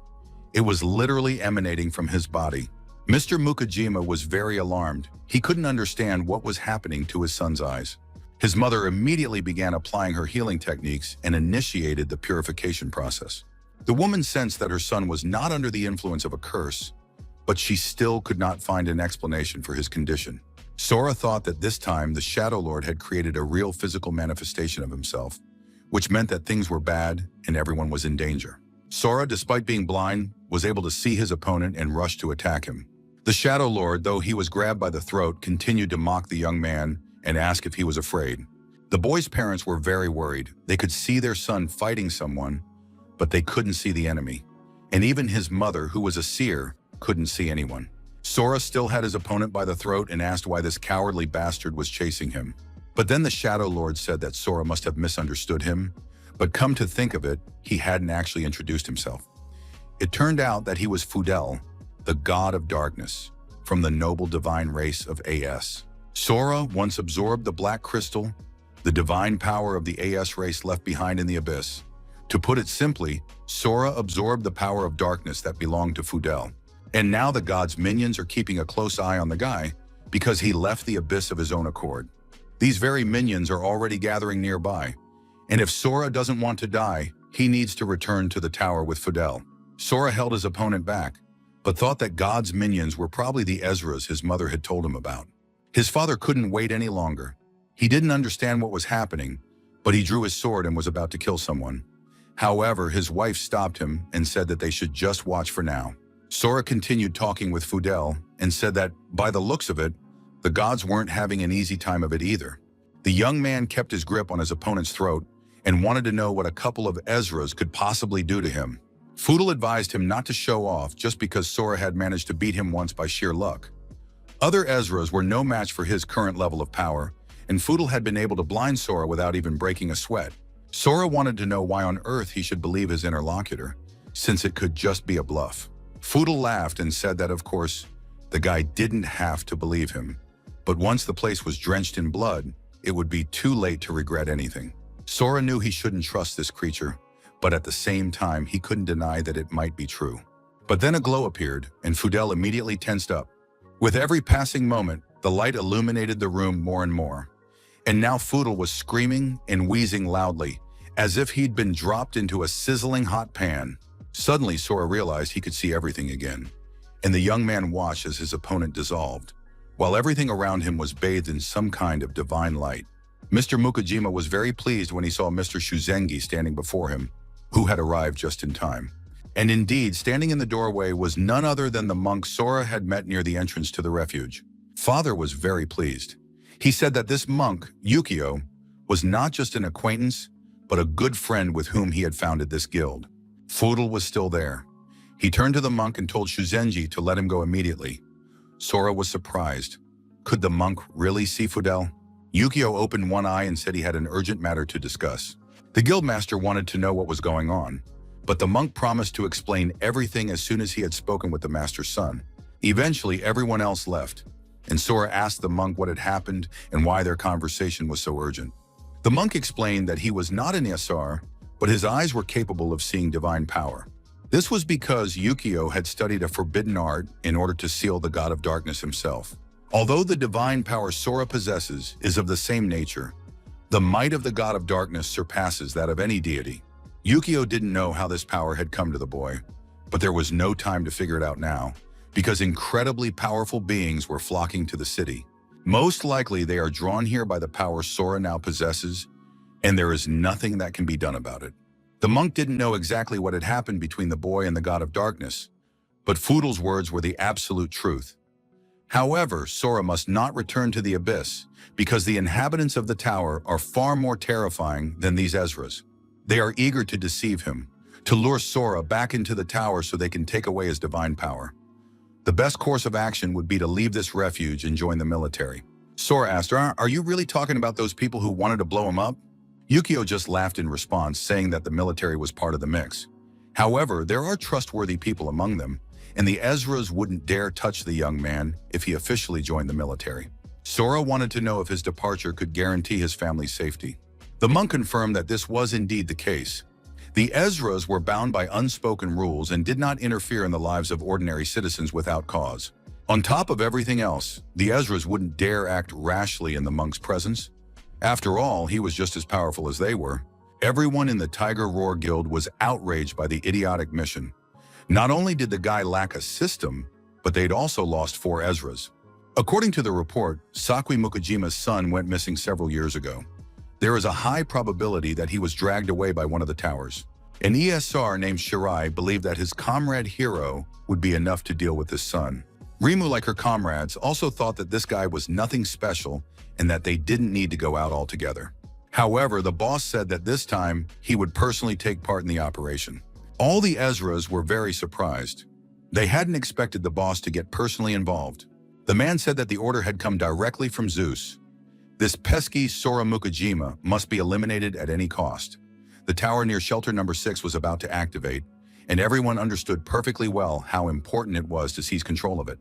It was literally emanating from his body. Mr. Mukajima was very alarmed. He couldn't understand what was happening to his son's eyes. His mother immediately began applying her healing techniques and initiated the purification process. The woman sensed that her son was not under the influence of a curse, but she still could not find an explanation for his condition. Sora thought that this time the Shadow Lord had created a real physical manifestation of himself, which meant that things were bad and everyone was in danger. Sora, despite being blind, was able to see his opponent and rush to attack him. The Shadow Lord, though he was grabbed by the throat, continued to mock the young man and ask if he was afraid. The boy's parents were very worried. They could see their son fighting someone, but they couldn't see the enemy. And even his mother, who was a seer, couldn't see anyone. Sora still had his opponent by the throat and asked why this cowardly bastard was chasing him. But then the Shadow Lord said that Sora must have misunderstood him, but come to think of it, he hadn't actually introduced himself. It turned out that he was Fudel, the god of darkness, from the noble divine race of AS. Sora once absorbed the black crystal, the divine power of the AS race left behind in the abyss. To put it simply, Sora absorbed the power of darkness that belonged to Fudel. And now the god's minions are keeping a close eye on the guy because he left the abyss of his own accord. These very minions are already gathering nearby, and if Sora doesn't want to die, he needs to return to the tower with Fudel. Sora held his opponent back, but thought that God's minions were probably the Ezras his mother had told him about. His father couldn't wait any longer. He didn't understand what was happening, but he drew his sword and was about to kill someone. However, his wife stopped him and said that they should just watch for now. Sora continued talking with Fudel and said that, by the looks of it, the gods weren't having an easy time of it either. The young man kept his grip on his opponent's throat and wanted to know what a couple of Ezras could possibly do to him. Fudel advised him not to show off just because Sora had managed to beat him once by sheer luck. Other Ezras were no match for his current level of power, and Fudel had been able to blind Sora without even breaking a sweat. Sora wanted to know why on earth he should believe his interlocutor, since it could just be a bluff. Fudel laughed and said that, of course, the guy didn't have to believe him, but once the place was drenched in blood, it would be too late to regret anything. Sora knew he shouldn't trust this creature, but at the same time, he couldn't deny that it might be true. But then a glow appeared, and Fudel immediately tensed up. With every passing moment, the light illuminated the room more and more. And now Fudel was screaming and wheezing loudly, as if he'd been dropped into a sizzling hot pan. Suddenly, Sora realized he could see everything again, and the young man watched as his opponent dissolved, while everything around him was bathed in some kind of divine light. Mr. Mukajima was very pleased when he saw Mr. Shuzengi standing before him, who had arrived just in time. And indeed, standing in the doorway was none other than the monk Sora had met near the entrance to the refuge. Father was very pleased. He said that this monk, Yukio, was not just an acquaintance, but a good friend with whom he had founded this guild. Fudel was still there. He turned to the monk and told Shuzenji to let him go immediately. Sora was surprised. Could the monk really see Fudel? Yukio opened one eye and said he had an urgent matter to discuss. The guildmaster wanted to know what was going on, but the monk promised to explain everything as soon as he had spoken with the master's son. Eventually, everyone else left, and Sora asked the monk what had happened and why their conversation was so urgent. The monk explained that he was not an Isar, but his eyes were capable of seeing divine power. This was because Yukio had studied a forbidden art in order to seal the god of darkness himself. Although the divine power Sora possesses is of the same nature, the might of the god of darkness surpasses that of any deity. Yukio didn't know how this power had come to the boy, but there was no time to figure it out now, because incredibly powerful beings were flocking to the city. Most likely they are drawn here by the power Sora now possesses, and there is nothing that can be done about it. The monk didn't know exactly what had happened between the boy and the god of darkness, but Fudel's words were the absolute truth. However, Sora must not return to the abyss, because the inhabitants of the tower are far more terrifying than these Ezras. They are eager to deceive him, to lure Sora back into the tower so they can take away his divine power. The best course of action would be to leave this refuge and join the military. Sora asked, "Are you really talking about those people who wanted to blow him up?" Yukio just laughed in response, saying that the military was part of the mix. However, there are trustworthy people among them, and the Ezras wouldn't dare touch the young man if he officially joined the military. Sora wanted to know if his departure could guarantee his family's safety. The monk confirmed that this was indeed the case. The Ezras were bound by unspoken rules and did not interfere in the lives of ordinary citizens without cause. On top of everything else, the Ezras wouldn't dare act rashly in the monk's presence. After all, he was just as powerful as they were. Everyone in the Tiger Roar Guild was outraged by the idiotic mission. Not only did the guy lack a system, but they'd also lost 4 Ezras. According to the report, Sakui Mukajima's son went missing several years ago. There is a high probability that he was dragged away by one of the towers. An ESR named Shirai believed that his comrade Hiro would be enough to deal with his son. Rimu, like her comrades, also thought that this guy was nothing special and that they didn't need to go out altogether. However, the boss said that this time he would personally take part in the operation. All the Ezras were very surprised. They hadn't expected the boss to get personally involved. The man said that the order had come directly from Zeus. This pesky Sora Mukajima must be eliminated at any cost. The tower near shelter number 6 was about to activate, and everyone understood perfectly well how important it was to seize control of it.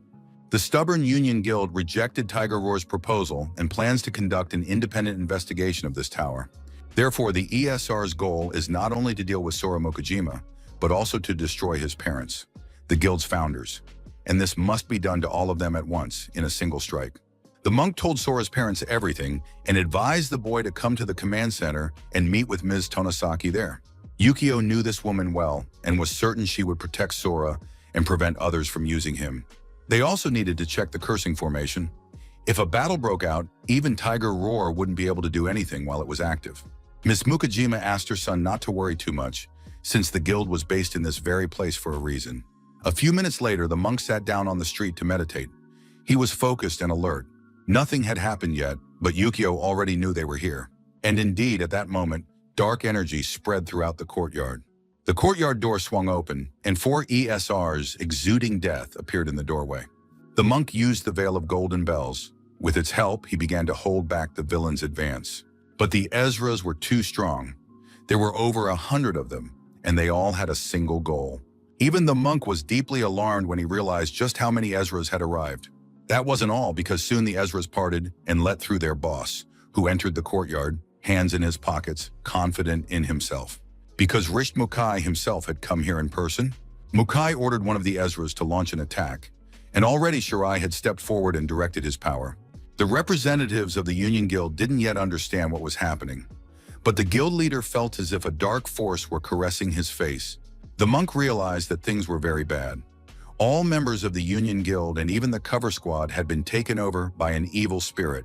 The stubborn Union Guild rejected Tiger Roar's proposal and plans to conduct an independent investigation of this tower. Therefore, the ESR's goal is not only to deal with Sora Mukajima, but also to destroy his parents, the guild's founders. And this must be done to all of them at once, in a single strike. The monk told Sora's parents everything and advised the boy to come to the command center and meet with Ms. Tonosaki there. Yukio knew this woman well and was certain she would protect Sora and prevent others from using him. They also needed to check the cursing formation. If a battle broke out, even Tiger Roar wouldn't be able to do anything while it was active. Miss Mukajima asked her son not to worry too much, since the guild was based in this very place for a reason. A few minutes later, the monk sat down on the street to meditate. He was focused and alert. Nothing had happened yet, but Yukio already knew they were here. And indeed, at that moment, dark energy spread throughout the courtyard. The courtyard door swung open, and 4 ESRs exuding death appeared in the doorway. The monk used the Veil of Golden Bells. With its help, he began to hold back the villain's advance. But the Ezras were too strong. There were over 100 of them, and they all had a single goal. Even the monk was deeply alarmed when he realized just how many Ezras had arrived. That wasn't all, because soon the Ezras parted and let through their boss, who entered the courtyard, hands in his pockets, confident in himself. Because Richt Mukai himself had come here in person, Mukai ordered one of the Ezras to launch an attack, and already Shirai had stepped forward and directed his power. The representatives of the Union Guild didn't yet understand what was happening, but the guild leader felt as if a dark force were caressing his face. The monk realized that things were very bad. All members of the Union Guild and even the cover squad had been taken over by an evil spirit.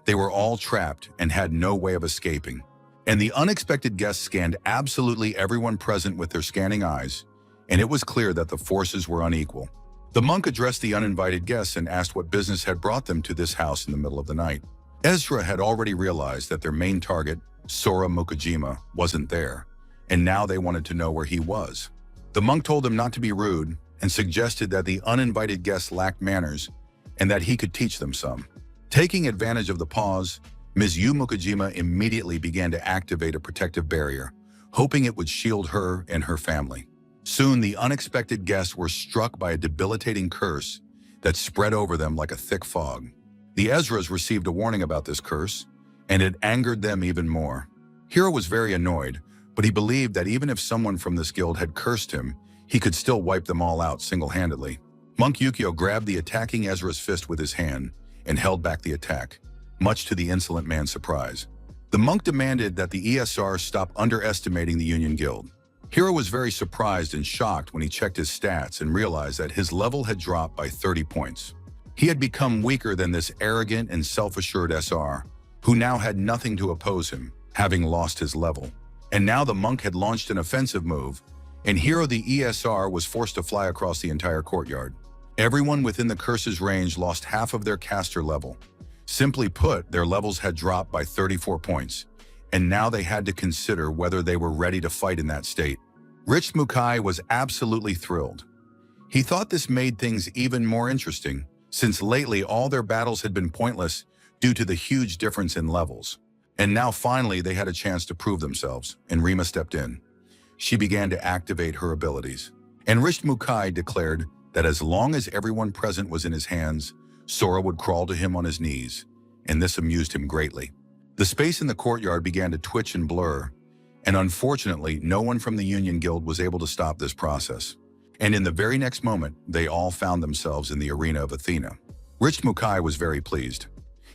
They were all trapped and had no way of escaping. And the unexpected guests scanned absolutely everyone present with their scanning eyes, and it was clear that the forces were unequal. The monk addressed the uninvited guests and asked what business had brought them to this house in the middle of the night. Ezra had already realized that their main target, Sora Mukajima, wasn't there, and now they wanted to know where he was. The monk told them not to be rude and suggested that the uninvited guests lacked manners and that he could teach them some. Taking advantage of the pause, Ms. Yu Mukajima immediately began to activate a protective barrier, hoping it would shield her and her family. Soon, the unexpected guests were struck by a debilitating curse that spread over them like a thick fog. The Ezras received a warning about this curse, and it angered them even more. Hiro was very annoyed, but he believed that even if someone from this guild had cursed him, he could still wipe them all out single-handedly. Monk Yukio grabbed the attacking Ezra's fist with his hand and held back the attack, much to the insolent man's surprise. The monk demanded that the ESR stop underestimating the Union Guild. Hiro was very surprised and shocked when he checked his stats and realized that his level had dropped by 30 points. He had become weaker than this arrogant and self-assured SR, who now had nothing to oppose him, having lost his level. And now the monk had launched an offensive move, and Hiro the ESR was forced to fly across the entire courtyard. Everyone within the curse's range lost half of their caster level. Simply put, their levels had dropped by 34 points, and now they had to consider whether they were ready to fight in that state. Richt Mukai was absolutely thrilled. He thought this made things even more interesting, since lately all their battles had been pointless due to the huge difference in levels. And now finally they had a chance to prove themselves, and Rima stepped in. She began to activate her abilities. And Richt Mukai declared that as long as everyone present was in his hands, Sora would crawl to him on his knees, and this amused him greatly. The space in the courtyard began to twitch and blur, and unfortunately, no one from the Union Guild was able to stop this process. And in the very next moment, they all found themselves in the arena of Athena. Richt Mukai was very pleased.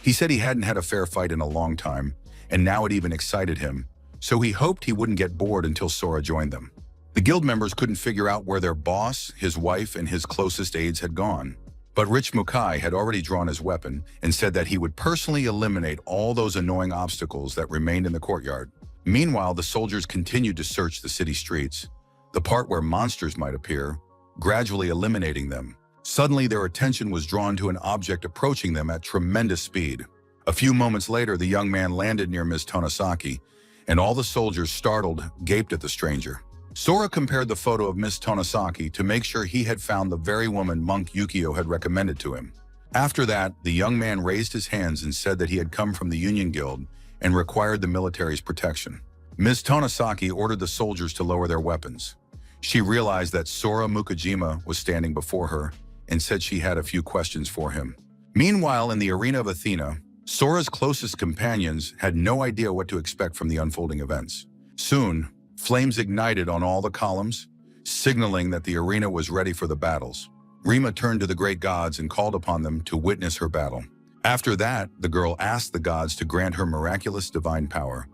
He said he hadn't had a fair fight in a long time, and now it even excited him, so he hoped he wouldn't get bored until Sora joined them. The guild members couldn't figure out where their boss, his wife, and his closest aides had gone. But Richt Mukai had already drawn his weapon and said that he would personally eliminate all those annoying obstacles that remained in the courtyard. Meanwhile, the soldiers continued to search the city streets, the part where monsters might appear, gradually eliminating them. Suddenly, their attention was drawn to an object approaching them at tremendous speed. A few moments later, the young man landed near Ms. Tonosaki, and all the soldiers, startled, gaped at the stranger. Sora compared the photo of Miss Tonosaki to make sure he had found the very woman Monk Yukio had recommended to him. After that, the young man raised his hands and said that he had come from the Union Guild and required the military's protection. Ms. Tonosaki ordered the soldiers to lower their weapons. She realized that Sora Mukajima was standing before her and said she had a few questions for him. Meanwhile, in the arena of Athena, Sora's closest companions had no idea what to expect from the unfolding events. Soon, flames ignited on all the columns, signaling that the arena was ready for the battles. Rima turned to the great gods and called upon them to witness her battle. After that, the girl asked the gods to grant her miraculous divine power,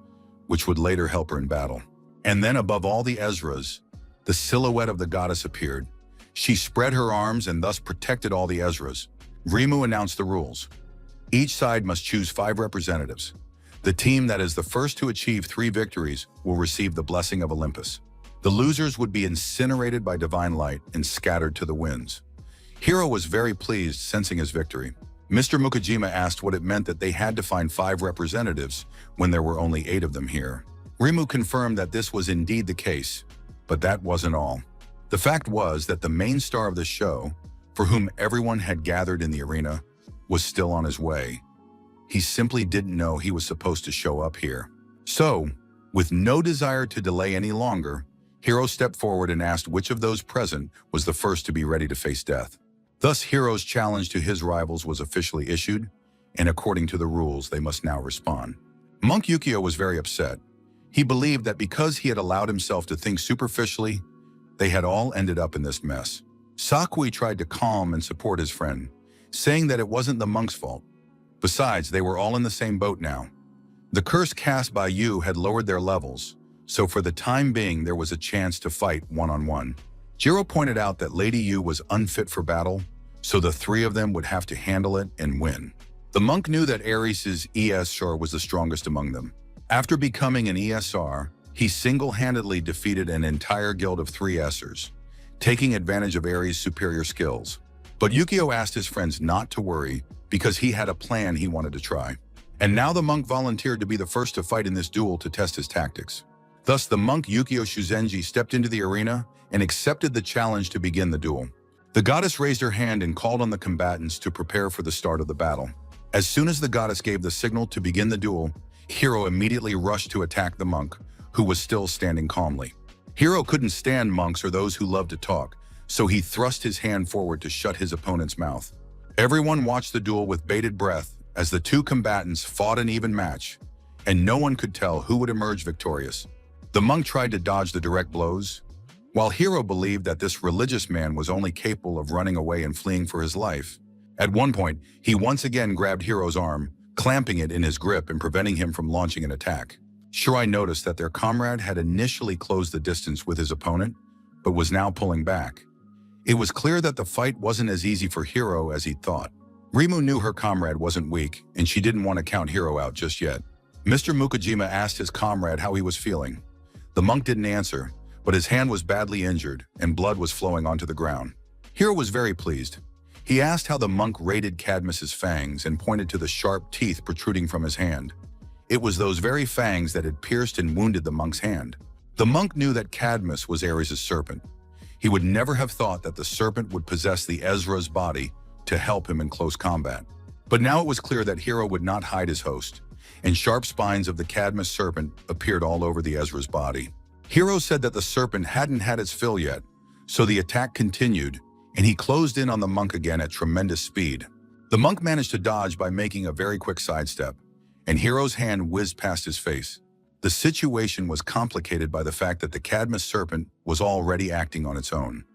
which would later help her in battle. And then above all the Ezras, the silhouette of the goddess appeared. She spread her arms and thus protected all the Ezras. Rimu announced the rules. Each side must choose 5 representatives. The team that is the first to achieve 3 victories will receive the blessing of Olympus. The losers would be incinerated by divine light and scattered to the winds. Hiro was very pleased, sensing his victory. Mr. Mukajima asked what it meant that they had to find 5 representatives when there were only 8 of them here. Rimu confirmed that this was indeed the case, but that wasn't all. The fact was that the main star of the show, for whom everyone had gathered in the arena, was still on his way. He simply didn't know he was supposed to show up here. So, with no desire to delay any longer, Hiro stepped forward and asked which of those present was the first to be ready to face death. Thus, Hiro's challenge to his rivals was officially issued, and according to the rules, they must now respond. Monk Yukio was very upset. He believed that because he had allowed himself to think superficially, they had all ended up in this mess. Sakui tried to calm and support his friend, saying that it wasn't the monk's fault. Besides, they were all in the same boat now. The curse cast by Yu had lowered their levels, so for the time being there was a chance to fight one-on-one. Jiro pointed out that Lady Yu was unfit for battle, so the 3 of them would have to handle it and win. The monk knew that Ares' ESR was the strongest among them. After becoming an ESR, he single-handedly defeated an entire guild of 3 Sers, taking advantage of Ares' superior skills. But Yukio asked his friends not to worry because he had a plan he wanted to try. And now the monk volunteered to be the first to fight in this duel to test his tactics. Thus, the monk Yukio Shuzenji stepped into the arena and accepted the challenge to begin the duel. The goddess raised her hand and called on the combatants to prepare for the start of the battle. As soon as the goddess gave the signal to begin the duel, Hiro immediately rushed to attack the monk, who was still standing calmly. Hiro couldn't stand monks or those who loved to talk, so he thrust his hand forward to shut his opponent's mouth. Everyone watched the duel with bated breath as the 2 combatants fought an even match, and no one could tell who would emerge victorious. The monk tried to dodge the direct blows, while Hiro believed that this religious man was only capable of running away and fleeing for his life. At one point, he once again grabbed Hiro's arm, clamping it in his grip and preventing him from launching an attack. Shirai noticed that their comrade had initially closed the distance with his opponent, but was now pulling back. It was clear that the fight wasn't as easy for Hiro as he'd thought. Rimu knew her comrade wasn't weak, and she didn't want to count Hiro out just yet. Mr. Mukajima asked his comrade how he was feeling. The monk didn't answer, but his hand was badly injured and blood was flowing onto the ground. Hiro was very pleased. He asked how the monk rated Cadmus's fangs and pointed to the sharp teeth protruding from his hand. It was those very fangs that had pierced and wounded the monk's hand. The monk knew that Cadmus was Ares' serpent. He would never have thought that the serpent would possess the Ezra's body to help him in close combat. But now it was clear that Hiro would not hide his host, and sharp spines of the Cadmus serpent appeared all over the Ezra's body. Hiro said that the serpent hadn't had its fill yet, so the attack continued, and he closed in on the monk again at tremendous speed. The monk managed to dodge by making a very quick sidestep, and Hiro's hand whizzed past his face. The situation was complicated by the fact that the Cadmus serpent was already acting on its own.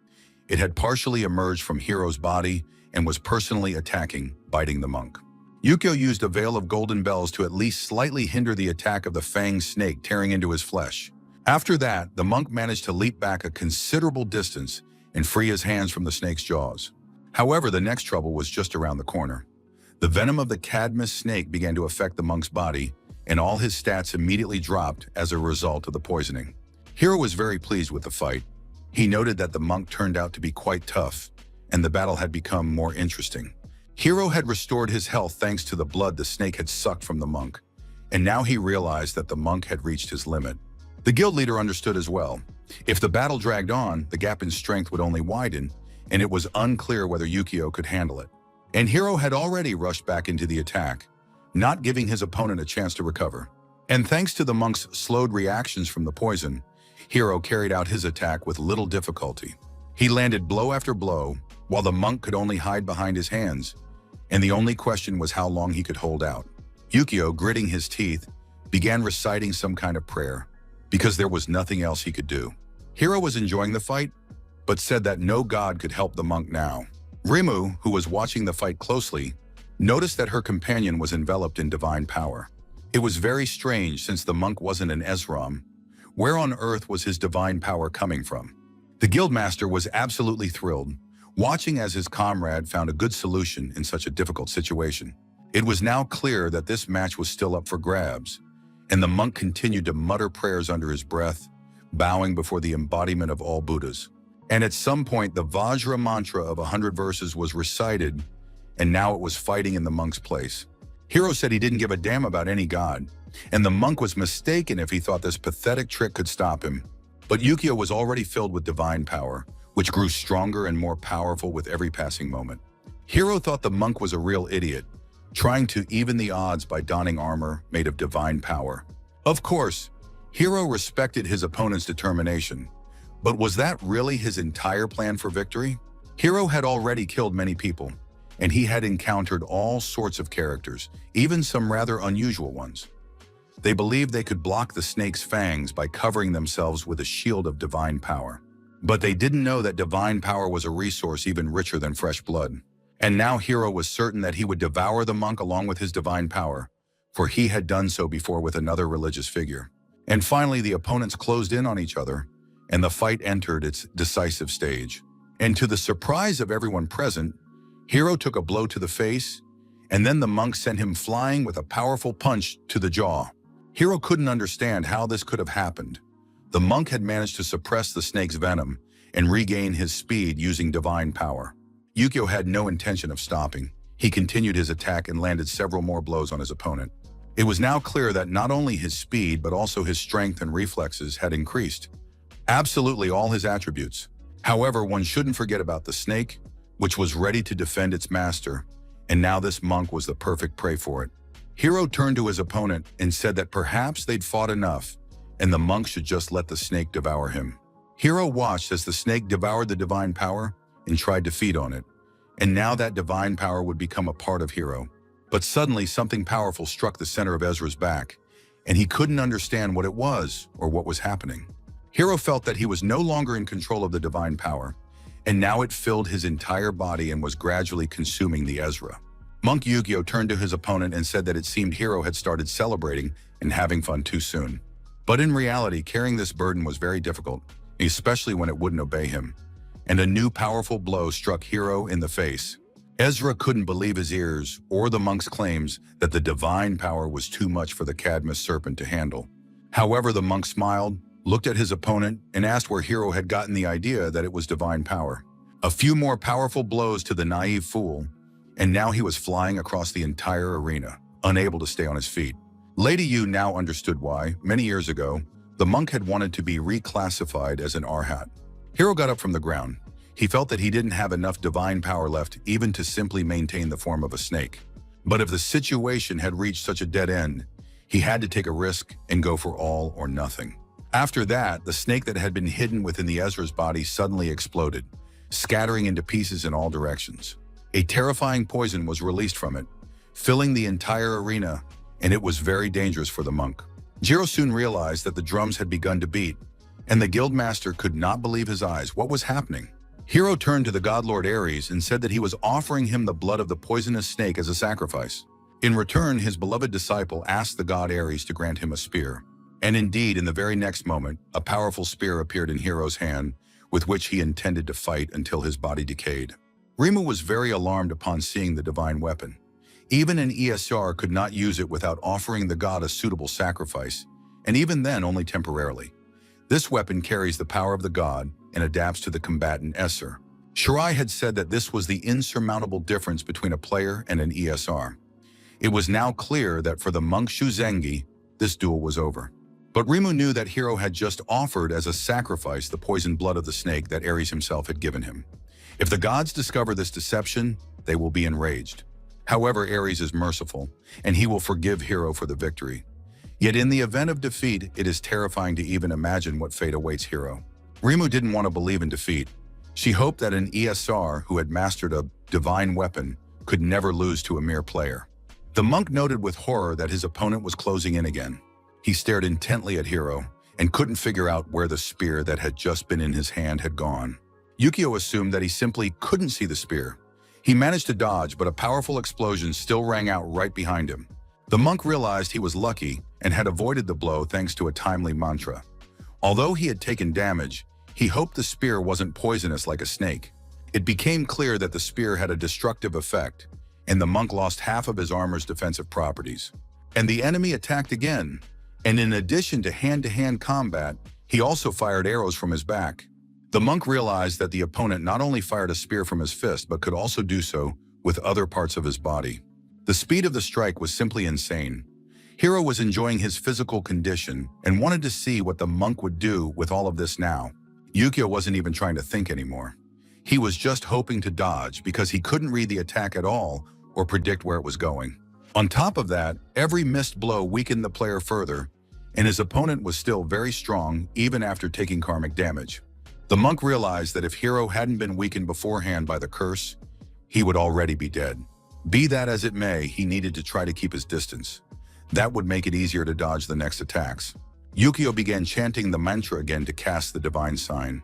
It had partially emerged from Hiro's body and was personally attacking, biting the monk. Yukio used a veil of golden bells to at least slightly hinder the attack of the fanged snake tearing into his flesh. After that, the monk managed to leap back a considerable distance and free his hands from the snake's jaws. However, the next trouble was just around the corner. The venom of the Cadmus snake began to affect the monk's body, and all his stats immediately dropped as a result of the poisoning. Hiro was very pleased with the fight. He noted that the monk turned out to be quite tough, and the battle had become more interesting. Hiro had restored his health thanks to the blood the snake had sucked from the monk, and now he realized that the monk had reached his limit. The guild leader understood as well. If the battle dragged on, the gap in strength would only widen, and it was unclear whether Yukio could handle it. And Hiro had already rushed back into the attack, not giving his opponent a chance to recover. And thanks to the monk's slowed reactions from the poison, Hiro carried out his attack with little difficulty. He landed blow after blow, while the monk could only hide behind his hands, and the only question was how long he could hold out. Yukio, gritting his teeth, began reciting some kind of prayer, because there was nothing else he could do. Hiro was enjoying the fight, but said that no god could help the monk now. Rimu, who was watching the fight closely, noticed that her companion was enveloped in divine power. It was very strange since the monk wasn't an Ezram. Where on earth was his divine power coming from? The guildmaster was absolutely thrilled, watching as his comrade found a good solution in such a difficult situation. It was now clear that this match was still up for grabs, and the monk continued to mutter prayers under his breath, bowing before the embodiment of all Buddhas. And at some point, the Vajra mantra of 100 verses was recited, and now it was fighting in the monk's place. Hiro said he didn't give a damn about any god, and the monk was mistaken if he thought this pathetic trick could stop him. But Yukio was already filled with divine power, which grew stronger and more powerful with every passing moment. Hiro thought the monk was a real idiot, trying to even the odds by donning armor made of divine power. Of course, Hiro respected his opponent's determination, but was that really his entire plan for victory? Hiro had already killed many people, and he had encountered all sorts of characters, even some rather unusual ones. They believed they could block the snake's fangs by covering themselves with a shield of divine power. But they didn't know that divine power was a resource even richer than fresh blood. And now Hiro was certain that he would devour the monk along with his divine power, for he had done so before with another religious figure. And finally, the opponents closed in on each other, and the fight entered its decisive stage. And to the surprise of everyone present, Hiro took a blow to the face, and then the monk sent him flying with a powerful punch to the jaw. Hiro couldn't understand how this could have happened. The monk had managed to suppress the snake's venom and regain his speed using divine power. Yukio had no intention of stopping. He continued his attack and landed several more blows on his opponent. It was now clear that not only his speed, but also his strength and reflexes had increased. Absolutely all his attributes. However, one shouldn't forget about the snake, which was ready to defend its master, and now this monk was the perfect prey for it. Hiro turned to his opponent and said that perhaps they'd fought enough, and the monk should just let the snake devour him. Hiro watched as the snake devoured the divine power and tried to feed on it, and now that divine power would become a part of Hiro. But suddenly something powerful struck the center of Ezra's back, and he couldn't understand what it was or what was happening. Hiro felt that he was no longer in control of the divine power, and now it filled his entire body and was gradually consuming the Ezra. Monk Yukio turned to his opponent and said that it seemed Hiro had started celebrating and having fun too soon. But in reality, carrying this burden was very difficult, especially when it wouldn't obey him. And a new powerful blow struck Hiro in the face. Ezra couldn't believe his ears or the monk's claims that the divine power was too much for the Cadmus serpent to handle. However, the monk smiled, looked at his opponent, and asked where Hiro had gotten the idea that it was divine power. A few more powerful blows to the naive fool, and now he was flying across the entire arena, unable to stay on his feet. Lady Yu now understood why, many years ago, the monk had wanted to be reclassified as an arhat. Hiro got up from the ground. He felt that he didn't have enough divine power left even to simply maintain the form of a snake. But if the situation had reached such a dead end, he had to take a risk and go for all or nothing. After that, the snake that had been hidden within the Ezra's body suddenly exploded, scattering into pieces in all directions. A terrifying poison was released from it, filling the entire arena, and it was very dangerous for the monk. Jiro soon realized that the drums had begun to beat, and the guildmaster could not believe his eyes. What was happening? Hiro turned to the god lord Ares and said that he was offering him the blood of the poisonous snake as a sacrifice. In return, his beloved disciple asked the god Ares to grant him a spear. And indeed, in the very next moment, a powerful spear appeared in Hiro's hand, with which he intended to fight until his body decayed. Rimu was very alarmed upon seeing the divine weapon. Even an ESR could not use it without offering the god a suitable sacrifice, and even then only temporarily. This weapon carries the power of the god and adapts to the combatant Esser. Shirai had said that this was the insurmountable difference between a player and an ESR. It was now clear that for the monk Shuzengi, this duel was over. But Rimu knew that Hiro had just offered as a sacrifice the poisoned blood of the snake that Ares himself had given him. If the gods discover this deception, they will be enraged. However, Ares is merciful, and he will forgive Hiro for the victory. Yet in the event of defeat, it is terrifying to even imagine what fate awaits Hiro. Rimu didn't want to believe in defeat. She hoped that an ESR who had mastered a divine weapon could never lose to a mere player. The monk noted with horror that his opponent was closing in again. He stared intently at Hiro and couldn't figure out where the spear that had just been in his hand had gone. Yukio assumed that he simply couldn't see the spear. He managed to dodge, but a powerful explosion still rang out right behind him. The monk realized he was lucky and had avoided the blow thanks to a timely mantra. Although he had taken damage, he hoped the spear wasn't poisonous like a snake. It became clear that the spear had a destructive effect, and the monk lost half of his armor's defensive properties. And the enemy attacked again, and in addition to hand-to-hand combat, He also fired arrows from his back. The monk realized that the opponent not only fired a spear from his fist, but could also do so with other parts of his body. The speed of the strike was simply insane. Hiro was enjoying his physical condition and wanted to see what the monk would do with all of this now. Yukio wasn't even trying to think anymore. He was just hoping to dodge because he couldn't read the attack at all or predict where it was going. On top of that, every missed blow weakened the player further, and his opponent was still very strong even after taking karmic damage. The monk realized that if Hiro hadn't been weakened beforehand by the curse, he would already be dead. Be that as it may, he needed to try to keep his distance. That would make it easier to dodge the next attacks. Yukio began chanting the mantra again to cast the divine sign.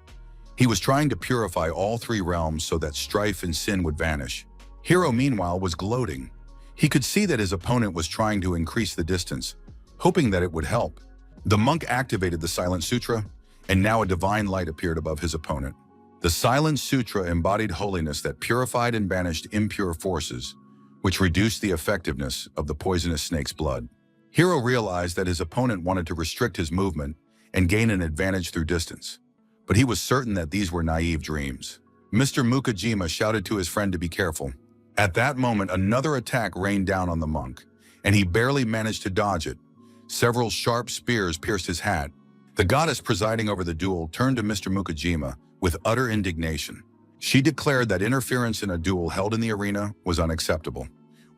He was trying to purify all three realms so that strife and sin would vanish. Hiro, meanwhile, was gloating. He could see that his opponent was trying to increase the distance, hoping that it would help. The monk activated the Silent Sutra, and now a divine light appeared above his opponent. The Silent Sutra embodied holiness that purified and banished impure forces, which reduced the effectiveness of the poisonous snake's blood. Hiro realized that his opponent wanted to restrict his movement and gain an advantage through distance, but he was certain that these were naive dreams. Mr. Mukajima shouted to his friend to be careful. At that moment, another attack rained down on the monk, and he barely managed to dodge it. Several sharp spears pierced his hat. The goddess presiding over the duel turned to Mr. Mukajima with utter indignation. She declared that interference in a duel held in the arena was unacceptable.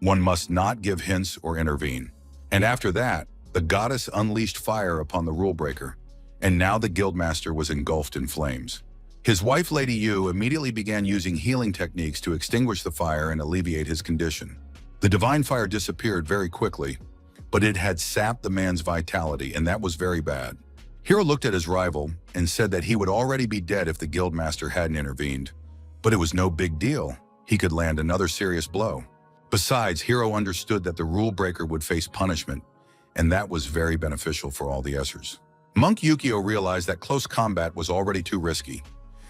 One must not give hints or intervene. And after that, the goddess unleashed fire upon the rule breaker, and now the guildmaster was engulfed in flames. His wife, Lady Yu, immediately began using healing techniques to extinguish the fire and alleviate his condition. The divine fire disappeared very quickly, but it had sapped the man's vitality, and that was very bad. Hiro looked at his rival and said that he would already be dead if the guildmaster hadn't intervened. But it was no big deal. He could land another serious blow. Besides, Hiro understood that the rule breaker would face punishment, and that was very beneficial for all the Essers. Monk Yukio realized that close combat was already too risky.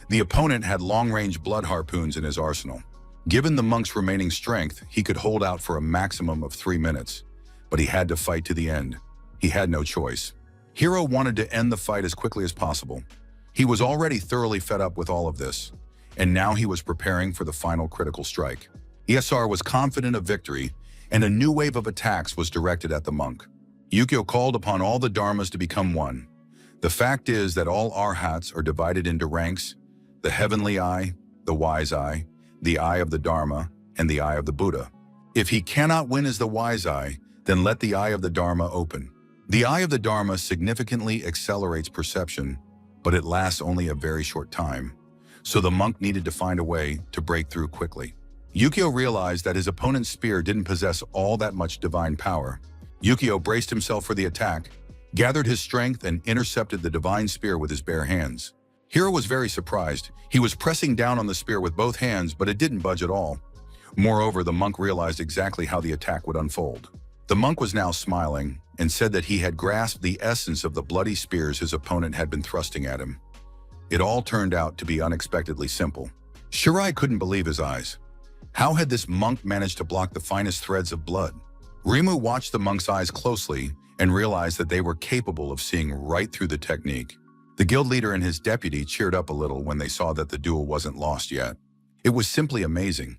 The opponent had long-range blood harpoons in his arsenal. Given the monk's remaining strength, he could hold out for a maximum of 3 minutes, but he had to fight to the end. He had no choice. Hiro wanted to end the fight as quickly as possible. He was already thoroughly fed up with all of this, and now he was preparing for the final critical strike. ESR was confident of victory, and a new wave of attacks was directed at the monk. Yukio called upon all the dharmas to become one. The fact is that all arhats are divided into ranks: the heavenly eye, the wise eye, the eye of the Dharma, and the eye of the Buddha. If he cannot win as the wise eye, then let the eye of the Dharma open. The eye of the Dharma significantly accelerates perception, but it lasts only a very short time, so the monk needed to find a way to break through quickly. Yukio realized that his opponent's spear didn't possess all that much divine power. Yukio braced himself for the attack, gathered his strength, and intercepted the divine spear with his bare hands. Hiro was very surprised. He was pressing down on the spear with both hands, but it didn't budge at all. Moreover, the monk realized exactly how the attack would unfold. The monk was now smiling and said that he had grasped the essence of the bloody spears his opponent had been thrusting at him. It all turned out to be unexpectedly simple. Shirai couldn't believe his eyes. How had this monk managed to block the finest threads of blood? Rimu watched the monk's eyes closely and realized that they were capable of seeing right through the technique. The guild leader and his deputy cheered up a little when they saw that the duel wasn't lost yet. It was simply amazing.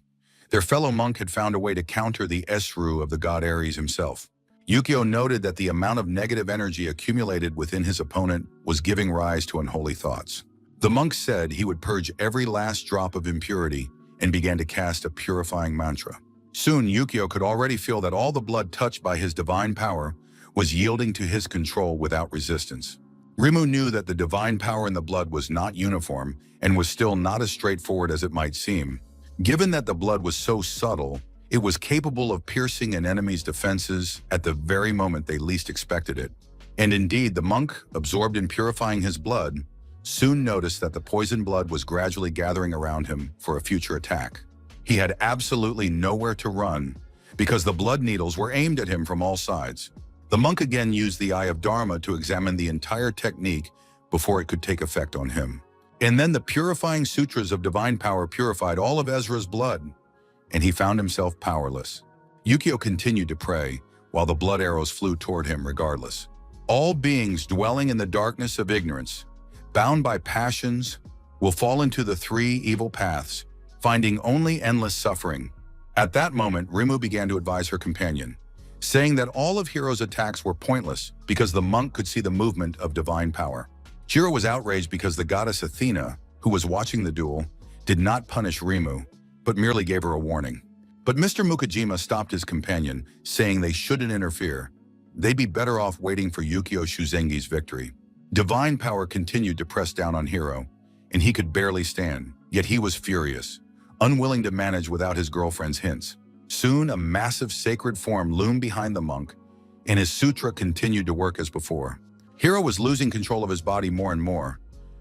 Their fellow monk had found a way to counter the Esru of the god Ares himself. Yukio noted that the amount of negative energy accumulated within his opponent was giving rise to unholy thoughts. The monk said he would purge every last drop of impurity and began to cast a purifying mantra. Soon, Yukio could already feel that all the blood touched by his divine power was yielding to his control without resistance. Rimu knew that the divine power in the blood was not uniform and was still not as straightforward as it might seem. Given that the blood was so subtle, it was capable of piercing an enemy's defenses at the very moment they least expected it. And indeed, the monk, absorbed in purifying his blood, soon noticed that the poison blood was gradually gathering around him for a future attack. He had absolutely nowhere to run because the blood needles were aimed at him from all sides. The monk again used the Eye of Dharma to examine the entire technique before it could take effect on him. And then the purifying sutras of divine power purified all of Ezra's blood, and he found himself powerless. Yukio continued to pray while the blood arrows flew toward him regardless. All beings dwelling in the darkness of ignorance, bound by passions, will fall into the three evil paths, finding only endless suffering. At that moment, Rimu began to advise her companion, saying that all of Hiro's attacks were pointless because the monk could see the movement of divine power. Hiro was outraged because the goddess Athena, who was watching the duel, did not punish Rimu, but merely gave her a warning. But Mr. Mukajima stopped his companion, saying they shouldn't interfere. They'd be better off waiting for Yukio Shuzengi's victory. Divine power continued to press down on Hiro, and he could barely stand, yet he was furious, unwilling to manage without his girlfriend's hints. Soon, a massive sacred form loomed behind the monk, and his sutra continued to work as before. Hiro was losing control of his body more and more,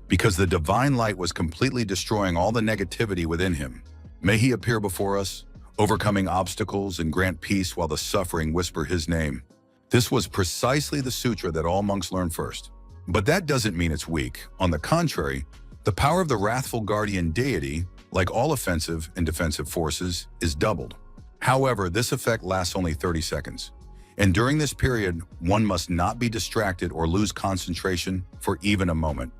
because the divine light was completely destroying all the negativity within him. May he appear before us, overcoming obstacles and grant peace while the suffering whisper his name. This was precisely the sutra that all monks learn first. But that doesn't mean it's weak. On the contrary, the power of the wrathful guardian deity, like all offensive and defensive forces, is doubled. However, this effect lasts only 30 seconds. And during this period, one must not be distracted or lose concentration for even a moment.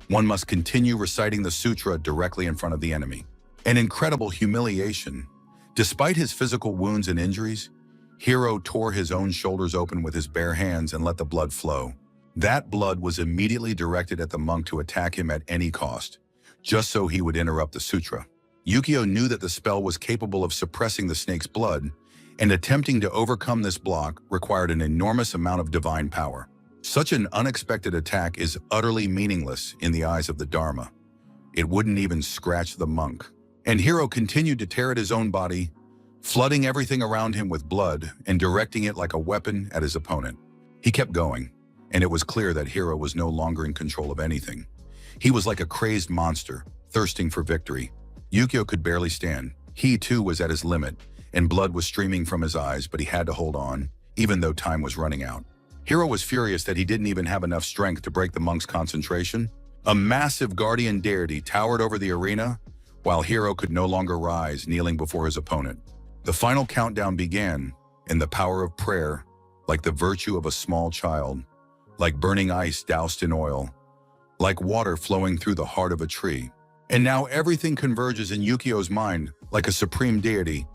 One must continue reciting the sutra directly in front of the enemy. An incredible humiliation. Despite his physical wounds and injuries, Hiro tore his own shoulders open with his bare hands and let the blood flow. That blood was immediately directed at the monk to attack him at any cost, just so he would interrupt the sutra. Yukio knew that the spell was capable of suppressing the snake's blood, and attempting to overcome this block required an enormous amount of divine power. Such an unexpected attack is utterly meaningless in the eyes of the Dharma. It wouldn't even scratch the monk. And Hiro continued to tear at his own body, flooding everything around him with blood and directing it like a weapon at his opponent. He kept going, and it was clear that Hiro was no longer in control of anything. He was like a crazed monster, thirsting for victory. Yukio could barely stand. He too was at his limit, and blood was streaming from his eyes, but he had to hold on, even though time was running out. Hiro was furious that he didn't even have enough strength to break the monk's concentration. A massive guardian deity towered over the arena, while Hiro could no longer rise, kneeling before his opponent. The final countdown began, and the power of prayer, like the virtue of a small child, like burning ice doused in oil, like water flowing through the heart of a tree. And now everything converges in Yukio's mind like a supreme deity,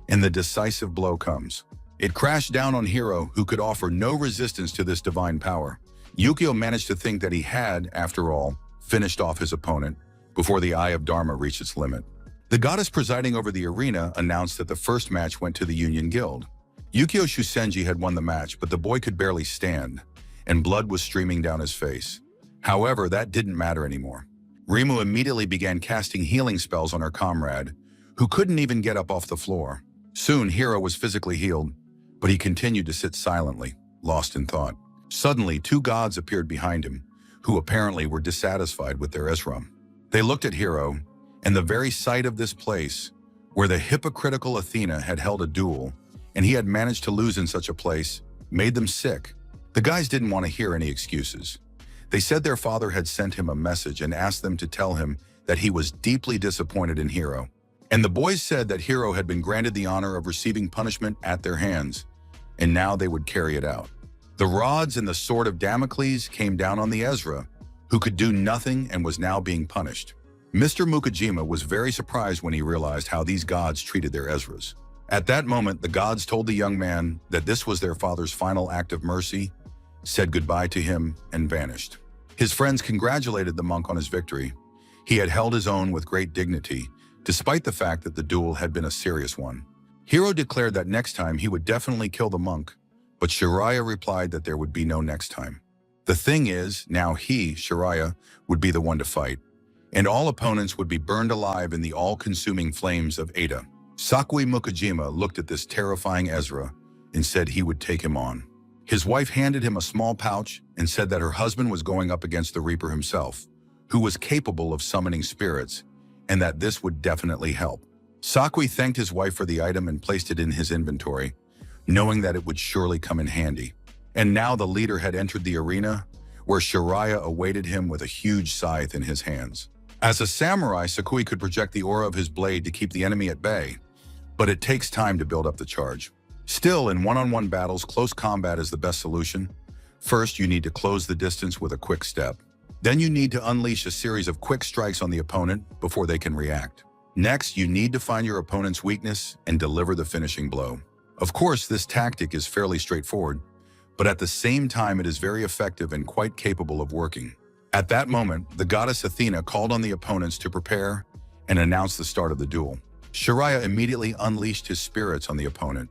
and the decisive blow comes. It crashed down on Hiro, who could offer no resistance to this divine power. Yukio managed to think that he had, after all, finished off his opponent before the Eye of Dharma reached its limit. The goddess presiding over the arena announced that the first match went to the Union Guild. Yukio Shusenji had won the match, but the boy could barely stand, and blood was streaming down his face. However, that didn't matter anymore. Rimu immediately began casting healing spells on her comrade, who couldn't even get up off the floor. Soon, Hiro was physically healed, but he continued to sit silently, lost in thought. Suddenly, two gods appeared behind him, who apparently were dissatisfied with their Esram. They looked at Hiro, and the very sight of this place, where the hypocritical Athena had held a duel, and he had managed to lose in such a place, made them sick. The guys didn't want to hear any excuses. They said their father had sent him a message and asked them to tell him that he was deeply disappointed in Hiro. And the boys said that Hiro had been granted the honor of receiving punishment at their hands, and now they would carry it out. The rods and the sword of Damocles came down on the Ezra, who could do nothing and was now being punished. Mr. Mukajima was very surprised when he realized how these gods treated their Ezras. At that moment, the gods told the young man that this was their father's final act of mercy, said goodbye to him, and vanished. His friends congratulated the monk on his victory. He had held his own with great dignity, despite the fact that the duel had been a serious one. Hiro declared that next time he would definitely kill the monk, but Shiraya replied that there would be no next time. The thing is, now he, Shiraya, would be the one to fight, and all opponents would be burned alive in the all-consuming flames of Ada. Sakui Mukajima looked at this terrifying Ezra and said he would take him on. His wife handed him a small pouch and said that her husband was going up against the Reaper himself, who was capable of summoning spirits, and that this would definitely help. Sakui thanked his wife for the item and placed it in his inventory, knowing that it would surely come in handy. And now the leader had entered the arena, where Shiraya awaited him with a huge scythe in his hands. As a samurai, Sakui could project the aura of his blade to keep the enemy at bay, but it takes time to build up the charge. Still, in one-on-one battles, close combat is the best solution. First, you need to close the distance with a quick step. Then you need to unleash a series of quick strikes on the opponent before they can react. Next, you need to find your opponent's weakness and deliver the finishing blow. Of course, this tactic is fairly straightforward, but at the same time it is very effective and quite capable of working. At that moment, the goddess Athena called on the opponents to prepare and announced the start of the duel. Shariah immediately unleashed his spirits on the opponent,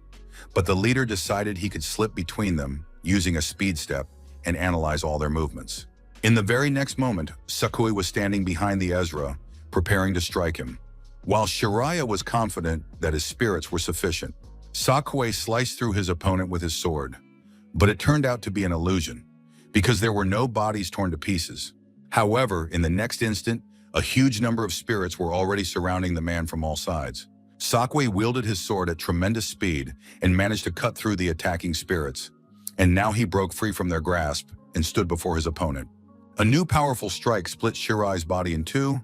but the leader decided he could slip between them using a speed step and analyze all their movements. In the very next moment, Sakui was standing behind the Ezra, preparing to strike him. While Shariah was confident that his spirits were sufficient, Sakui sliced through his opponent with his sword. But it turned out to be an illusion, because there were no bodies torn to pieces. However, in the next instant, a huge number of spirits were already surrounding the man from all sides. Sakui wielded his sword at tremendous speed and managed to cut through the attacking spirits. And now he broke free from their grasp and stood before his opponent. A new powerful strike split Shirai's body in two,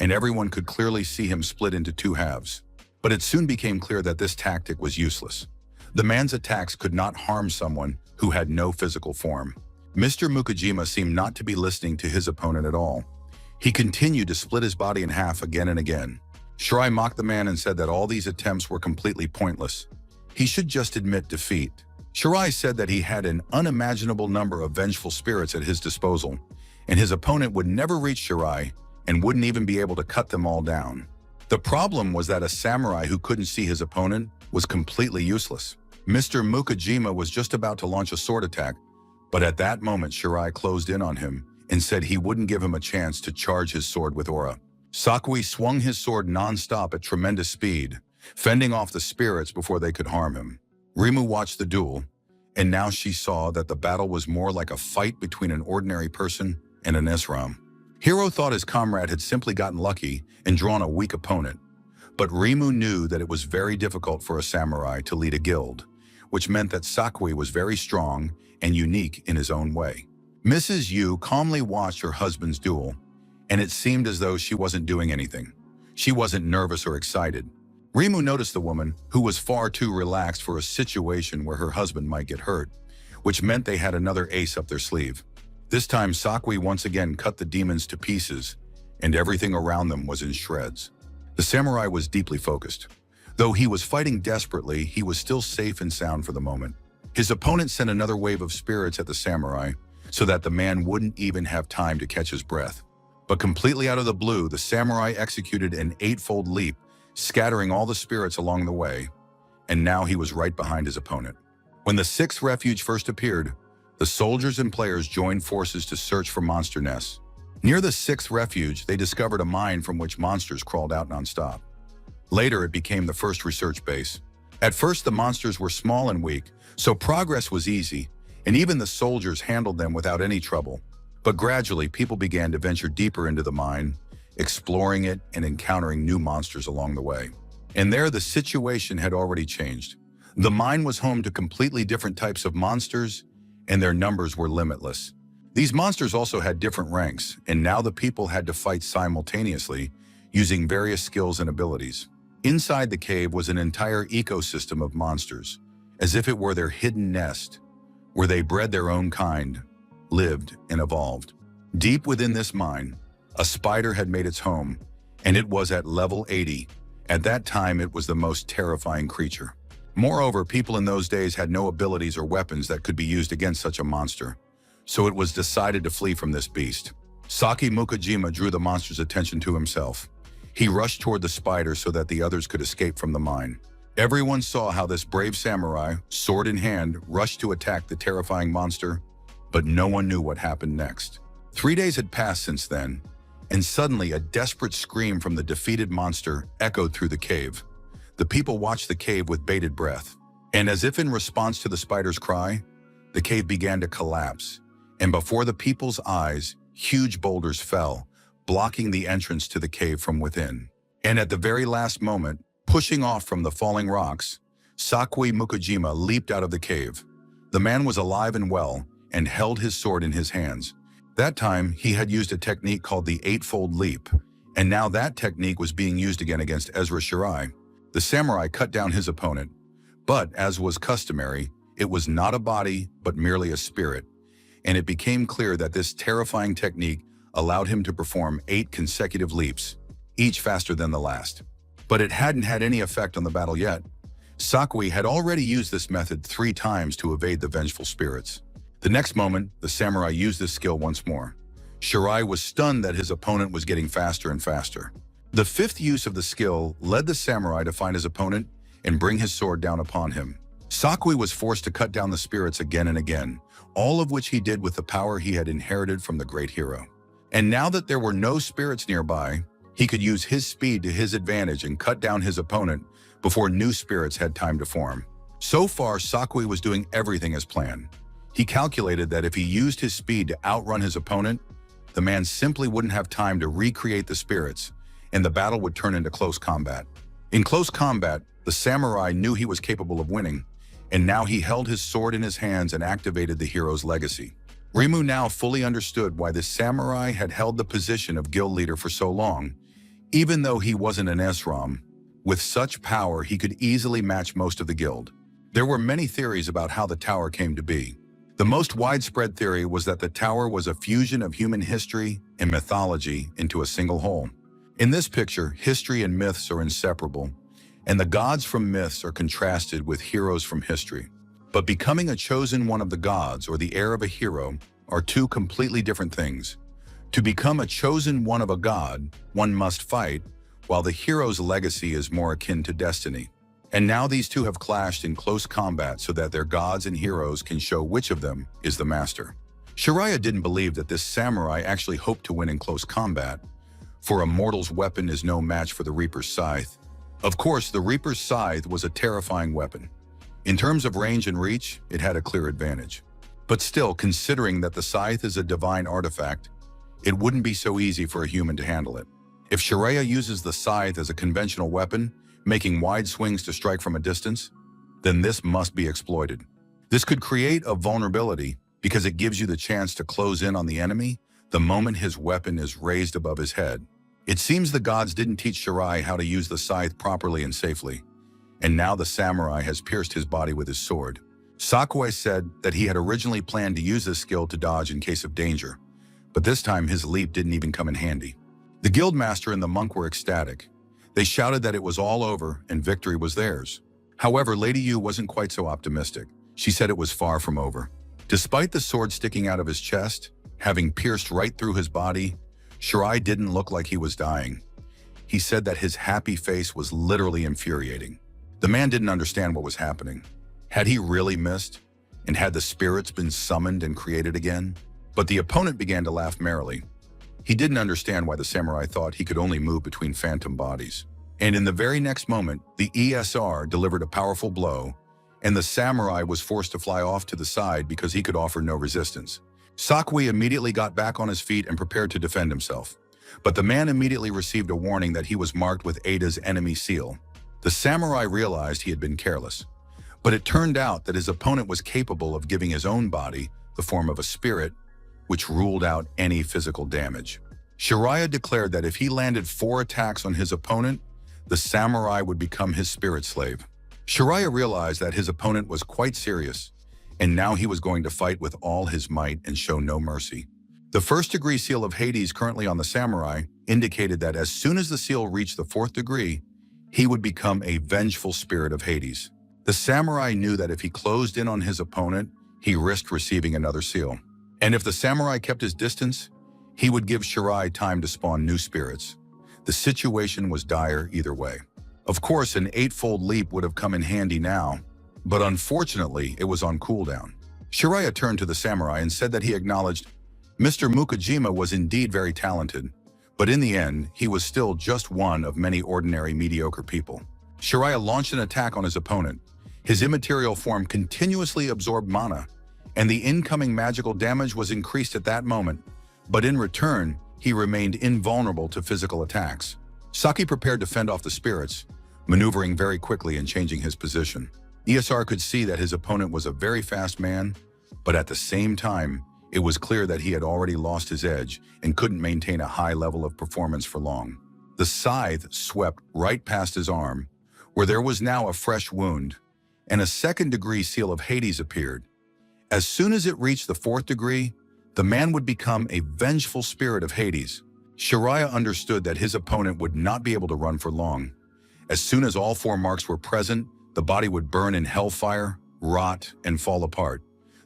and everyone could clearly see him split into two halves. But it soon became clear that this tactic was useless. The man's attacks could not harm someone who had no physical form. Mr. Mukajima seemed not to be listening to his opponent at all. He continued to split his body in half again and again. Shirai mocked the man and said that all these attempts were completely pointless. He should just admit defeat. Shirai said that he had an unimaginable number of vengeful spirits at his disposal, and his opponent would never reach Shirai and wouldn't even be able to cut them all down. The problem was that a samurai who couldn't see his opponent was completely useless. Mr. Mukajima was just about to launch a sword attack, but at that moment Shirai closed in on him and said he wouldn't give him a chance to charge his sword with aura. Sakui swung his sword non-stop at tremendous speed, fending off the spirits before they could harm him. Rimu watched the duel, and now she saw that the battle was more like a fight between an ordinary person and an Esram. Hiro thought his comrade had simply gotten lucky and drawn a weak opponent, but Rimu knew that it was very difficult for a samurai to lead a guild, which meant that Sakui was very strong and unique in his own way. Mrs. Yu calmly watched her husband's duel, and it seemed as though she wasn't doing anything. She wasn't nervous or excited. Rimu noticed the woman, who was far too relaxed for a situation where her husband might get hurt, which meant they had another ace up their sleeve. This time, Sakui once again cut the demons to pieces, and everything around them was in shreds. The samurai was deeply focused. Though he was fighting desperately, he was still safe and sound for the moment. His opponent sent another wave of spirits at the samurai, so that the man wouldn't even have time to catch his breath. But completely out of the blue, the samurai executed an 8-fold leap, scattering all the spirits along the way, and now he was right behind his opponent. When the 6th refuge first appeared, the soldiers and players joined forces to search for monster nests. Near the 6th refuge, they discovered a mine from which monsters crawled out non-stop. Later, it became the first research base. At first, the monsters were small and weak, so progress was easy, and even the soldiers handled them without any trouble. But gradually, people began to venture deeper into the mine, exploring it and encountering new monsters along the way. And there, the situation had already changed. The mine was home to completely different types of monsters, and their numbers were limitless. These monsters also had different ranks, and now the people had to fight simultaneously, using various skills and abilities. Inside the cave was an entire ecosystem of monsters, as if it were their hidden nest, where they bred their own kind, lived, and evolved. Deep within this mine, a spider had made its home, and it was at level 80. At that time, it was the most terrifying creature. Moreover, people in those days had no abilities or weapons that could be used against such a monster, so it was decided to flee from this beast. Saki Mukajima drew the monster's attention to himself. He rushed toward the spider so that the others could escape from the mine. Everyone saw how this brave samurai, sword in hand, rushed to attack the terrifying monster, but no one knew what happened next. 3 days had passed since then, and suddenly a desperate scream from the defeated monster echoed through the cave. The people watched the cave with bated breath, and as if in response to the spider's cry, the cave began to collapse, and before the people's eyes, huge boulders fell, blocking the entrance to the cave from within. And at the very last moment, pushing off from the falling rocks, Sakui Mukajima leaped out of the cave. The man was alive and well, and held his sword in his hands. That time, he had used a technique called the 8-fold leap, and now that technique was being used again against Ezra Shirai. The samurai cut down his opponent, but as was customary, it was not a body, but merely a spirit. and it became clear that this terrifying technique allowed him to perform 8 consecutive leaps, each faster than the last. But it hadn't had any effect on the battle yet. Sakui had already used this method 3 times to evade the vengeful spirits. The next moment, the samurai used this skill once more. Shirai was stunned that his opponent was getting faster and faster. The 5th use of the skill led the samurai to find his opponent and bring his sword down upon him. Sakui was forced to cut down the spirits again and again, all of which he did with the power he had inherited from the great hero. And now that there were no spirits nearby, he could use his speed to his advantage and cut down his opponent before new spirits had time to form. So far, Sakui was doing everything as planned. He calculated that if he used his speed to outrun his opponent, the man simply wouldn't have time to recreate the spirits, and the battle would turn into close combat. In close combat, the samurai knew he was capable of winning, and now he held his sword in his hands and activated the hero's legacy. Rimu now fully understood why the samurai had held the position of guild leader for so long. Even though he wasn't an SRAM, with such power he could easily match most of the guild. There were many theories about how the tower came to be. The most widespread theory was that the tower was a fusion of human history and mythology into a single whole. In this picture, history and myths are inseparable, and the gods from myths are contrasted with heroes from history. But becoming a chosen one of the gods or the heir of a hero are 2 completely different things. To become a chosen one of a god, one must fight, while the hero's legacy is more akin to destiny. And now these 2 have clashed in close combat so that their gods and heroes can show which of them is the master. Shiraya didn't believe that this samurai actually hoped to win in close combat, for a mortal's weapon is no match for the Reaper's scythe. Of course, the Reaper's scythe was a terrifying weapon. In terms of range and reach, it had a clear advantage. But still, considering that the scythe is a divine artifact, it wouldn't be so easy for a human to handle it. If Shiraya uses the scythe as a conventional weapon, making wide swings to strike from a distance, then this must be exploited. This could create a vulnerability because it gives you the chance to close in on the enemy the moment his weapon is raised above his head. It seems the gods didn't teach Shirai how to use the scythe properly and safely, and now the samurai has pierced his body with his sword. Sakui said that he had originally planned to use this skill to dodge in case of danger, but this time his leap didn't even come in handy. The guildmaster and the monk were ecstatic. They shouted that it was all over and victory was theirs. However, Lady Yu wasn't quite so optimistic. She said it was far from over. Despite the sword sticking out of his chest, having pierced right through his body, Shirai didn't look like he was dying. He said that his happy face was literally infuriating. The man didn't understand what was happening. Had he really missed? And had the spirits been summoned and created again? But the opponent began to laugh merrily. He didn't understand why the samurai thought he could only move between phantom bodies. And in the very next moment, the ESR delivered a powerful blow, and the samurai was forced to fly off to the side because he could offer no resistance. Sakui immediately got back on his feet and prepared to defend himself. But the man immediately received a warning that he was marked with Ada's enemy seal. The samurai realized he had been careless. But it turned out that his opponent was capable of giving his own body the form of a spirit, which ruled out any physical damage. Shiraya declared that if he landed 4 attacks on his opponent, the samurai would become his spirit slave. Shiraya realized that his opponent was quite serious, and now he was going to fight with all his might and show no mercy. The 1st degree seal of Hades currently on the samurai indicated that as soon as the seal reached the 4th degree, he would become a vengeful spirit of Hades. The samurai knew that if he closed in on his opponent, he risked receiving another seal. And if the samurai kept his distance, he would give Shirai time to spawn new spirits. The situation was dire either way. Of course, an 8-fold leap would have come in handy now, but unfortunately, it was on cooldown. Shiraya turned to the samurai and said that he acknowledged Mr. Mukajima was indeed very talented, but in the end, he was still just one of many ordinary mediocre people. Shiraya launched an attack on his opponent. His immaterial form continuously absorbed mana, and the incoming magical damage was increased at that moment, but in return, he remained invulnerable to physical attacks. Saki prepared to fend off the spirits, maneuvering very quickly and changing his position. ESR could see that his opponent was a very fast man, but at the same time, it was clear that he had already lost his edge and couldn't maintain a high level of performance for long. The scythe swept right past his arm, where there was now a fresh wound, and a 2nd degree seal of Hades appeared. As soon as it reached the 4th degree, the man would become a vengeful spirit of Hades. Shariah understood that his opponent would not be able to run for long. As soon as all 4 marks were present, the body would burn in hellfire, rot, and fall apart.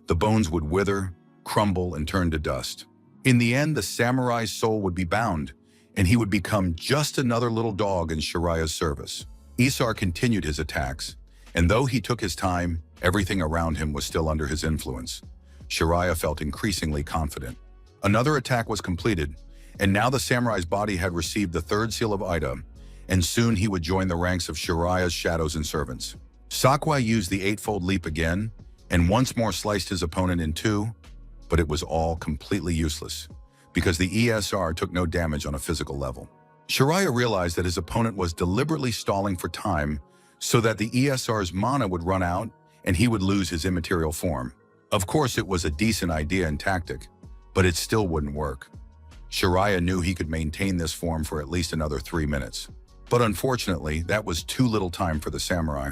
The bones would wither, crumble, and turn to dust. In the end, the samurai's soul would be bound, and he would become just another little dog in Shariah's service. Isar continued his attacks, and though he took his time, everything around him was still under his influence. Shariah felt increasingly confident. Another attack was completed, and now the samurai's body had received the 3rd seal of Ida, and soon he would join the ranks of Shariah's shadows and servants. Sakwai used the 8-fold leap again, and once more sliced his opponent in 2, but it was all completely useless, because the ESR took no damage on a physical level. Shariah realized that his opponent was deliberately stalling for time so that the ESR's mana would run out and he would lose his immaterial form. Of course, it was a decent idea and tactic, but it still wouldn't work. Shariah knew he could maintain this form for at least another 3 minutes. But unfortunately, that was too little time for the samurai.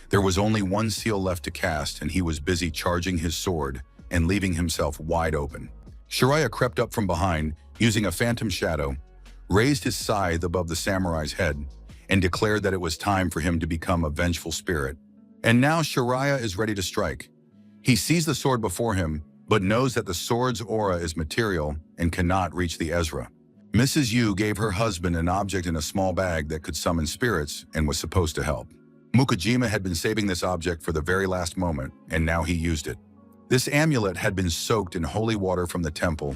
There was only 1 seal left to cast, and he was busy charging his sword and leaving himself wide open. Shariah crept up from behind, using a phantom shadow, raised his scythe above the samurai's head, and declared that it was time for him to become a vengeful spirit. And now Shariah is ready to strike. He sees the sword before him, but knows that the sword's aura is material and cannot reach the Ezra. Mrs. Yu gave her husband an object in a small bag that could summon spirits and was supposed to help. Mukajima had been saving this object for the very last moment, and now he used it. This amulet had been soaked in holy water from the temple,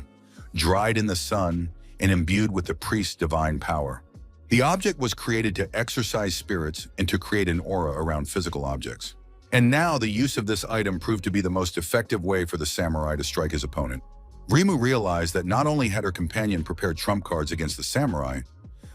dried in the sun, and imbued with the priest's divine power. The object was created to exorcise spirits and to create an aura around physical objects. And now the use of this item proved to be the most effective way for the samurai to strike his opponent. Rimu realized that not only had her companion prepared trump cards against the samurai,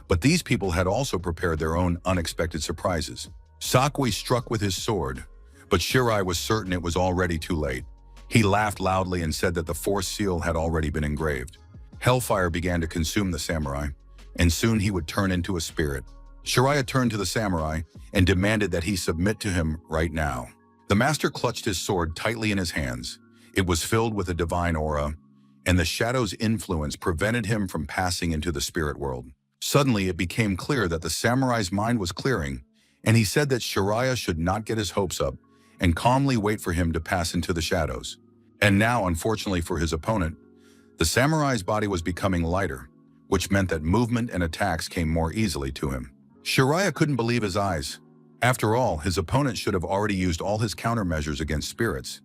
but these people had also prepared their own unexpected surprises. Sakui struck with his sword, but Shirai was certain it was already too late. He laughed loudly and said that the 4th seal had already been engraved. Hellfire began to consume the samurai, and soon he would turn into a spirit. Shariah turned to the samurai and demanded that he submit to him right now. The master clutched his sword tightly in his hands. It was filled with a divine aura, and the shadow's influence prevented him from passing into the spirit world. Suddenly, it became clear that the samurai's mind was clearing, and he said that Shariah should not get his hopes up and calmly wait for him to pass into the shadows. And now, unfortunately for his opponent, the samurai's body was becoming lighter, which meant that movement and attacks came more easily to him. Shariah couldn't believe his eyes. After all, his opponent should have already used all his countermeasures against spirits,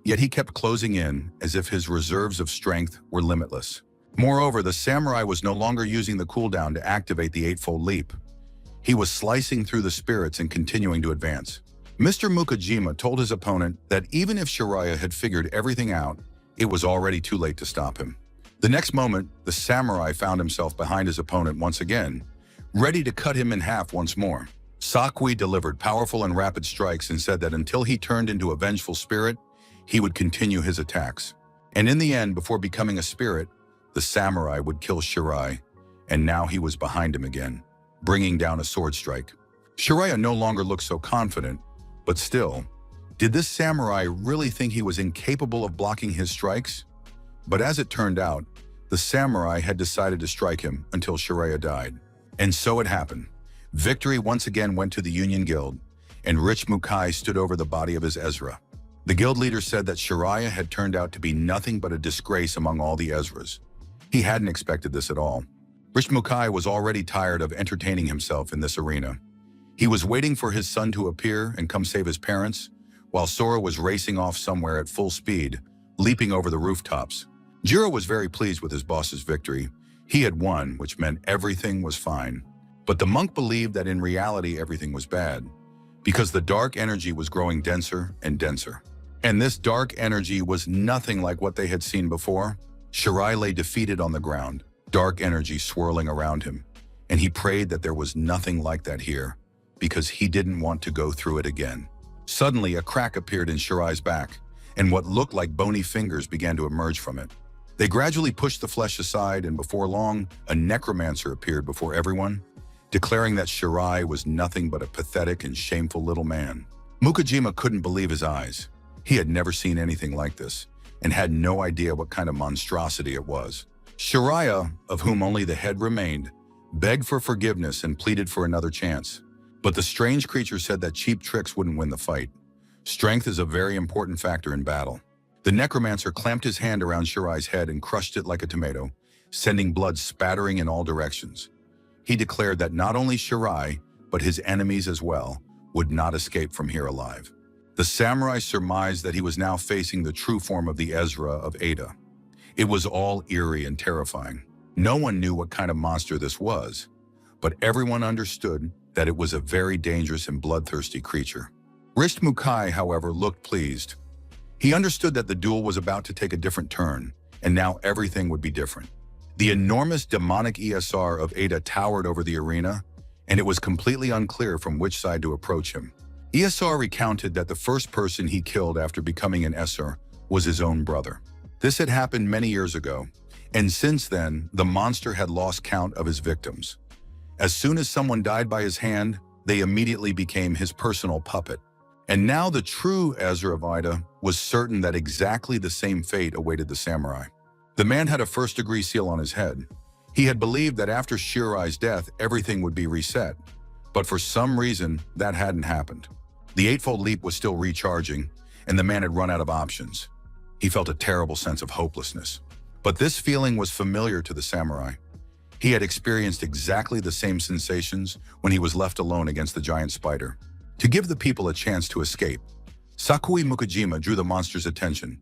yet he kept closing in as if his reserves of strength were limitless. Moreover, the samurai was no longer using the cooldown to activate the 8-fold leap. He was slicing through the spirits and continuing to advance. Mr. Mukajima told his opponent that even if Shariah had figured everything out, it was already too late to stop him. The next moment, the samurai found himself behind his opponent once again, ready to cut him in half once more. Sakui delivered powerful and rapid strikes and said that until he turned into a vengeful spirit, he would continue his attacks. And in the end, before becoming a spirit, the samurai would kill Shirai, and now he was behind him again, bringing down a sword strike. Shariah no longer looked so confident, but still, did this samurai really think he was incapable of blocking his strikes? But as it turned out, the samurai had decided to strike him until Shariah died. And so it happened. Victory once again went to the Union Guild, and Rich Mukai stood over the body of his Ezra. The guild leader said that Shariah had turned out to be nothing but a disgrace among all the Ezras. He hadn't expected this at all. Rich Mukai was already tired of entertaining himself in this arena. He was waiting for his son to appear and come save his parents, while Sora was racing off somewhere at full speed, leaping over the rooftops. Jiro was very pleased with his boss's victory. He had won, which meant everything was fine. But the monk believed that in reality everything was bad, because the dark energy was growing denser and denser. And this dark energy was nothing like what they had seen before. Shirai lay defeated on the ground, dark energy swirling around him, and he prayed that there was nothing like that here, because he didn't want to go through it again. Suddenly, a crack appeared in Shirai's back, and what looked like bony fingers began to emerge from it. They gradually pushed the flesh aside, and before long, a necromancer appeared before everyone, declaring that Shirai was nothing but a pathetic and shameful little man. Mukajima couldn't believe his eyes. He had never seen anything like this and had no idea what kind of monstrosity it was. Shiraya, of whom only the head remained, begged for forgiveness and pleaded for another chance. But the strange creature said that cheap tricks wouldn't win the fight. Strength is a very important factor in battle. The necromancer clamped his hand around Shirai's head and crushed it like a tomato, sending blood spattering in all directions. He declared that not only Shirai, but his enemies as well, would not escape from here alive. The samurai surmised that he was now facing the true form of the Ezra of Ada. It was all eerie and terrifying. No one knew what kind of monster this was, but everyone understood that it was a very dangerous and bloodthirsty creature. Rist Mukai, however, looked pleased. He understood that the duel was about to take a different turn, and now everything would be different. The enormous demonic ESR of Ada towered over the arena, and it was completely unclear from which side to approach him. ESR recounted that the first person he killed after becoming an Esser was his own brother. This had happened many years ago, and since then, the monster had lost count of his victims. As soon as someone died by his hand, they immediately became his personal puppet. And now the true Ezra of Ida was certain that exactly the same fate awaited the samurai. The man had a first-degree seal on his head. He had believed that after Shirai's death, everything would be reset. But for some reason, that hadn't happened. The Eightfold Leap was still recharging, and the man had run out of options. He felt a terrible sense of hopelessness. But this feeling was familiar to the samurai. He had experienced exactly the same sensations when he was left alone against the giant spider. To give the people a chance to escape, Sakui Mukujima drew the monster's attention.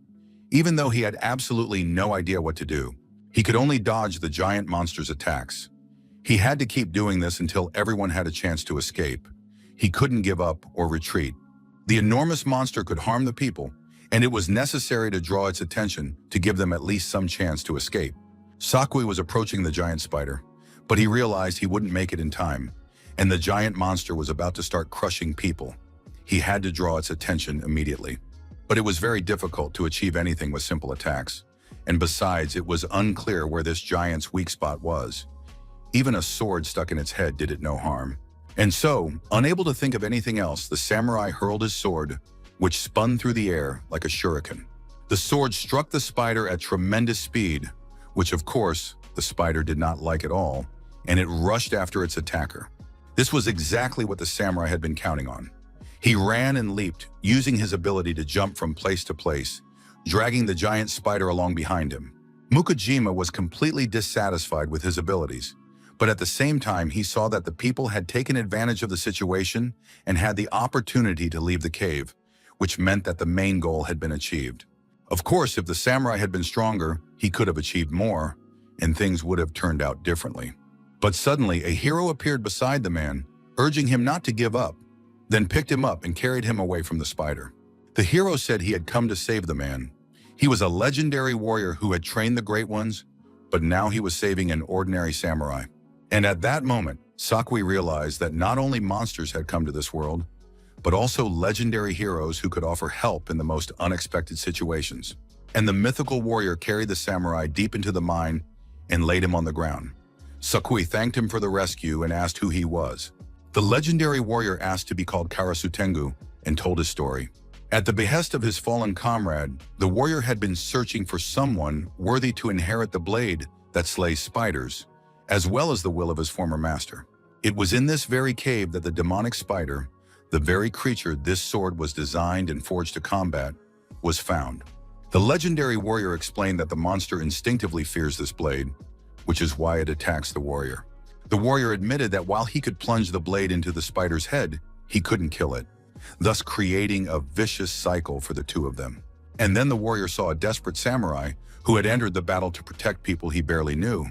Even though he had absolutely no idea what to do, he could only dodge the giant monster's attacks. He had to keep doing this until everyone had a chance to escape. He couldn't give up or retreat. The enormous monster could harm the people, and it was necessary to draw its attention to give them at least some chance to escape. Sakui was approaching the giant spider, but he realized he wouldn't make it in time, and the giant monster was about to start crushing people. He had to draw its attention immediately. But it was very difficult to achieve anything with simple attacks, and besides, it was unclear where this giant's weak spot was. Even a sword stuck in its head did it no harm. And so, unable to think of anything else, the samurai hurled his sword, which spun through the air like a shuriken. The sword struck the spider at tremendous speed, which of course, the spider did not like at all, and it rushed after its attacker. This was exactly what the samurai had been counting on. He ran and leaped, using his ability to jump from place to place, dragging the giant spider along behind him. Mukujima was completely dissatisfied with his abilities, but at the same time he saw that the people had taken advantage of the situation and had the opportunity to leave the cave, which meant that the main goal had been achieved. Of course, if the samurai had been stronger, he could have achieved more, and things would have turned out differently. But suddenly, a hero appeared beside the man, urging him not to give up, then picked him up and carried him away from the spider. The hero said he had come to save the man. He was a legendary warrior who had trained the great ones, but now he was saving an ordinary samurai. And at that moment, Sakui realized that not only monsters had come to this world, but also legendary heroes who could offer help in the most unexpected situations. And the mythical warrior carried the samurai deep into the mine and laid him on the ground. Sakui thanked him for the rescue and asked who he was. The legendary warrior asked to be called Karasutengu and told his story. At the behest of his fallen comrade, the warrior had been searching for someone worthy to inherit the blade that slays spiders, as well as the will of his former master. It was in this very cave that the demonic spider, the very creature this sword was designed and forged to combat, was found. The legendary warrior explained that the monster instinctively fears this blade, which is why it attacks the warrior. The warrior admitted that while he could plunge the blade into the spider's head, he couldn't kill it, thus creating a vicious cycle for the two of them. And then the warrior saw a desperate samurai who had entered the battle to protect people he barely knew,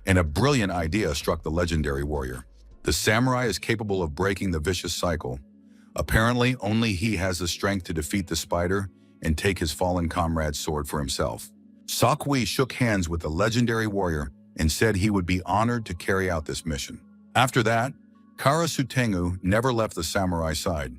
and a brilliant idea struck the legendary warrior. The samurai is capable of breaking the vicious cycle. Apparently, only he has the strength to defeat the spider and take his fallen comrade's sword for himself. Sakui shook hands with the legendary warrior and said he would be honored to carry out this mission. After that, Karasutengu never left the samurai side.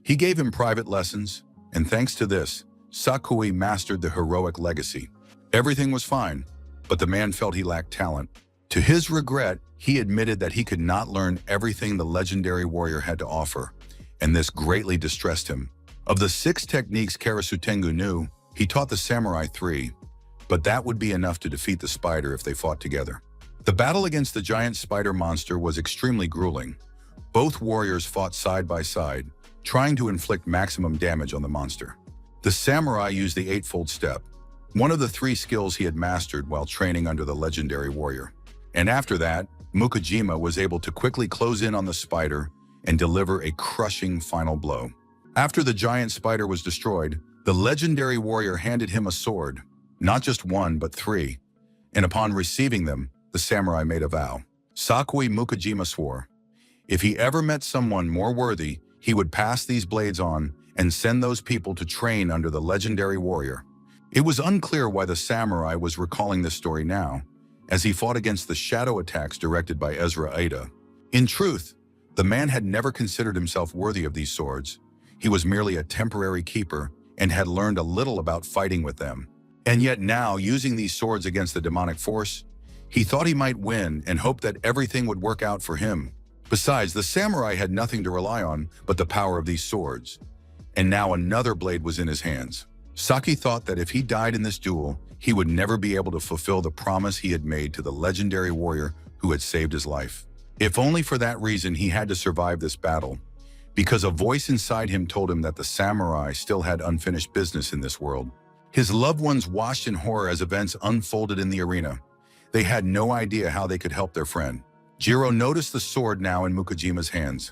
He gave him private lessons, and thanks to this, Sakui mastered the heroic legacy. Everything was fine, but the man felt he lacked talent. To his regret, he admitted that he could not learn everything the legendary warrior had to offer, and this greatly distressed him, Of the 6 techniques Karasutengu knew, he taught the samurai 3, but that would be enough to defeat the spider if they fought together. The battle against the giant spider monster was extremely grueling. Both warriors fought side by side, trying to inflict maximum damage on the monster. The samurai used the eightfold step, one of the 3 skills he had mastered while training under the legendary warrior. And after that, Mukajima was able to quickly close in on the spider and deliver a crushing final blow. After the giant spider was destroyed, the legendary warrior handed him a sword, not just 1 but 3, and upon receiving them, the samurai made a vow. Sakui Mukajima swore, if he ever met someone more worthy, he would pass these blades on and send those people to train under the legendary warrior. It was unclear why the samurai was recalling this story now, as he fought against the shadow attacks directed by Ezra Ada. In truth, the man had never considered himself worthy of these swords. He was merely a temporary keeper and had learned a little about fighting with them. And yet now, using these swords against the demonic force, he thought he might win and hoped that everything would work out for him. Besides, the samurai had nothing to rely on but the power of these swords. And now another blade was in his hands. Saki thought that if he died in this duel, he would never be able to fulfill the promise he had made to the legendary warrior who had saved his life. If only for that reason he had to survive this battle, because a voice inside him told him that the samurai still had unfinished business in this world. His loved ones watched in horror as events unfolded in the arena. They had no idea how they could help their friend. Jiro noticed the sword now in Mukajima's hands.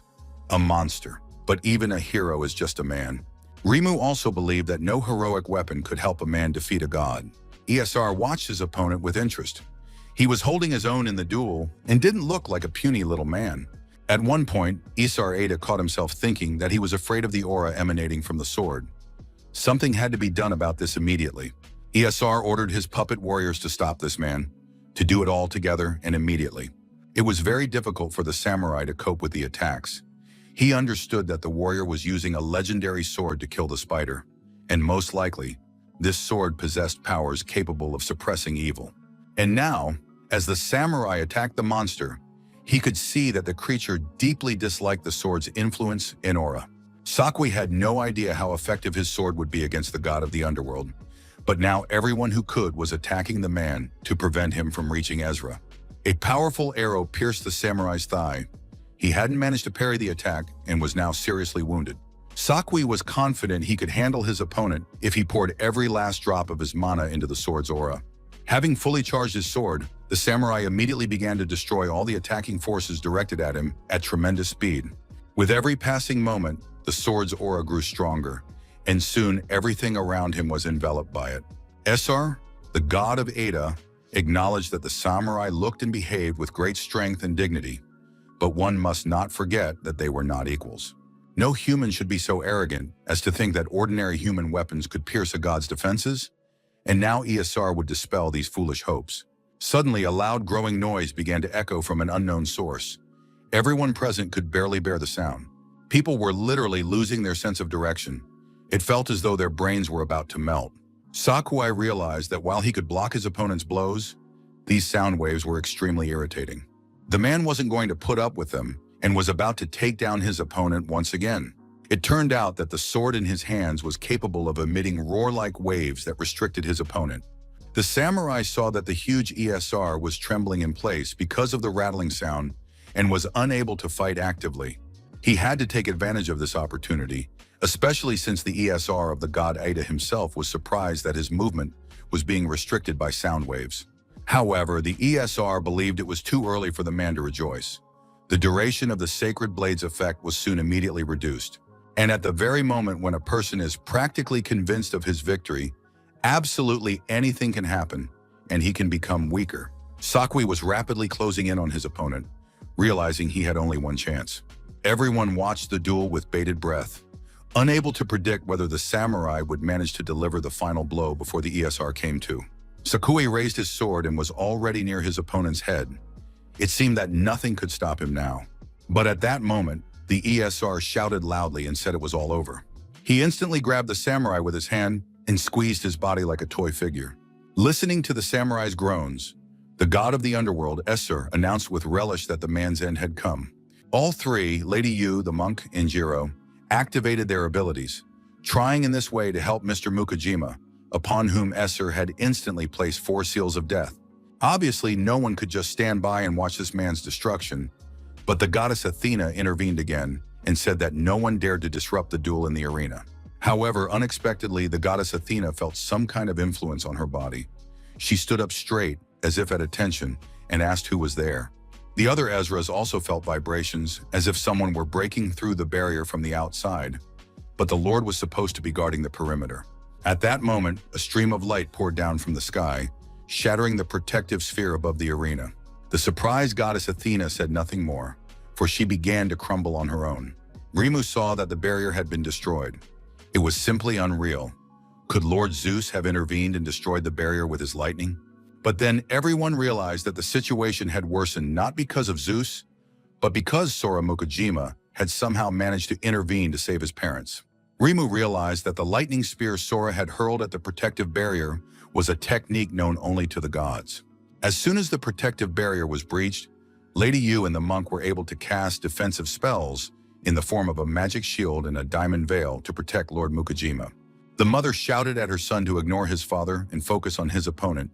A monster, but even a hero is just a man. Rimu also believed that no heroic weapon could help a man defeat a god. ESR watched his opponent with interest. He was holding his own in the duel and didn't look like a puny little man. At one point, Isar Ada caught himself thinking that he was afraid of the aura emanating from the sword. Something had to be done about this immediately. ESR ordered his puppet warriors to stop this man, to do it all together and immediately. It was very difficult for the samurai to cope with the attacks. He understood that the warrior was using a legendary sword to kill the spider, and most likely, this sword possessed powers capable of suppressing evil. And now, as the samurai attacked the monster, he could see that the creature deeply disliked the sword's influence and aura. Sakui had no idea how effective his sword would be against the god of the underworld, but now everyone who could was attacking the man to prevent him from reaching Ezra. A powerful arrow pierced the samurai's thigh. He hadn't managed to parry the attack and was now seriously wounded. Sakui was confident he could handle his opponent if he poured every last drop of his mana into the sword's aura. Having fully charged his sword, the samurai immediately began to destroy all the attacking forces directed at him at tremendous speed. With every passing moment, the sword's aura grew stronger, and soon everything around him was enveloped by it. Esar, the god of Ada, acknowledged that the samurai looked and behaved with great strength and dignity, but one must not forget that they were not equals. No human should be so arrogant as to think that ordinary human weapons could pierce a god's defenses, and now ESR would dispel these foolish hopes. Suddenly, a loud growing noise began to echo from an unknown source. Everyone present could barely bear the sound. People were literally losing their sense of direction. It felt as though their brains were about to melt. Sakuai realized that while he could block his opponent's blows, these sound waves were extremely irritating. The man wasn't going to put up with them and was about to take down his opponent once again. It turned out that the sword in his hands was capable of emitting roar-like waves that restricted his opponent. The samurai saw that the huge ESR was trembling in place because of the rattling sound and was unable to fight actively. He had to take advantage of this opportunity, especially since the ESR of the god Ada himself was surprised that his movement was being restricted by sound waves. However, the ESR believed it was too early for the man to rejoice. The duration of the sacred blade's effect was soon immediately reduced. And at the very moment when a person is practically convinced of his victory, absolutely anything can happen, and he can become weaker. Sakui was rapidly closing in on his opponent, realizing he had only one chance. Everyone watched the duel with bated breath, unable to predict whether the samurai would manage to deliver the final blow before the ESR came to. Sakui raised his sword and was already near his opponent's head. It seemed that nothing could stop him now. But at that moment, the ESR shouted loudly and said it was all over. He instantly grabbed the samurai with his hand and squeezed his body like a toy figure. Listening to the samurai's groans, the god of the underworld, Esser, announced with relish that the man's end had come. All three, Lady Yu, the monk, and Jiro, activated their abilities. trying in this way to help Mr. Mukajima, upon whom Esser had instantly placed 4 seals of death. Obviously, no one could just stand by and watch this man's destruction, but the goddess Athena intervened again and said that no one dared to disrupt the duel in the arena. However, unexpectedly, the goddess Athena felt some kind of influence on her body. She stood up straight, as if at attention, and asked who was there. The other Ezras also felt vibrations, as if someone were breaking through the barrier from the outside, but the Lord was supposed to be guarding the perimeter. At that moment, a stream of light poured down from the sky, shattering the protective sphere above the arena. The surprised goddess Athena said nothing more, for she began to crumble on her own. Rimu saw that the barrier had been destroyed. It was simply unreal. Could Lord Zeus have intervened and destroyed the barrier with his lightning? But then everyone realized that the situation had worsened not because of Zeus, but because Sora Mukajima had somehow managed to intervene to save his parents. Rimu realized that the lightning spear Sora had hurled at the protective barrier was a technique known only to the gods. As soon as the protective barrier was breached, Lady Yu and the monk were able to cast defensive spells in the form of a magic shield and a diamond veil to protect Lord Mukajima. The mother shouted at her son to ignore his father and focus on his opponent,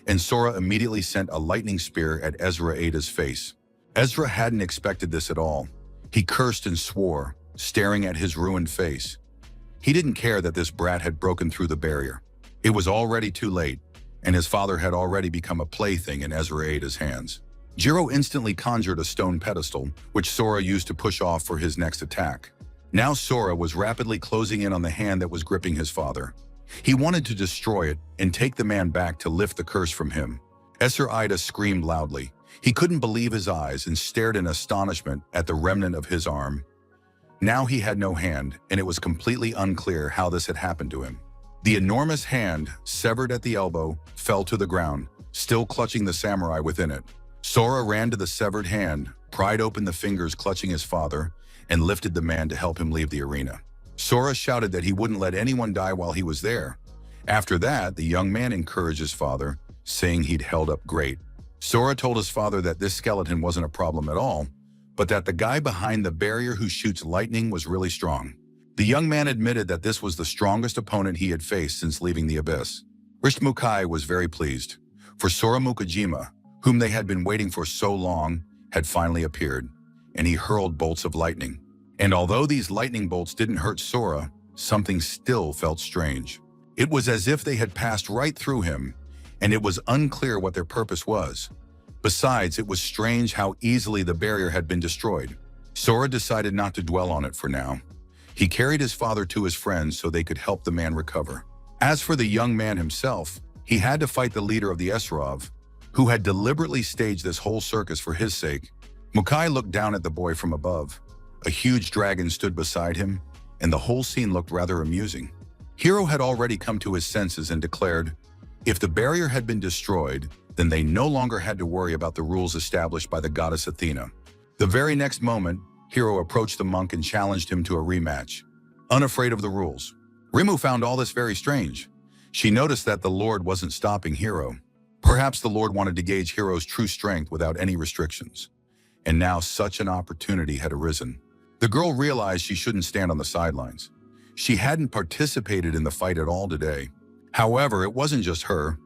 and Sora immediately sent a lightning spear at Ezra Ada's face. Ezra hadn't expected this at all. He cursed and swore, staring at his ruined face. He didn't care that this brat had broken through the barrier. It was already too late, and his father had already become a plaything in Ezra Ada's hands. Jiro instantly conjured a stone pedestal, which Sora used to push off for his next attack. Now Sora was rapidly closing in on the hand that was gripping his father. He wanted to destroy it and take the man back to lift the curse from him. Ezra Ida screamed loudly. He couldn't believe his eyes and stared in astonishment at the remnant of his arm. Now he had no hand, and it was completely unclear how this had happened to him. The enormous hand, severed at the elbow, fell to the ground, still clutching the samurai within it. Sora ran to the severed hand, pried open the fingers clutching his father, and lifted the man to help him leave the arena. Sora shouted that he wouldn't let anyone die while he was there. After that, the young man encouraged his father, saying he'd held up great. Sora told his father that this skeleton wasn't a problem at all, but that the guy behind the barrier who shoots lightning was really strong. The young man admitted that this was the strongest opponent he had faced since leaving the abyss. Rishmukai was very pleased, for Sora Mukajima, whom they had been waiting for so long, had finally appeared, and he hurled bolts of lightning. And although these lightning bolts didn't hurt Sora, something still felt strange. It was as if they had passed right through him, and it was unclear what their purpose was. Besides, it was strange how easily the barrier had been destroyed. Sora decided not to dwell on it for now. He carried his father to his friends so they could help the man recover. As for the young man himself, he had to fight the leader of the Esrov, who had deliberately staged this whole circus for his sake. Mukai looked down at the boy from above. A huge dragon stood beside him, and the whole scene looked rather amusing. Hiro had already come to his senses and declared, if the barrier had been destroyed, then they no longer had to worry about the rules established by the goddess Athena. The very next moment, Hiro approached the monk and challenged him to a rematch, unafraid of the rules. Rimu found all this very strange. She noticed that the Lord wasn't stopping Hiro. Perhaps the Lord wanted to gauge Hiro's true strength without any restrictions. And now such an opportunity had arisen. The girl realized she shouldn't stand on the sidelines. She hadn't participated in the fight at all today. However, it wasn't just her.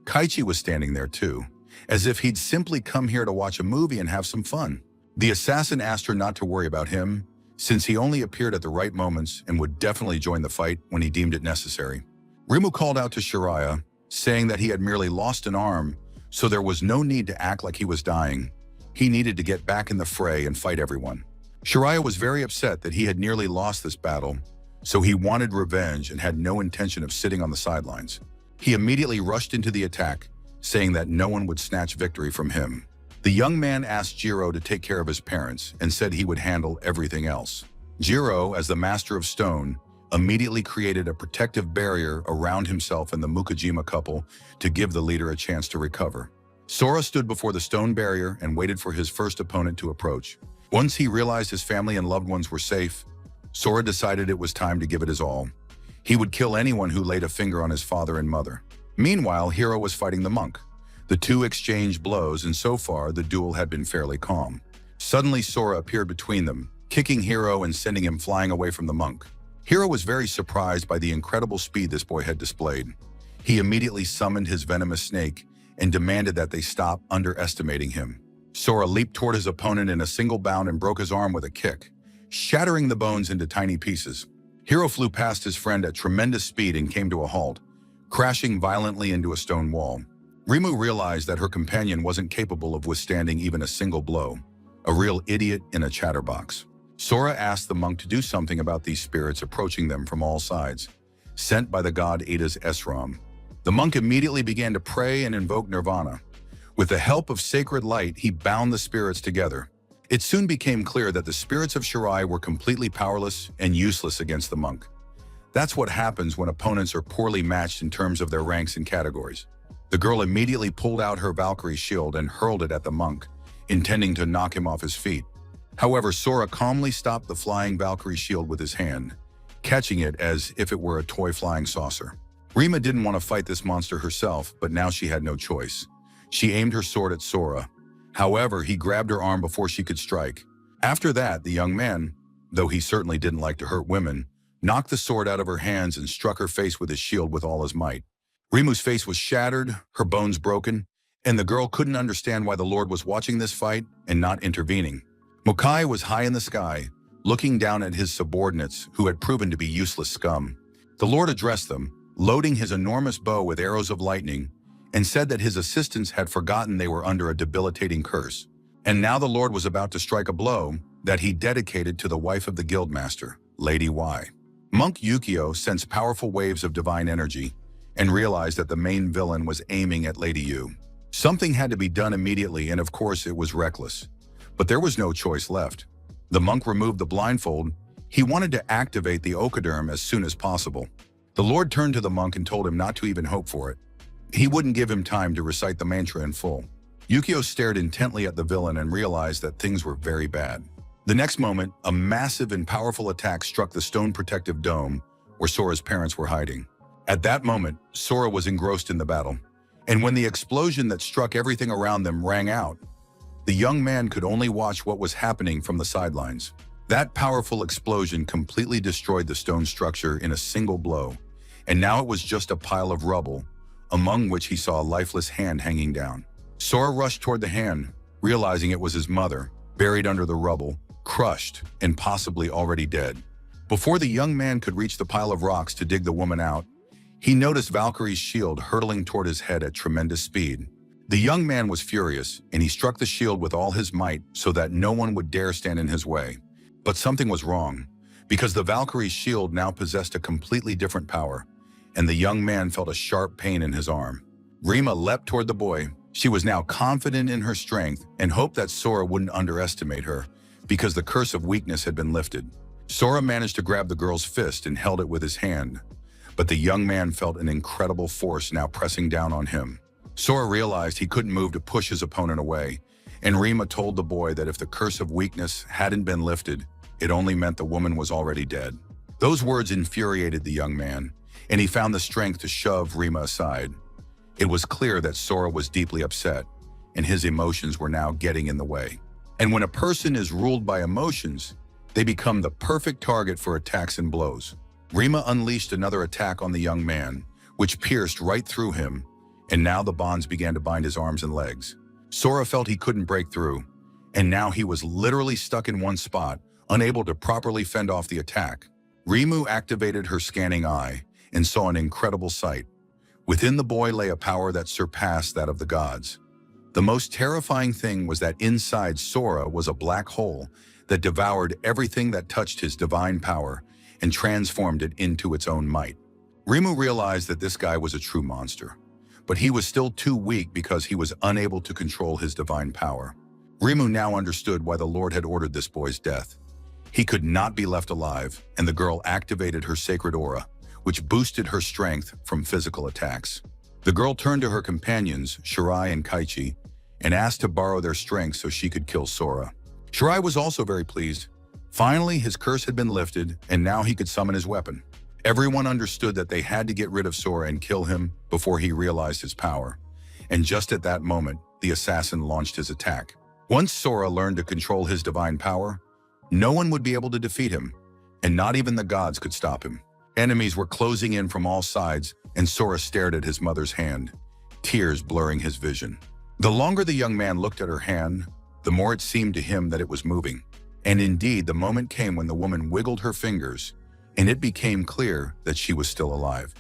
Kaichi was standing there too, as if he'd simply come here to watch a movie and have some fun. The assassin asked her not to worry about him, since he only appeared at the right moments and would definitely join the fight when he deemed it necessary. Rimu called out to Shiraya, saying that he had merely lost an arm, so there was no need to act like he was dying. He needed to get back in the fray and fight everyone. Shiraya was very upset that he had nearly lost this battle, so he wanted revenge and had no intention of sitting on the sidelines. He immediately rushed into the attack, saying that no one would snatch victory from him. The young man asked Jiro to take care of his parents and said he would handle everything else. Jiro, as the master of stone, immediately created a protective barrier around himself and the Mukajima couple to give the leader a chance to recover. Sora stood before the stone barrier and waited for his first opponent to approach. Once he realized his family and loved ones were safe, Sora decided it was time to give it his all. He would kill anyone who laid a finger on his father and mother. Meanwhile, Hiro was fighting the monk. The two exchanged blows, and so far, the duel had been fairly calm. Suddenly, Sora appeared between them, kicking Hiro and sending him flying away from the monk. Hiro was very surprised by the incredible speed this boy had displayed. He immediately summoned his venomous snake and demanded that they stop underestimating him. Sora leaped toward his opponent in a single bound and broke his arm with a kick, shattering the bones into tiny pieces. Hiro flew past his friend at tremendous speed and came to a halt, crashing violently into a stone wall. Rimu realized that her companion wasn't capable of withstanding even a single blow, a real idiot in a chatterbox. Sora asked the monk to do something about these spirits approaching them from all sides, sent by the god Ida's Esram. The monk immediately began to pray and invoke nirvana. With the help of sacred light, he bound the spirits together. It soon became clear that the spirits of Shirai were completely powerless and useless against the monk. That's what happens when opponents are poorly matched in terms of their ranks and categories. The girl immediately pulled out her Valkyrie shield and hurled it at the monk, intending to knock him off his feet. However, Sora calmly stopped the flying Valkyrie shield with his hand, catching it as if it were a toy flying saucer. Rima didn't want to fight this monster herself, but now she had no choice. She aimed her sword at Sora. However, he grabbed her arm before she could strike. After that, the young man, though he certainly didn't like to hurt women, knocked the sword out of her hands and struck her face with his shield with all his might. Rimu's face was shattered, her bones broken, and the girl couldn't understand why the Lord was watching this fight and not intervening. Mokai was high in the sky, looking down at his subordinates who had proven to be useless scum. The Lord addressed them, loading his enormous bow with arrows of lightning, and said that his assistants had forgotten they were under a debilitating curse. And now the Lord was about to strike a blow that he dedicated to the wife of the guildmaster, Lady Y. Monk Yukio sensed powerful waves of divine energy and realized that the main villain was aiming at Lady Yu. Something had to be done immediately, and of course it was reckless. But there was no choice left. The monk removed the blindfold. He wanted to activate the Okoderm as soon as possible. The Lord turned to the monk and told him not to even hope for it. He wouldn't give him time to recite the mantra in full. Yukio stared intently at the villain and realized that things were very bad. The next moment, a massive and powerful attack struck the stone protective dome where Sora's parents were hiding. At that moment, Sora was engrossed in the battle, and when the explosion that struck everything around them rang out, the young man could only watch what was happening from the sidelines. That powerful explosion completely destroyed the stone structure in a single blow, and now it was just a pile of rubble, among which he saw a lifeless hand hanging down. Sora rushed toward the hand, realizing it was his mother, buried under the rubble, crushed, and possibly already dead. Before the young man could reach the pile of rocks to dig the woman out, he noticed Valkyrie's shield hurtling toward his head at tremendous speed. The young man was furious, and he struck the shield with all his might so that no one would dare stand in his way. But something was wrong, because the Valkyrie's shield now possessed a completely different power, and the young man felt a sharp pain in his arm. Rima leapt toward the boy. She was now confident in her strength and hoped that Sora wouldn't underestimate her, because the curse of weakness had been lifted. Sora managed to grab the girl's fist and held it with his hand, but the young man felt an incredible force now pressing down on him. Sora realized he couldn't move to push his opponent away, and Rima told the boy that if the curse of weakness hadn't been lifted, it only meant the woman was already dead. Those words infuriated the young man, and he found the strength to shove Rima aside. It was clear that Sora was deeply upset, and his emotions were now getting in the way. And when a person is ruled by emotions, they become the perfect target for attacks and blows. Rima unleashed another attack on the young man, which pierced right through him, and now the bonds began to bind his arms and legs. Sora felt he couldn't break through, and now he was literally stuck in one spot, unable to properly fend off the attack. Rimu activated her scanning eye and saw an incredible sight. Within the boy lay a power that surpassed that of the gods. The most terrifying thing was that inside Sora was a black hole that devoured everything that touched his divine power and transformed it into its own might. Rimu realized that this guy was a true monster, but he was still too weak because he was unable to control his divine power. Rimu now understood why the Lord had ordered this boy's death. He could not be left alive, and the girl activated her sacred aura, which boosted her strength from physical attacks. The girl turned to her companions, Shirai and Kaichi, and asked to borrow their strength so she could kill Sora. Shirai was also very pleased. Finally, his curse had been lifted, and now he could summon his weapon. Everyone understood that they had to get rid of Sora and kill him before he realized his power. And just at that moment, the assassin launched his attack. Once Sora learned to control his divine power, no one would be able to defeat him. and not even the gods could stop him. Enemies were closing in from all sides, and Sora stared at his mother's hand, tears blurring his vision. The longer the young man looked at her hand, the more it seemed to him that it was moving. And indeed, the moment came when the woman wiggled her fingers, and it became clear that she was still alive.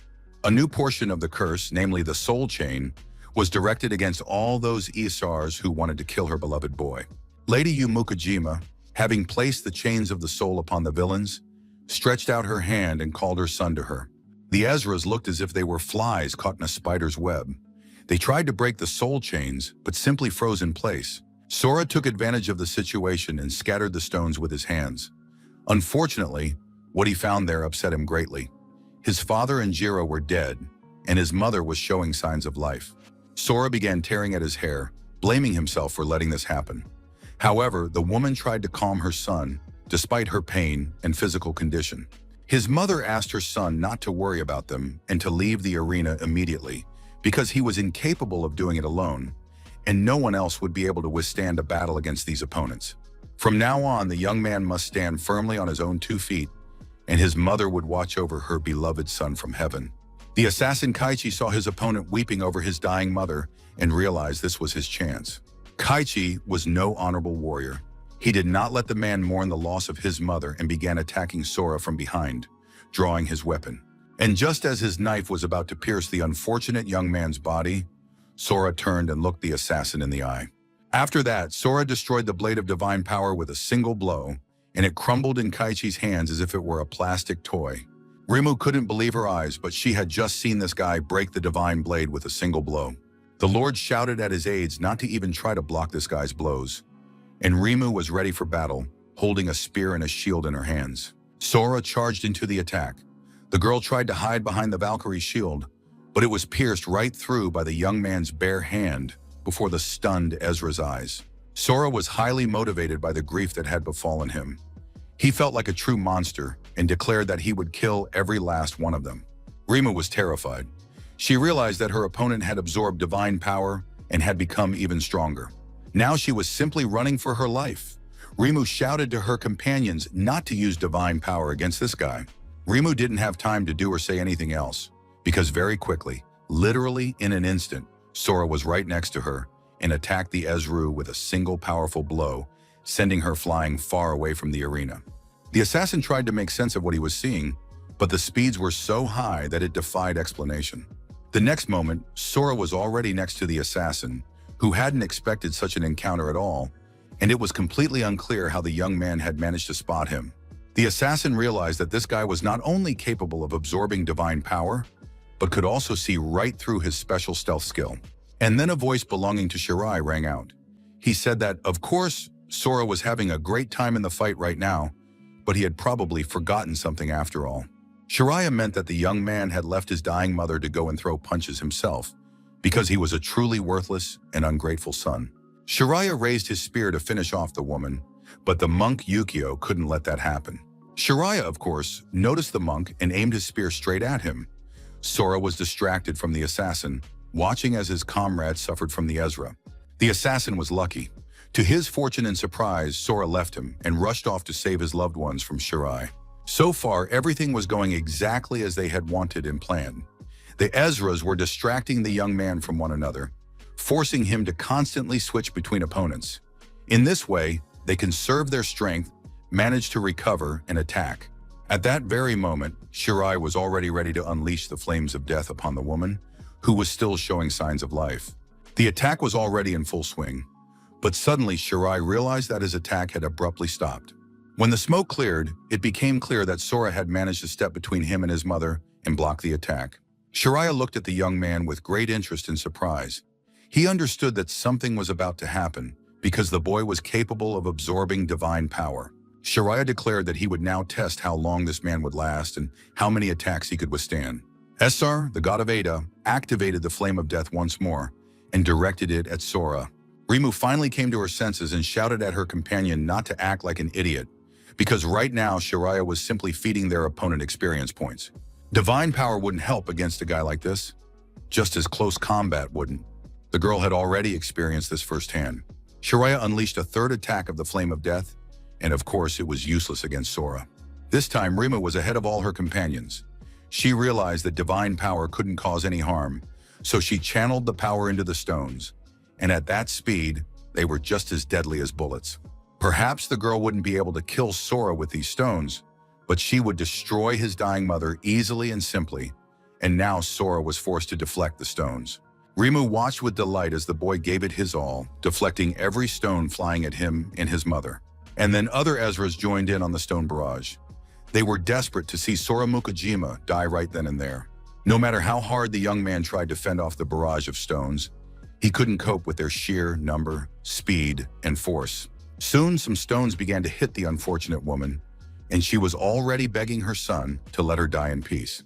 A new portion of the curse, namely the soul chain, was directed against all those Isars who wanted to kill her beloved boy. Lady Yumukajima, having placed the chains of the soul upon the villains, stretched out her hand and called her son to her. The Ezras looked as if they were flies caught in a spider's web. They tried to break the soul chains, but simply froze in place. Sora took advantage of the situation and scattered the stones with his hands. Unfortunately, what he found there upset him greatly. His father and Jiro were dead, and his mother was showing signs of life. Sora began tearing at his hair, blaming himself for letting this happen. However, the woman tried to calm her son, despite her pain and physical condition. His mother asked her son not to worry about them and to leave the arena immediately, because he was incapable of doing it alone, and no one else would be able to withstand a battle against these opponents. From now on, the young man must stand firmly on his own 2 feet, and his mother would watch over her beloved son from heaven. The assassin Kaichi saw his opponent weeping over his dying mother and realized this was his chance. Kaichi was no honorable warrior. He did not let the man mourn the loss of his mother and began attacking Sora from behind, drawing his weapon. And just as his knife was about to pierce the unfortunate young man's body, Sora turned and looked the assassin in the eye. After that, Sora destroyed the blade of divine power with a single blow, and it crumbled in Kaichi's hands as if it were a plastic toy. Rimu couldn't believe her eyes, but she had just seen this guy break the divine blade with a single blow. The Lord shouted at his aides not to even try to block this guy's blows, and Rimu was ready for battle, holding a spear and a shield in her hands. Sora charged into the attack. The girl tried to hide behind the Valkyrie's shield, but it was pierced right through by the young man's bare hand before the stunned Ezra's eyes. Sora was highly motivated by the grief that had befallen him. He felt like a true monster and declared that he would kill every last one of them. Rimu was terrified. She realized that her opponent had absorbed divine power and had become even stronger. Now she was simply running for her life. Rimu shouted to her companions not to use divine power against this guy. Rimu didn't have time to do or say anything else, because very quickly, literally in an instant, Sora was right next to her and attacked the Ezru with a single powerful blow, sending her flying far away from the arena. The assassin tried to make sense of what he was seeing, but the speeds were so high that it defied explanation. The next moment, Sora was already next to the assassin, who hadn't expected such an encounter at all, and it was completely unclear how the young man had managed to spot him. The assassin realized that this guy was not only capable of absorbing divine power, but could also see right through his special stealth skill. And then a voice belonging to Shirai rang out. He said that, of course, Sora was having a great time in the fight right now, but he had probably forgotten something after all. Shiraya meant that the young man had left his dying mother to go and throw punches himself, because he was a truly worthless and ungrateful son. Shiraya raised his spear to finish off the woman, but the monk Yukio couldn't let that happen. Shiraya, of course, noticed the monk and aimed his spear straight at him. Sora was distracted from the assassin, watching as his comrade suffered from the Ezra. The assassin was lucky. To his fortune and surprise, Sora left him and rushed off to save his loved ones from Shirai. So far, everything was going exactly as they had wanted and planned. The Ezras were distracting the young man from one another, forcing him to constantly switch between opponents. In this way, they conserved their strength, managed to recover and attack. At that very moment, Shirai was already ready to unleash the flames of death upon the woman, who was still showing signs of life. The attack was already in full swing, but suddenly Shirai realized that his attack had abruptly stopped. When the smoke cleared, it became clear that Sora had managed to step between him and his mother and block the attack. Shiraya looked at the young man with great interest and surprise. He understood that something was about to happen because the boy was capable of absorbing divine power. Shiraya declared that he would now test how long this man would last and how many attacks he could withstand. Esar, the god of Ada, activated the flame of death once more and directed it at Sora. Rimu finally came to her senses and shouted at her companion not to act like an idiot, because right now Shiraya was simply feeding their opponent experience points. Divine power wouldn't help against a guy like this, just as close combat wouldn't. The girl had already experienced this firsthand. Shiraya unleashed a third attack of the Flame of Death, and of course it was useless against Sora. This time, Rima was ahead of all her companions. She realized that divine power couldn't cause any harm, so she channeled the power into the stones. And at that speed, they were just as deadly as bullets. Perhaps the girl wouldn't be able to kill Sora with these stones, but she would destroy his dying mother easily and simply, and now Sora was forced to deflect the stones. Rimu watched with delight as the boy gave it his all, deflecting every stone flying at him and his mother. And then other Ezras joined in on the stone barrage. They were desperate to see Sora Mukajima die right then and there. No matter how hard the young man tried to fend off the barrage of stones, he couldn't cope with their sheer number, speed, and force. Soon, some stones began to hit the unfortunate woman, and she was already begging her son to let her die in peace.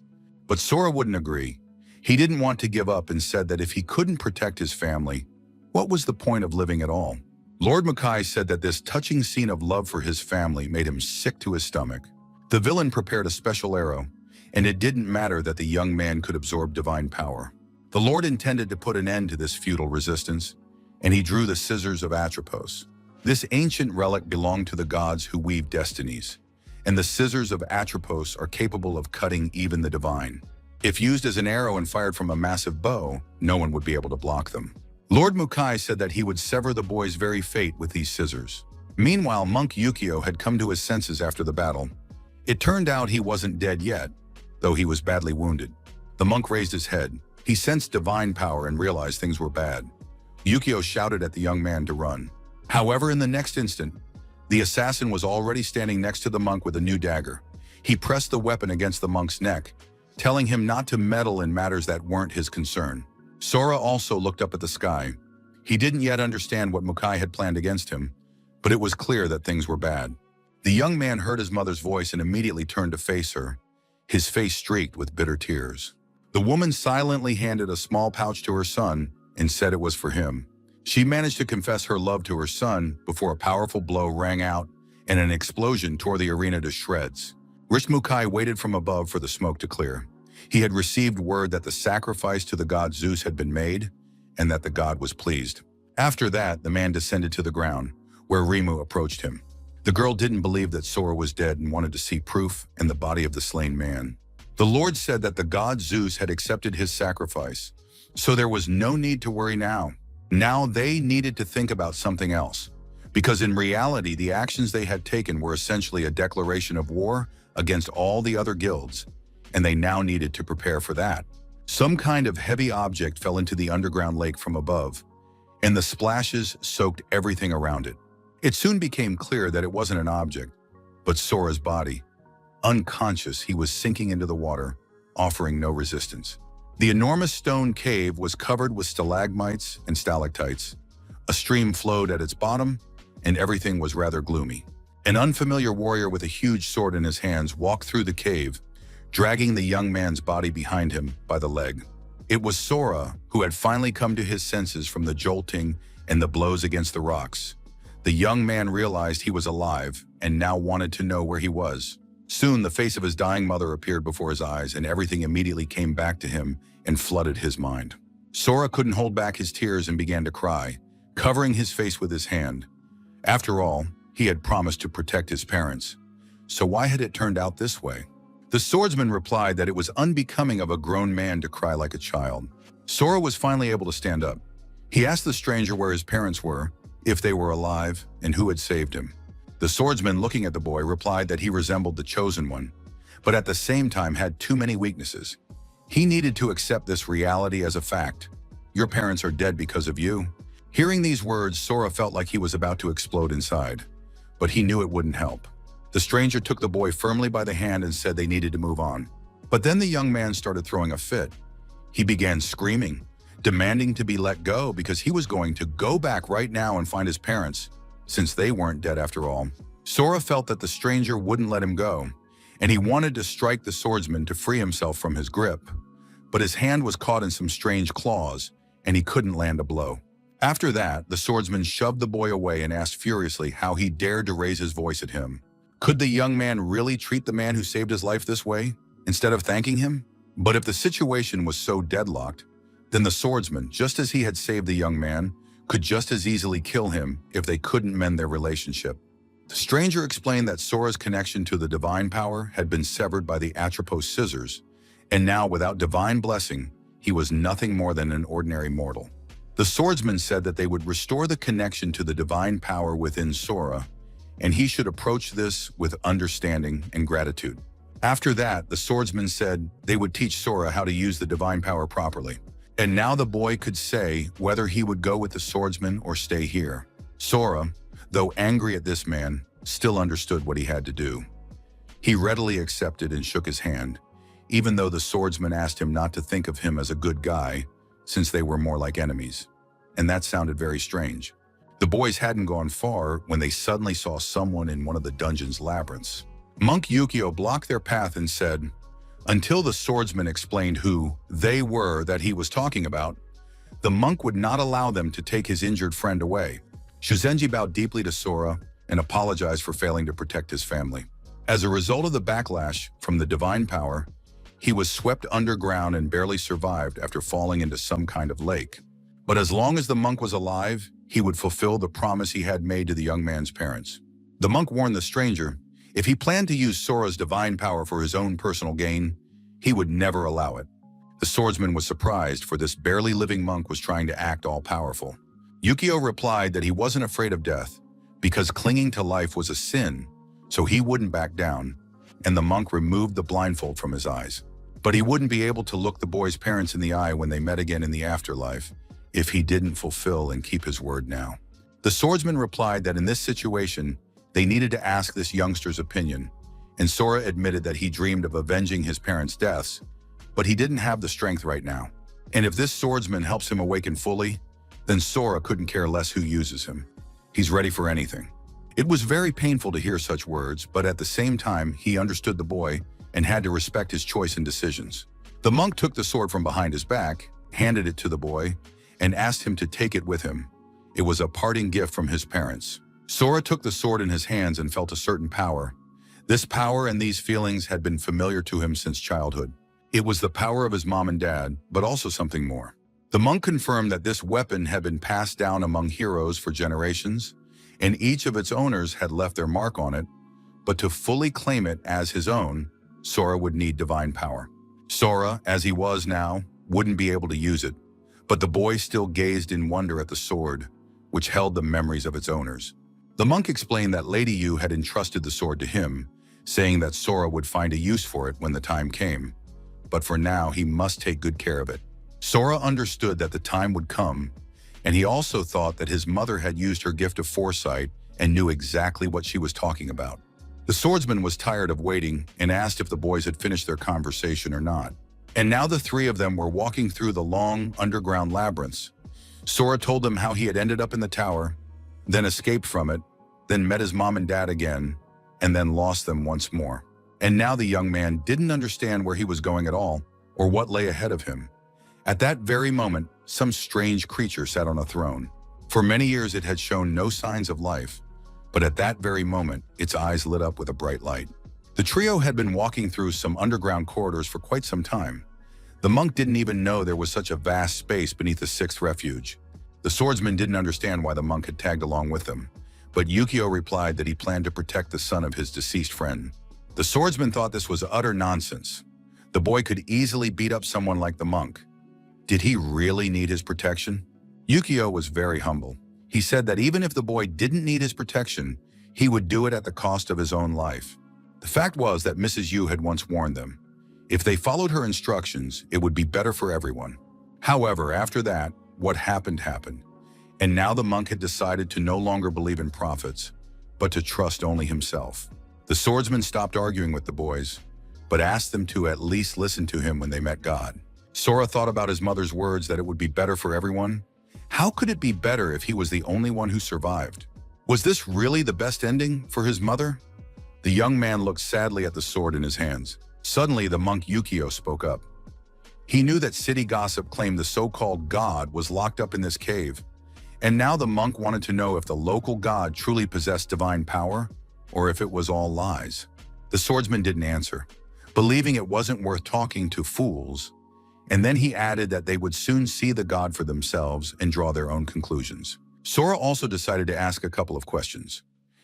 But Sora wouldn't agree. He didn't want to give up and said that if he couldn't protect his family, what was the point of living at all? Lord Makai said that this touching scene of love for his family made him sick to his stomach. The villain prepared a special arrow, and it didn't matter that the young man could absorb divine power. The Lord intended to put an end to this futile resistance, and he drew the scissors of Atropos. This ancient relic belonged to the gods who weave destinies, and the scissors of Atropos are capable of cutting even the divine. If used as an arrow and fired from a massive bow, no one would be able to block them. Lord Mukai said that he would sever the boy's very fate with these scissors. Meanwhile, Monk Yukio had come to his senses after the battle. It turned out he wasn't dead yet, though he was badly wounded. The monk raised his head. He sensed divine power and realized things were bad. Yukio shouted at the young man to run. However, in the next instant, the assassin was already standing next to the monk with a new dagger. He pressed the weapon against the monk's neck, telling him not to meddle in matters that weren't his concern. Sora also looked up at the sky. He didn't yet understand what Mukai had planned against him, but it was clear that things were bad. The young man heard his mother's voice and immediately turned to face her, his face streaked with bitter tears. The woman silently handed a small pouch to her son and said it was for him. She managed to confess her love to her son before a powerful blow rang out and an explosion tore the arena to shreds. Rich Mukai waited from above for the smoke to clear. He had received word that the sacrifice to the god Zeus had been made and that the god was pleased. After that, the man descended to the ground, where Rimu approached him. The girl didn't believe that Sora was dead and wanted to see proof in the body of the slain man. The Lord said that the god Zeus had accepted his sacrifice, so there was no need to worry now. Now they needed to think about something else, because in reality, the actions they had taken were essentially a declaration of war against all the other guilds, and they now needed to prepare for that. Some kind of heavy object fell into the underground lake from above, and the splashes soaked everything around it. It soon became clear that it wasn't an object, but Sora's body. Unconscious, he was sinking into the water, offering no resistance. The enormous stone cave was covered with stalagmites and stalactites. A stream flowed at its bottom, and everything was rather gloomy. An unfamiliar warrior with a huge sword in his hands walked through the cave, dragging the young man's body behind him by the leg. It was Sora, who had finally come to his senses from the jolting and the blows against the rocks. The young man realized he was alive and now wanted to know where he was. Soon, the face of his dying mother appeared before his eyes, and everything immediately came back to him and flooded his mind. Sora couldn't hold back his tears and began to cry, covering his face with his hand. After all, he had promised to protect his parents. So why had it turned out this way? The swordsman replied that it was unbecoming of a grown man to cry like a child. Sora was finally able to stand up. He asked the stranger where his parents were, if they were alive, and who had saved him. The swordsman, looking at the boy, replied that he resembled the chosen one, but at the same time had too many weaknesses. He needed to accept this reality as a fact. Your parents are dead because of you. Hearing these words, Sora felt like he was about to explode inside, but he knew it wouldn't help. The stranger took the boy firmly by the hand and said they needed to move on. But then the young man started throwing a fit. He began screaming, demanding to be let go because he was going to go back right now and find his parents, since they weren't dead after all. Sora felt that the stranger wouldn't let him go, and he wanted to strike the swordsman to free himself from his grip. But his hand was caught in some strange claws, and he couldn't land a blow. After that, the swordsman shoved the boy away and asked furiously how he dared to raise his voice at him. Could the young man really treat the man who saved his life this way, instead of thanking him? But if the situation was so deadlocked, then the swordsman, just as he had saved the young man, could just as easily kill him if they couldn't mend their relationship. The stranger explained that Sora's connection to the divine power had been severed by the Atropos scissors, and now without divine blessing, he was nothing more than an ordinary mortal. The swordsman said that they would restore the connection to the divine power within Sora, and he should approach this with understanding and gratitude. After that, the swordsman said they would teach Sora how to use the divine power properly. And now the boy could say whether he would go with the swordsman or stay here. Sora, though angry at this man, still understood what he had to do. He readily accepted and shook his hand, even though the swordsman asked him not to think of him as a good guy, since they were more like enemies. And that sounded very strange. The boys hadn't gone far when they suddenly saw someone in one of the dungeon's labyrinths. Monk Yukio blocked their path and said, until the swordsman explained who they were that he was talking about, the monk would not allow them to take his injured friend away. Shuzenji bowed deeply to Sora and apologized for failing to protect his family. As a result of the backlash from the divine power, he was swept underground and barely survived after falling into some kind of lake. But as long as the monk was alive, he would fulfill the promise he had made to the young man's parents. The monk warned the stranger, if he planned to use Sora's divine power for his own personal gain, he would never allow it. The swordsman was surprised, for this barely living monk was trying to act all-powerful. Yukio replied that he wasn't afraid of death because clinging to life was a sin, so he wouldn't back down, and the monk removed the blindfold from his eyes. But he wouldn't be able to look the boy's parents in the eye when they met again in the afterlife if he didn't fulfill and keep his word now. The swordsman replied that in this situation, they needed to ask this youngster's opinion, and Sora admitted that he dreamed of avenging his parents' deaths, but he didn't have the strength right now. And if this swordsman helps him awaken fully, then Sora couldn't care less who uses him. He's ready for anything. It was very painful to hear such words, but at the same time, he understood the boy and had to respect his choice and decisions. The monk took the sword from behind his back, handed it to the boy, and asked him to take it with him. It was a parting gift from his parents. Sora took the sword in his hands and felt a certain power. This power and these feelings had been familiar to him since childhood. It was the power of his mom and dad, but also something more. The monk confirmed that this weapon had been passed down among heroes for generations, and each of its owners had left their mark on it, but to fully claim it as his own, Sora would need divine power. Sora, as he was now, wouldn't be able to use it, but the boy still gazed in wonder at the sword, which held the memories of its owners. The monk explained that Lady Yu had entrusted the sword to him, saying that Sora would find a use for it when the time came, but for now he must take good care of it. Sora understood that the time would come, and he also thought that his mother had used her gift of foresight and knew exactly what she was talking about. The swordsman was tired of waiting and asked if the boys had finished their conversation or not. And now the three of them were walking through the long underground labyrinths. Sora told them how he had ended up in the tower, then escaped from it, then met his mom and dad again, and then lost them once more. And now the young man didn't understand where he was going at all, or what lay ahead of him. At that very moment, some strange creature sat on a throne. For many years it had shown no signs of life, but at that very moment, its eyes lit up with a bright light. The trio had been walking through some underground corridors for quite some time. The monk didn't even know there was such a vast space beneath the sixth refuge. The swordsman didn't understand why the monk had tagged along with them, but Yukio replied that he planned to protect the son of his deceased friend. The swordsman thought this was utter nonsense. The boy could easily beat up someone like the monk. Did he really need his protection? Yukio was very humble. He said that even if the boy didn't need his protection, he would do it at the cost of his own life. The fact was that Mrs. Yu had once warned them. If they followed her instructions, it would be better for everyone. However, after that, what happened happened. And now the monk had decided to no longer believe in prophets, but to trust only himself. The swordsman stopped arguing with the boys, but asked them to at least listen to him when they met God. Sora thought about his mother's words that it would be better for everyone. How could it be better if he was the only one who survived? Was this really the best ending for his mother? The young man looked sadly at the sword in his hands. Suddenly, the monk Yukio spoke up. He knew that city gossip claimed the so-called god was locked up in this cave, and now the monk wanted to know if the local god truly possessed divine power, or if it was all lies. The swordsman didn't answer, believing it wasn't worth talking to fools, and then he added that they would soon see the god for themselves and draw their own conclusions. Sora also decided to ask a couple of questions.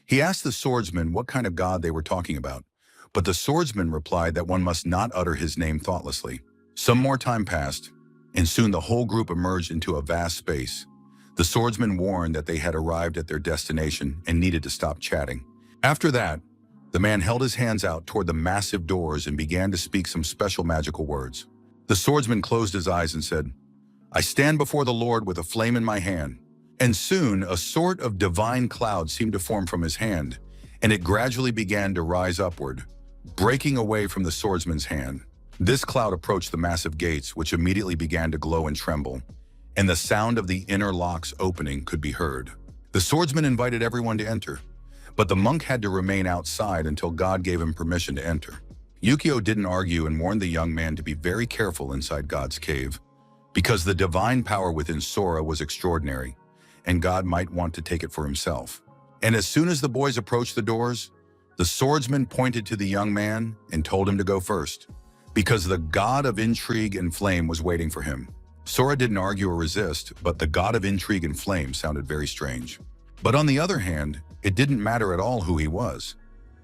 He asked the swordsman what kind of god they were talking about, but the swordsman replied that one must not utter his name thoughtlessly. Some more time passed, and soon the whole group emerged into a vast space. The swordsman warned that they had arrived at their destination and needed to stop chatting. After that, the man held his hands out toward the massive doors and began to speak some special magical words. The swordsman closed his eyes and said, "I stand before the Lord with a flame in my hand." And soon a sort of divine cloud seemed to form from his hand, and it gradually began to rise upward, breaking away from the swordsman's hand. This cloud approached the massive gates, which immediately began to glow and tremble, and the sound of the inner locks opening could be heard. The swordsman invited everyone to enter, but the monk had to remain outside until God gave him permission to enter. Yukio didn't argue and warned the young man to be very careful inside God's cave, because the divine power within Sora was extraordinary, and God might want to take it for himself. And as soon as the boys approached the doors, the swordsman pointed to the young man and told him to go first, because the god of intrigue and flame was waiting for him. Sora didn't argue or resist, but the god of intrigue and flame sounded very strange. But on the other hand, it didn't matter at all who he was.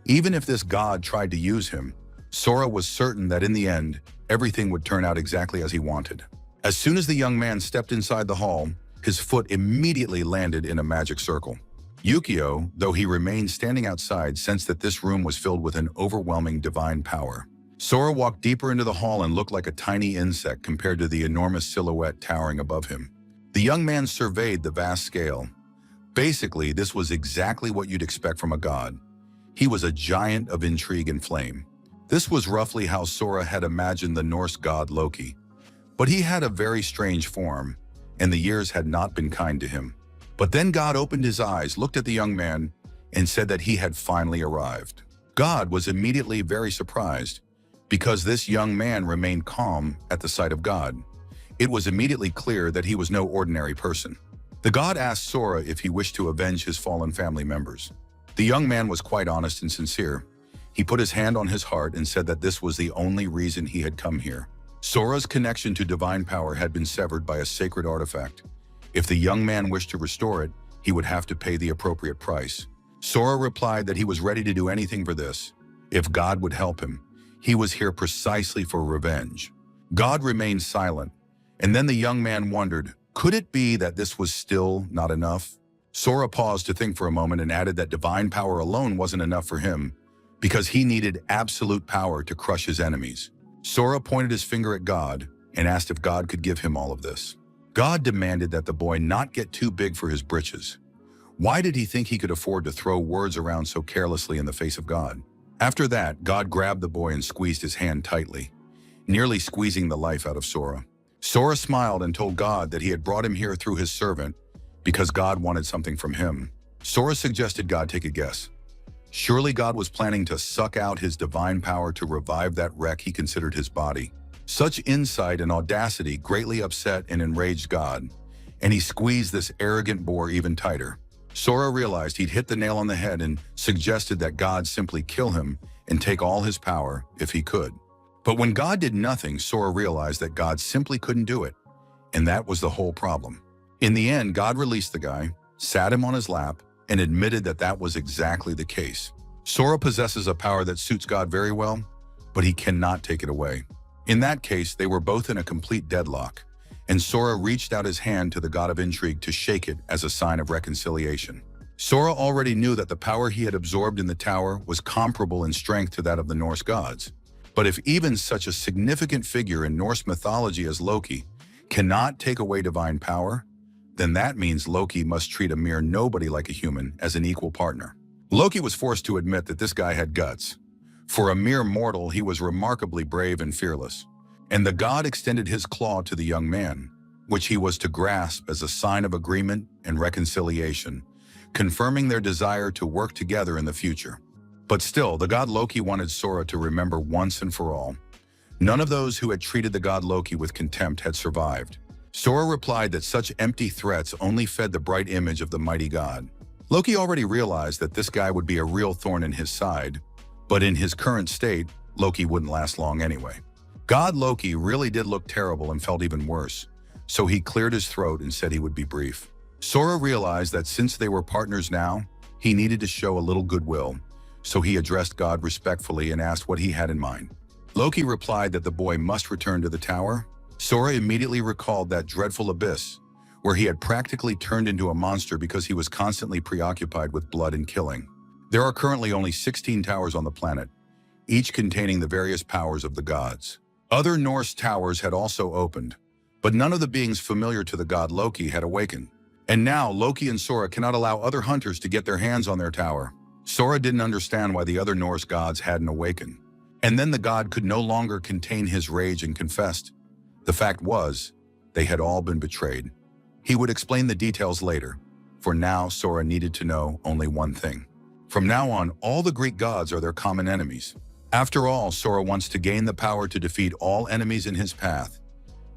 Even if this god tried to use him, Sora was certain that in the end, everything would turn out exactly as he wanted. As soon as the young man stepped inside the hall, his foot immediately landed in a magic circle. Yukio, though he remained standing outside, sensed that this room was filled with an overwhelming divine power. Sora walked deeper into the hall and looked like a tiny insect compared to the enormous silhouette towering above him. The young man surveyed the vast scale. Basically, this was exactly what you'd expect from a god. He was a giant of intrigue and flame. This was roughly how Sora had imagined the Norse god Loki. But he had a very strange form, and the years had not been kind to him. But then God opened his eyes, looked at the young man, and said that he had finally arrived. God was immediately very surprised, because this young man remained calm at the sight of God. It was immediately clear that he was no ordinary person. The god asked Sora if he wished to avenge his fallen family members. The young man was quite honest and sincere. He put his hand on his heart and said that this was the only reason he had come here. Sora's connection to divine power had been severed by a sacred artifact. If the young man wished to restore it, he would have to pay the appropriate price. Sora replied that he was ready to do anything for this. If God would help him, he was here precisely for revenge. God remained silent, and then the young man wondered, could it be that this was still not enough? Sora paused to think for a moment and added that divine power alone wasn't enough for him, because he needed absolute power to crush his enemies. Sora pointed his finger at God and asked if God could give him all of this. God demanded that the boy not get too big for his britches. Why did he think he could afford to throw words around so carelessly in the face of God? After that, God grabbed the boy and squeezed his hand tightly, nearly squeezing the life out of Sora. Sora smiled and told God that he had brought him here through his servant because God wanted something from him. Sora suggested God take a guess. Surely God was planning to suck out his divine power to revive that wreck he considered his body. Such insight and audacity greatly upset and enraged God, and he squeezed this arrogant boar even tighter. Sora realized he'd hit the nail on the head and suggested that God simply kill him and take all his power if he could. But when God did nothing, Sora realized that God simply couldn't do it, and that was the whole problem. In the end, God released the guy, sat him on his lap, and admitted that that was exactly the case. Sora possesses a power that suits God very well, but he cannot take it away. In that case, they were both in a complete deadlock, and Sora reached out his hand to the god of intrigue to shake it as a sign of reconciliation. Sora already knew that the power he had absorbed in the tower was comparable in strength to that of the Norse gods. But if even such a significant figure in Norse mythology as Loki cannot take away divine power, then that means Loki must treat a mere nobody like a human as an equal partner. Loki was forced to admit that this guy had guts. For a mere mortal, he was remarkably brave and fearless. And the god extended his claw to the young man, which he was to grasp as a sign of agreement and reconciliation, confirming their desire to work together in the future. But still, the god Loki wanted Sora to remember once and for all. None of those who had treated the god Loki with contempt had survived. Sora replied that such empty threats only fed the bright image of the mighty god. Loki already realized that this guy would be a real thorn in his side, but in his current state, Loki wouldn't last long anyway. God Loki really did look terrible and felt even worse, so he cleared his throat and said he would be brief. Sora realized that since they were partners now, He needed to show a little goodwill, so he addressed God respectfully and asked what he had in mind. Loki replied that the boy must return to the tower. Sora immediately recalled that dreadful abyss, where he had practically turned into a monster because he was constantly preoccupied with blood and killing. There are currently only 16 towers on the planet, each containing the various powers of the gods. Other Norse towers had also opened, but none of the beings familiar to the god Loki had awakened. And now Loki and Sora cannot allow other hunters to get their hands on their tower. Sora didn't understand why the other Norse gods hadn't awakened. And then the god could no longer contain his rage and confessed. The fact was, they had all been betrayed. He would explain the details later. For now, Sora needed to know only one thing. From now on, all the Greek gods are their common enemies. After all, Sora wants to gain the power to defeat all enemies in his path.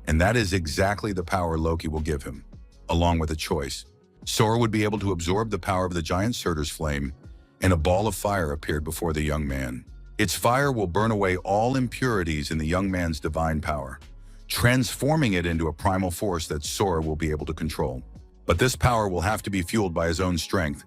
And that is exactly the power Loki will give him, along with a choice. Sora would be able to absorb the power of the giant Surtur's flame, and a ball of fire appeared before the young man. Its fire will burn away all impurities in the young man's divine power, transforming it into a primal force that Sora will be able to control. But this power will have to be fueled by his own strength,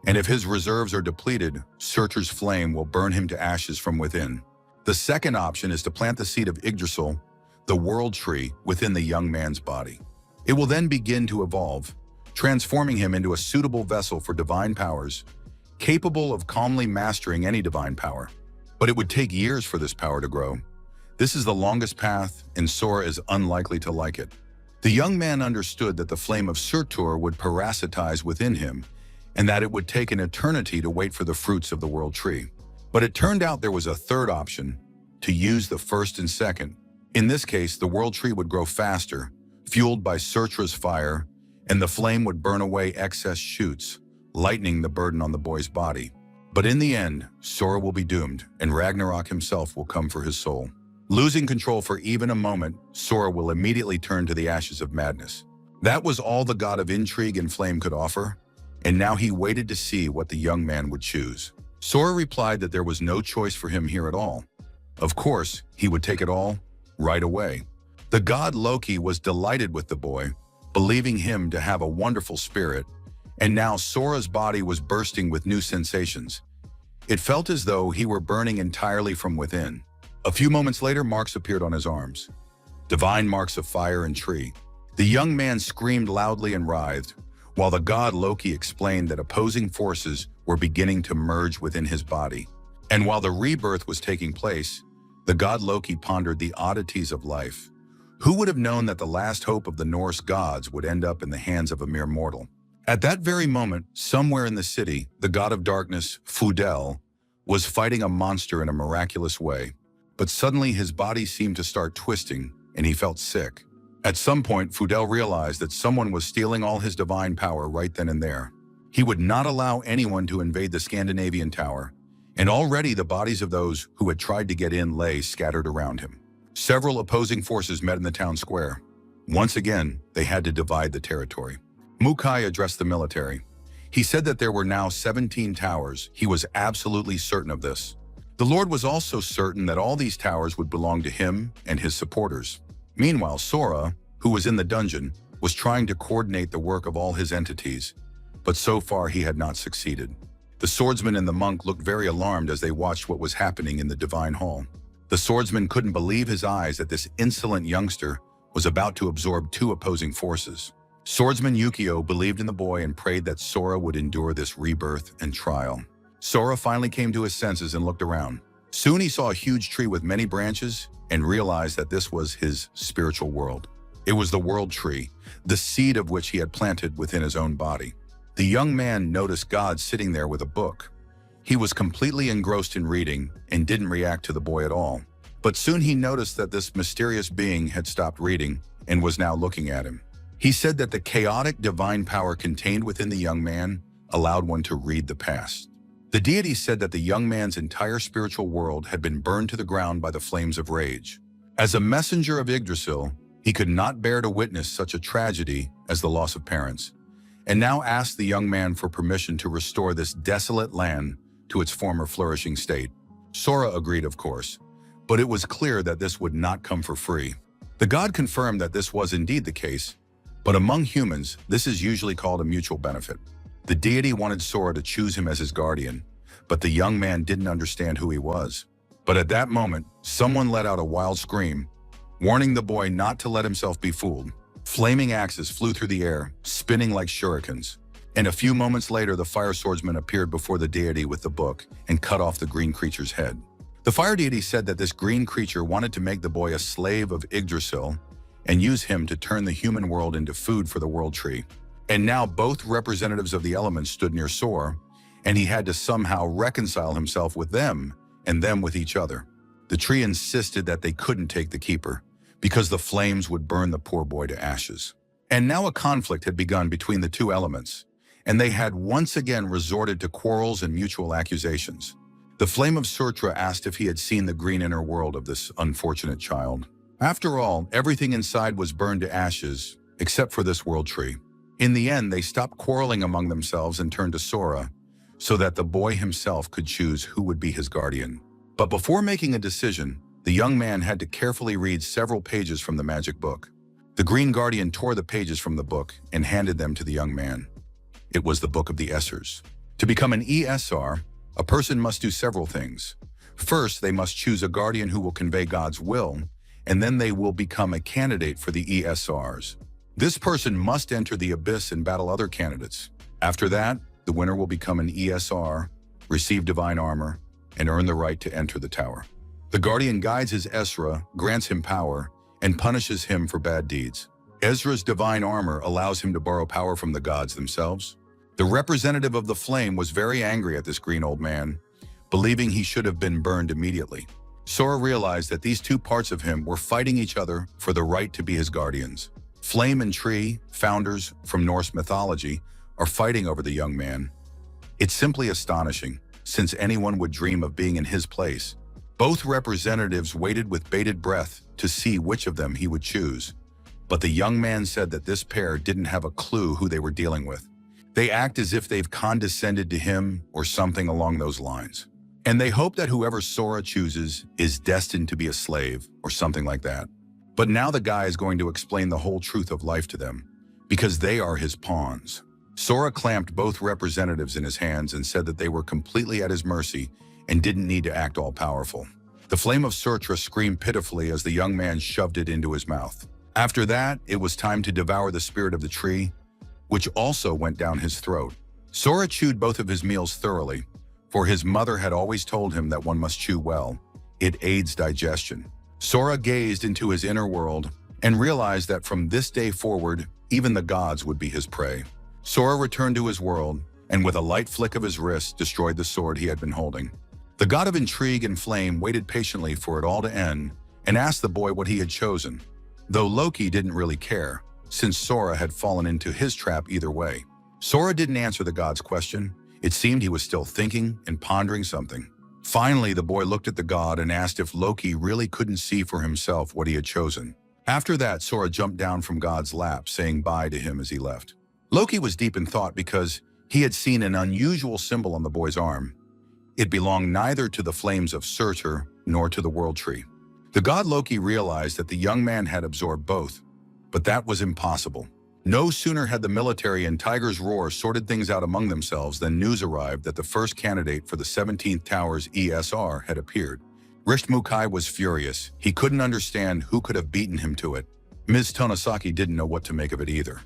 and if his reserves are depleted, Surtur's flame will burn him to ashes from within. The second option is to plant the seed of Yggdrasil, the world tree, within the young man's body. It will then begin to evolve, transforming him into a suitable vessel for divine powers, capable of calmly mastering any divine power. But it would take years for this power to grow. This is the longest path, and Sora is unlikely to like it. The young man understood that the flame of Surtur would parasitize within him, and that it would take an eternity to wait for the fruits of the world tree. But it turned out there was a third option, to use the first and second. In this case, the world tree would grow faster, fueled by Surtur's fire, and the flame would burn away excess shoots, lightening the burden on the boy's body. But in the end, Sora will be doomed, and Ragnarok himself will come for his soul. Losing control for even a moment, Sora will immediately turn to the ashes of madness. That was all the god of intrigue and flame could offer, and now he waited to see what the young man would choose. Sora replied that there was no choice for him here at all. Of course, he would take it all, right away. The god Loki was delighted with the boy, believing him to have a wonderful spirit, and now Sora's body was bursting with new sensations. It felt as though he were burning entirely from within. A few moments later, marks appeared on his arms. Divine marks of fire and tree. The young man screamed loudly and writhed, while the god Loki explained that opposing forces were beginning to merge within his body. And while the rebirth was taking place, the god Loki pondered the oddities of life. Who would have known that the last hope of the Norse gods would end up in the hands of a mere mortal? At that very moment, somewhere in the city, the god of darkness, Fudel, was fighting a monster in a miraculous way. But suddenly his body seemed to start twisting, and he felt sick. At some point, Fudel realized that someone was stealing all his divine power right then and there. He would not allow anyone to invade the Scandinavian tower, and already the bodies of those who had tried to get in lay scattered around him. Several opposing forces met in the town square. Once again, they had to divide the territory. Mukai addressed the military. He said that there were now 17 towers. He was absolutely certain of this. The Lord was also certain that all these towers would belong to him and his supporters. Meanwhile, Sora, who was in the dungeon, was trying to coordinate the work of all his entities, but so far he had not succeeded. The swordsman and the monk looked very alarmed as they watched what was happening in the divine hall. The swordsman couldn't believe his eyes that this insolent youngster was about to absorb two opposing forces. Swordsman Yukio believed in the boy and prayed that Sora would endure this rebirth and trial. Sora finally came to his senses and looked around. Soon he saw a huge tree with many branches and realized that this was his spiritual world. It was the world tree, the seed of which he had planted within his own body. The young man noticed God sitting there with a book. He was completely engrossed in reading and didn't react to the boy at all. But soon he noticed that this mysterious being had stopped reading and was now looking at him. He said that the chaotic divine power contained within the young man allowed one to read the past. The deity said that the young man's entire spiritual world had been burned to the ground by the flames of rage. As a messenger of Yggdrasil, he could not bear to witness such a tragedy as the loss of parents, and now asked the young man for permission to restore this desolate land to its former flourishing state. Sora agreed, of course, but it was clear that this would not come for free. The god confirmed that this was indeed the case, but among humans, this is usually called a mutual benefit. The deity wanted Sora to choose him as his guardian, but the young man didn't understand who he was. But at that moment, someone let out a wild scream, warning the boy not to let himself be fooled. Flaming axes flew through the air, spinning like shurikens. And a few moments later, the fire swordsman appeared before the deity with the book and cut off the green creature's head. The fire deity said that this green creature wanted to make the boy a slave of Yggdrasil and use him to turn the human world into food for the world tree. And now both representatives of the elements stood near Sora, and he had to somehow reconcile himself with them and them with each other. The tree insisted that they couldn't take the keeper, because the flames would burn the poor boy to ashes. And now a conflict had begun between the two elements, and they had once again resorted to quarrels and mutual accusations. The flame of Surtra asked if he had seen the green inner world of this unfortunate child. After all, everything inside was burned to ashes, except for this world tree. In the end, they stopped quarreling among themselves and turned to Sora, so that the boy himself could choose who would be his guardian. But before making a decision, the young man had to carefully read several pages from the magic book. The green guardian tore the pages from the book and handed them to the young man. It was the Book of the Essers. To become an ESR, a person must do several things. First, they must choose a guardian who will convey God's will, and then they will become a candidate for the ESRs. This person must enter the abyss and battle other candidates. After that, the winner will become an ESR, receive divine armor, and earn the right to enter the tower. The guardian guides his Ezra, grants him power, and punishes him for bad deeds. Ezra's divine armor allows him to borrow power from the gods themselves. The representative of the flame was very angry at this green old man, believing he should have been burned immediately. Sora realized that these two parts of him were fighting each other for the right to be his guardians. Flame and tree, founders from Norse mythology, are fighting over the young man. It's simply astonishing, since anyone would dream of being in his place. Both representatives waited with bated breath to see which of them he would choose. But the young man said that this pair didn't have a clue who they were dealing with. They act as if they've condescended to him or something along those lines. And they hope that whoever Sora chooses is destined to be a slave or something like that. But now the guy is going to explain the whole truth of life to them, because they are his pawns. Sora clamped both representatives in his hands and said that they were completely at his mercy and didn't need to act all-powerful. The flame of Surtra screamed pitifully as the young man shoved it into his mouth. After that, it was time to devour the spirit of the tree, which also went down his throat. Sora chewed both of his meals thoroughly, for his mother had always told him that one must chew well. It aids digestion. Sora gazed into his inner world and realized that from this day forward, even the gods would be his prey. Sora returned to his world, and with a light flick of his wrist, destroyed the sword he had been holding. The god of intrigue and flame waited patiently for it all to end and asked the boy what he had chosen, though Loki didn't really care, since Sora had fallen into his trap either way. Sora didn't answer the god's question. It seemed he was still thinking and pondering something. Finally, the boy looked at the god and asked if Loki really couldn't see for himself what he had chosen. After that, Sora jumped down from God's lap, saying bye to him as he left. Loki was deep in thought because he had seen an unusual symbol on the boy's arm. It belonged neither to the flames of Surtur nor to the World Tree. The god Loki realized that the young man had absorbed both, but that was impossible. No sooner had the military and Tiger's Roar sorted things out among themselves than news arrived that the first candidate for the 17th Tower's ESR had appeared. Rishmukai was furious. He couldn't understand who could have beaten him to it. Ms. Tonosaki didn't know what to make of it either.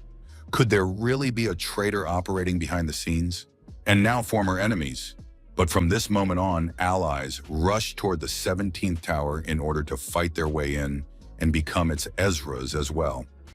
Could there really be a traitor operating behind the scenes? And now former enemies. But from this moment on, allies rushed toward the 17th Tower in order to fight their way in and become its Ezras as well.